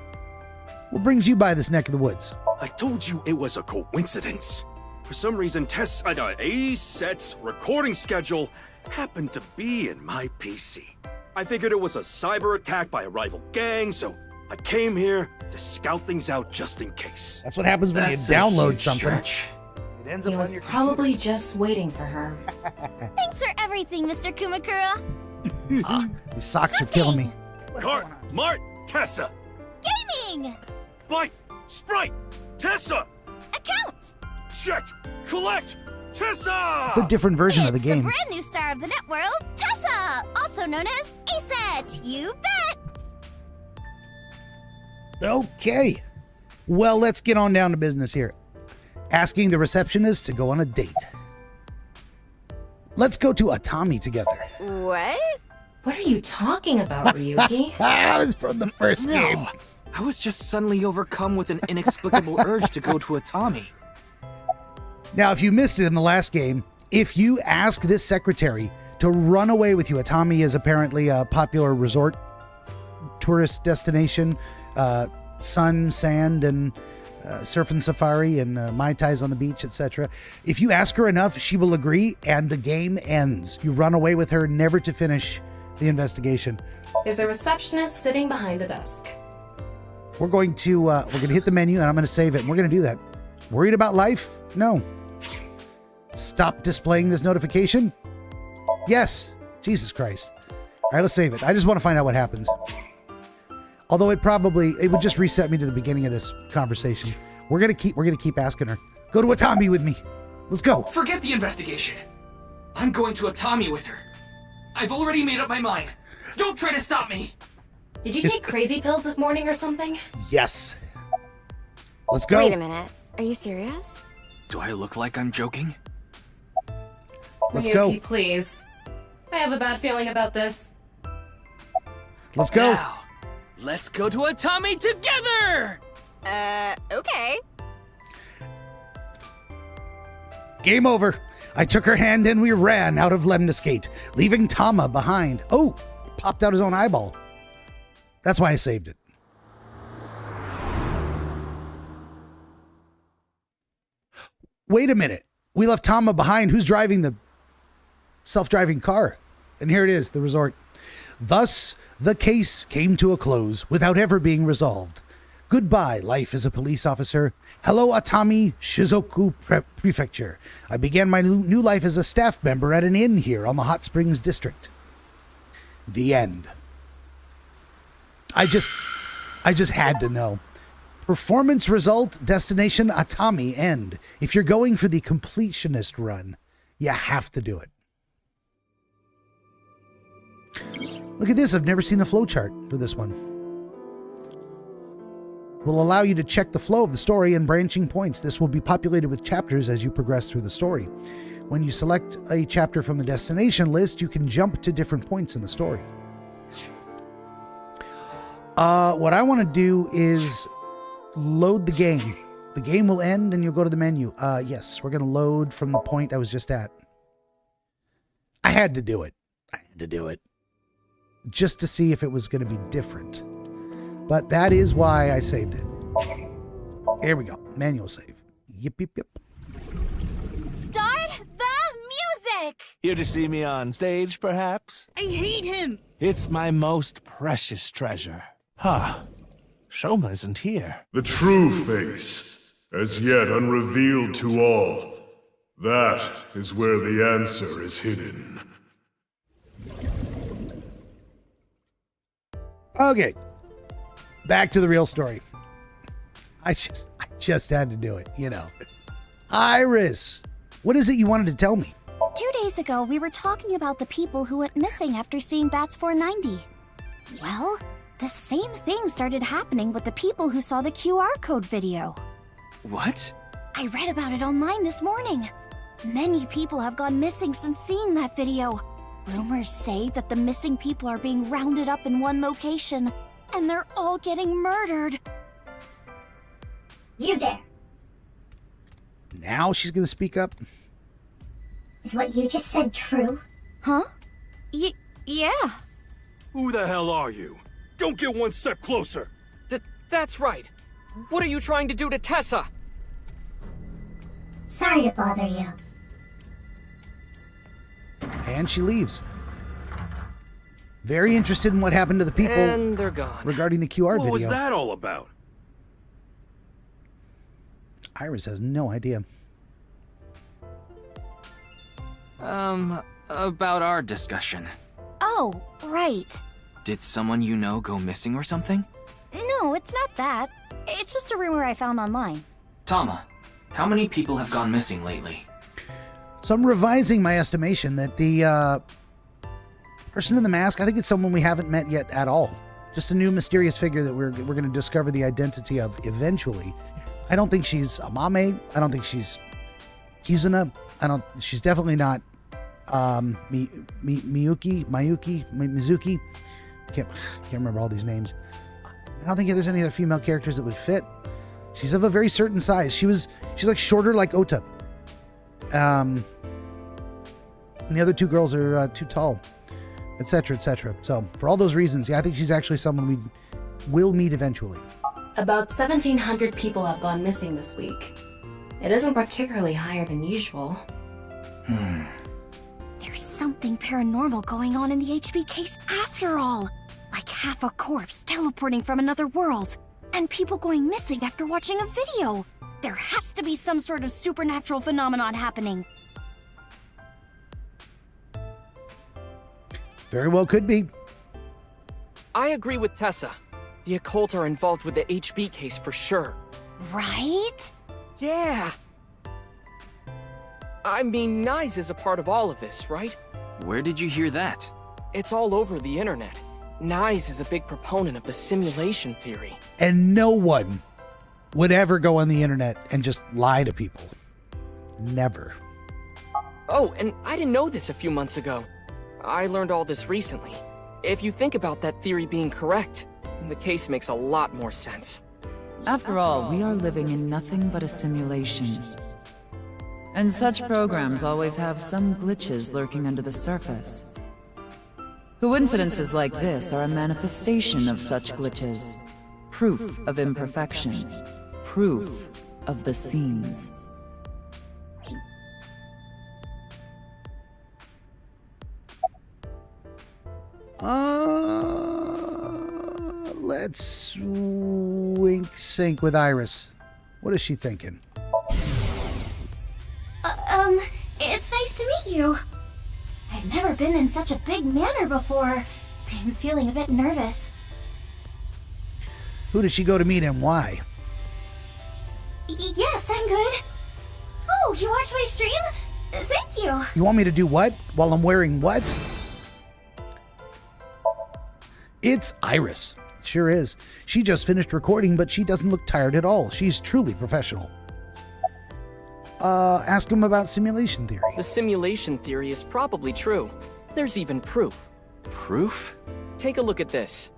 What brings you by this neck of the woods? I told you it was a coincidence. For some reason, Tess, ASET's recording schedule happened to be in my PC. I figured it was a cyber attack by a rival gang, so I came here to scout things out just in case. That's what happens when That's you a download huge something. stretch. It ends He up was on your probably just waiting for her. Thanks for everything, Mr. Kumakura. These socks are killing me. Cart, Mart, Tessa! Gaming! Bite, Sprite, Tessa! Account! Checked, collect, Tessa! It's a different version of the It's game. the brand new star of the net world, Tessa! Also known as ASET! You bet! Okay. Well, let's get on down to business here. Asking the receptionist to go on a date. Let's go to Atami together. What? What are you talking about, Ryuki? It's from the first game. No, I was just suddenly overcome with an inexplicable urge to go to Atami. Now, if you missed it in the last game, if you ask this secretary to run away with you. Atami is apparently a popular resort tourist destination. Sun, sand, and surf and safari, and Mai Tais on the beach, etc. If you ask her enough, she will agree, and the game ends. You run away with her, never to finish the investigation. There's a receptionist sitting behind the desk. We're going to hit the menu, and I'm going to save it. And we're going to do that. Worried about life? No. Stop displaying this notification? Yes. Jesus Christ. All right, let's save it. I just want to find out what happens. Although it would just reset me to the beginning of this conversation. We're gonna keep asking her. Go to Atami with me. Let's go. Forget the investigation. I'm going to Atami with her. I've already made up my mind. Don't try to stop me. Did you take crazy pills this morning or something? Yes. Let's go. Wait a minute. Are you serious? Do I look like I'm joking? Let's go. Miyuki, please. I have a bad feeling about this. Let's go. Now, let's go to Atami together! Okay. Game over. I took her hand and we ran out of Lemniscate, leaving Tama behind. Oh, popped out his own eyeball. That's why I saved it. Wait a minute. We left Tama behind. Who's driving the self-driving car? And here it is, the resort. Thus, the case came to a close without ever being resolved. Goodbye, life as a police officer. Hello, Atami Shizuoka Prefecture. I began my new life as a staff member at an inn here on the Hot Springs District. The end. I just had to know. Performance result, destination Atami, end. If you're going for the completionist run, you have to do it. Look at this. I've never seen the flowchart for this one. Will allow you to check the flow of the story and branching points. This will be populated with chapters as you progress through the story. When you select a chapter from the destination list, you can jump to different points in the story. What I want to do is load the game. The game will end and you'll go to the menu. Yes, we're going to load from the point I was just at. I had to do it. Just to see if it was going to be different. But that is why I saved it. Here we go. Manual save. Yep. Start the music! Here to see me on stage, perhaps? I hate him! It's my most precious treasure. Shoma isn't here. The true face, as yet unrevealed to all. That is where the answer is hidden. Okay. Back to the real story. I just had to do it, you know. Iris, what is it you wanted to tell me? 2 days ago, we were talking about the people who went missing after seeing Bats 490. Well, the same thing started happening with the people who saw the QR code video. What? I read about it online this morning. Many people have gone missing since seeing that video. Rumors say that the missing people are being rounded up in one location, and they're all getting murdered. You there. Now she's going to speak up? Is what you just said true? Huh? Yeah. Who the hell are you? Don't get one step closer. That's right. What are you trying to do to Tessa? Sorry to bother you. And she leaves. Very interested in what happened to the people. And they're gone. Regarding the QR video. What was that all about? Iris has no idea. About our discussion. Oh, right. Did someone you know go missing or something? No, it's not that. It's just a rumor I found online. Tama, how many people have gone missing lately? So I'm revising my estimation that the person in the mask, I think it's someone we haven't met yet at all. Just a new mysterious figure that we're going to discover the identity of eventually. I don't think she's Amame. I don't think she's Kizuna. She's definitely not Mizuki. Can't remember all these names. I don't think there's any other female characters that would fit. She's of a very certain size. She's like shorter like Ota. And the other two girls are too tall, etc., etc. So for all those reasons, yeah, I think she's actually someone we will meet eventually. About 1,700 people have gone missing this week. It isn't particularly higher than usual. There's something paranormal going on in the HB case after all. Like half a corpse teleporting from another world. And people going missing after watching a video. There has to be some sort of supernatural phenomenon happening. Very well could be. I agree with Tessa. The occult are involved with the HB case for sure. Right? Yeah. I mean, Nyes is a part of all of this, right? Where did you hear that? It's all over the internet. Nyes is a big proponent of the simulation theory. And no one would ever go on the internet and just lie to people. Never. Oh, and I didn't know this a few months ago. I learned all this recently. If you think about that theory being correct, the case makes a lot more sense. After all, we are living in nothing but a simulation. And such programs always have some glitches lurking under the surface. Coincidences like this are a manifestation of such glitches. Proof of imperfection. Proof of the seams. Let's wink sync with Iris. What is she thinking? It's nice to meet you. I've never been in such a big manor before. I'm feeling a bit nervous. Who did she go to meet and why? Yes, I'm good. Oh, you watched my stream? Thank you. You want me to do what? While I'm wearing what? It's Iris. It sure is. She just finished recording, but she doesn't look tired at all. She's truly professional. Ask him about simulation theory. The simulation theory is probably true. There's even proof. Proof? Take a look at this.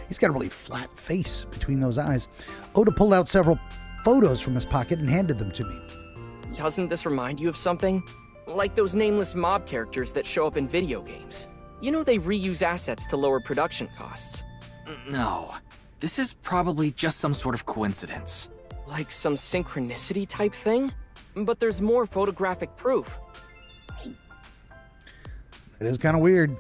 He's got a really flat face between those eyes. Oda pulled out several photos from his pocket and handed them to me. Doesn't this remind you of something? Like those nameless mob characters that show up in video games. You know they reuse assets to lower production costs. No. This is probably just some sort of coincidence. Like some synchronicity type thing? But there's more photographic proof. It is kind of weird.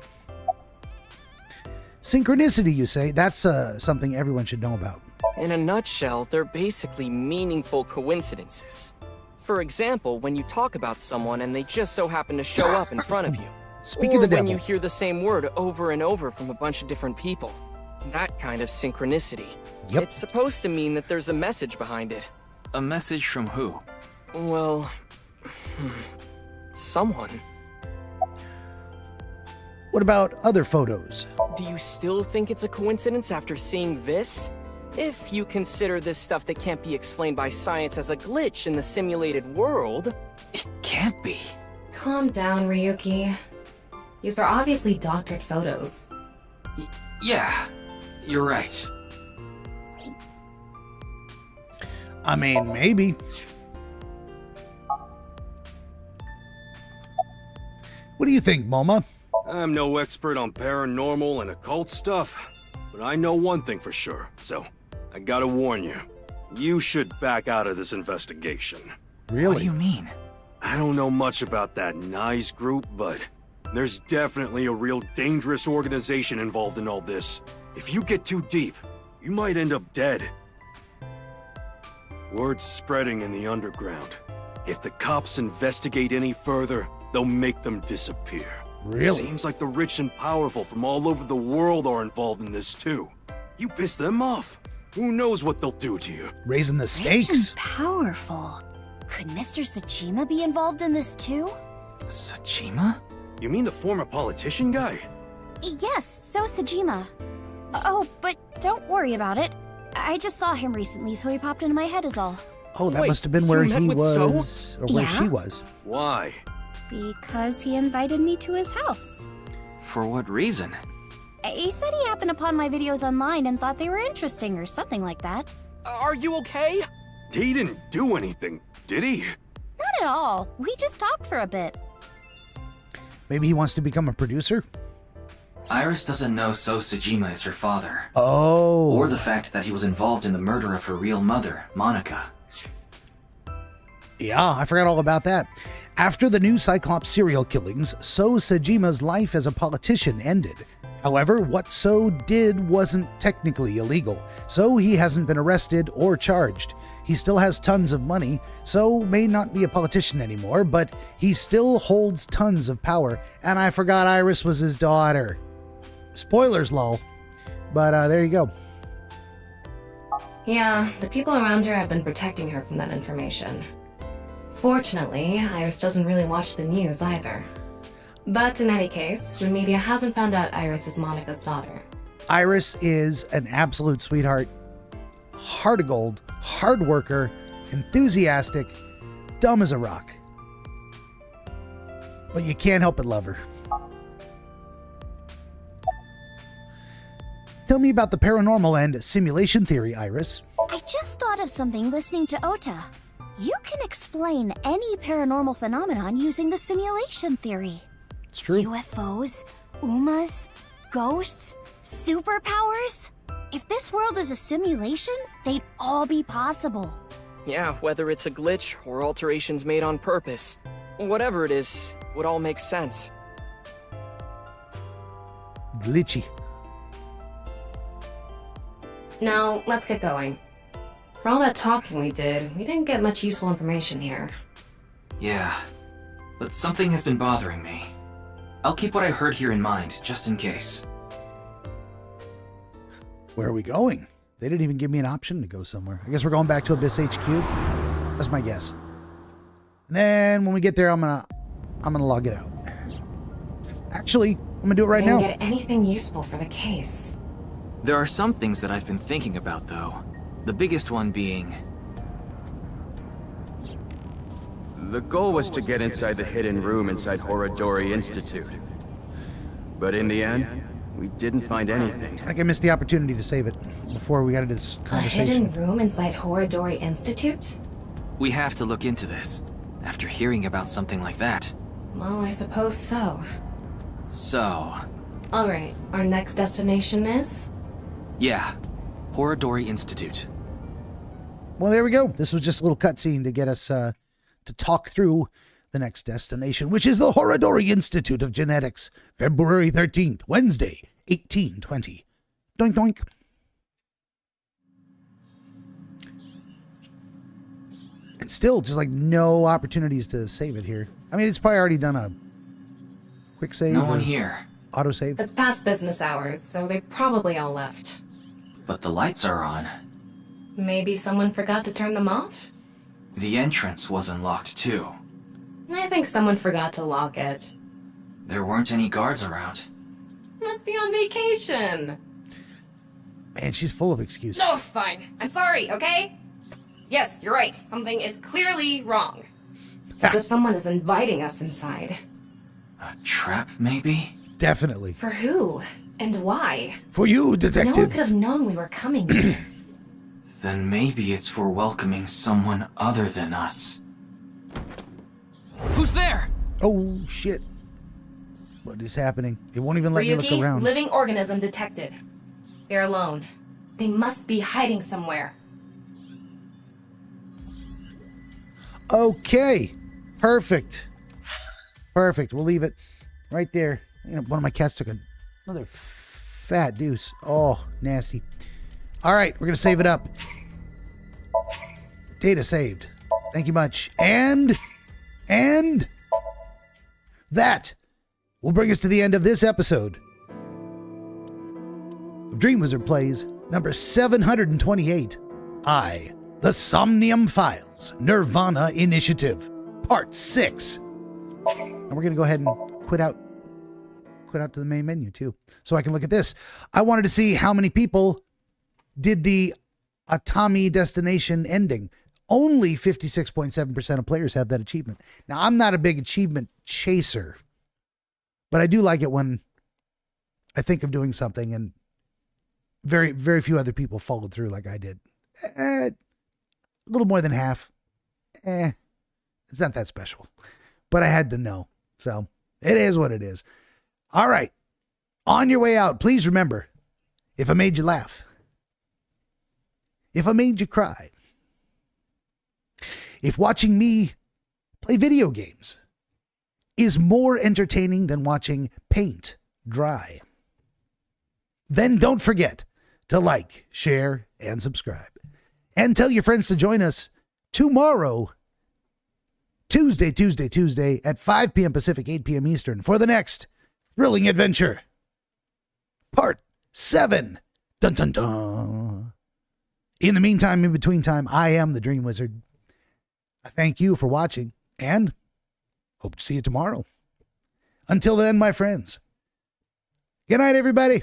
Synchronicity, you say? That's something everyone should know about. In a nutshell, they're basically meaningful coincidences. For example, when you talk about someone and they just so happen to show up in front of you. Speak of the devil. When you hear the same word over and over from a bunch of different people. That kind of synchronicity. Yep. It's supposed to mean that there's a message behind it. A message from who? Well, someone. What about other photos? Do you still think it's a coincidence after seeing this? If you consider this stuff that can't be explained by science as a glitch in the simulated world... It can't be. Calm down, Ryuki. These are obviously doctored photos. Yeah, you're right. I mean, maybe. What do you think, Moma? I'm no expert on paranormal and occult stuff, but I know one thing for sure, so I gotta warn you. You should back out of this investigation. Really? What do you mean? I don't know much about that Nyes group, but there's definitely a real dangerous organization involved in all this. If you get too deep, you might end up dead. Word's spreading in the underground. If the cops investigate any further, they'll make them disappear. Really? Seems like the rich and powerful from all over the world are involved in this too. You piss them off, who knows what they'll do to you? Raising the Rich stakes. and powerful. Could Mr. Sajima be involved in this too? Sajima? You mean the former politician guy? Yes, so Sajima. Oh, but don't worry about it. I just saw him recently, so he popped into my head is all. Oh, that Wait, must have been where you met he with was, or where Yeah? she was. Why? Because he invited me to his house. For what reason? He said he happened upon my videos online and thought they were interesting or something like that. Are you okay? He didn't do anything, did he? Not at all. We just talked for a bit. Maybe he wants to become a producer? Iris doesn't know So Sejima is her father. Oh. Or the fact that he was involved in the murder of her real mother, Monica. Yeah, I forgot all about that. After the new Cyclops serial killings, So Sejima's life as a politician ended. However, what So did wasn't technically illegal, so he hasn't been arrested or charged. He still has tons of money, So may not be a politician anymore, but he still holds tons of power. And I forgot Iris was his daughter. Spoilers, lol. But there you go. Yeah, the people around her have been protecting her from that information. Fortunately, Iris doesn't really watch the news either. But in any case, the media hasn't found out Iris is Monica's daughter. Iris is an absolute sweetheart. Heart of gold, hard worker, enthusiastic, dumb as a rock. But you can't help but love her. Tell me about the paranormal and simulation theory, Iris. I just thought of something listening to Ota. You can explain any paranormal phenomenon using the simulation theory. It's true. UFOs, UMAs, ghosts, superpowers. If this world is a simulation, they'd all be possible. Yeah, whether it's a glitch or alterations made on purpose. Whatever it is, would all make sense. Glitchy. Now, let's get going. For all that talking we did, we didn't get much useful information here. Yeah, but something has been bothering me. I'll keep what I heard here in mind, just in case. Where are we going? They didn't even give me an option to go somewhere. I guess we're going back to Abyss HQ. That's my guess. And then when we get there, I'm gonna log it out. Actually, I'm gonna do it right now. Didn't get anything useful for the case. There are some things that I've been thinking about, though. The biggest one being... The goal was to get inside the hidden room inside Horodori Institute. But in the end, we didn't find anything. I think I missed the opportunity to save it before we got into this A conversation. hidden room inside Horodori Institute? We have to look into this, after hearing about something like that. Well, I suppose so. So... Alright, our next destination is? Yeah, Horodori Institute. Well, there we go. This was just a little cutscene to get us to talk through the next destination, which is the Horodori Institute of Genetics, February 13th, Wednesday, 1820. Doink, doink. And still, just like no opportunities to save it here. I mean, it's probably already done a quick save. No one here. Autosave. It's past business hours, so they probably all left. But the lights are on. Maybe someone forgot to turn them off? The entrance was unlocked, too. I think someone forgot to lock it. There weren't any guards around. Must be on vacation. Man, she's full of excuses. No, fine. I'm sorry, okay? Yes, you're right. Something is clearly wrong. It's as if someone is inviting us inside. A trap, maybe? Definitely. For who? And why? For you, detective. No one could have known we were coming here. Then maybe it's for welcoming someone other than us. Who's there? Oh, shit. What is happening? It won't even let me look Ryuki, around. living organism detected. They're alone. They must be hiding somewhere. Okay. Perfect. Perfect. We'll leave it right there. You know, one of my cats took another fat deuce. Oh, nasty. All right, we're going to save it up. Data saved. Thank you much. And that will bring us to the end of this episode of DreamWizard Plays number 728. The Somnium Files, nirvanA Initiative, Part 6. And we're going to go ahead and quit out to the main menu too, so I can look at this. I wanted to see how many people did the Atami destination ending. Only 56.7% of players have that achievement. Now, I'm not a big achievement chaser, but I do like it when I think of doing something and very, very few other people followed through like I did. a little more than half. It's not that special. But I had to know. So it is what it is. All right. On your way out, please remember, if I made you laugh, if I made you cry, if watching me play video games is more entertaining than watching paint dry, then don't forget to like, share, and subscribe. And tell your friends to join us tomorrow, Tuesday at 5 p.m. Pacific, 8 p.m. Eastern for the next thrilling adventure. Part 7. Dun dun dun. In the meantime, in between time, I am the DreamWizard. I thank you for watching and hope to see you tomorrow. Until then, my friends. Good night, everybody.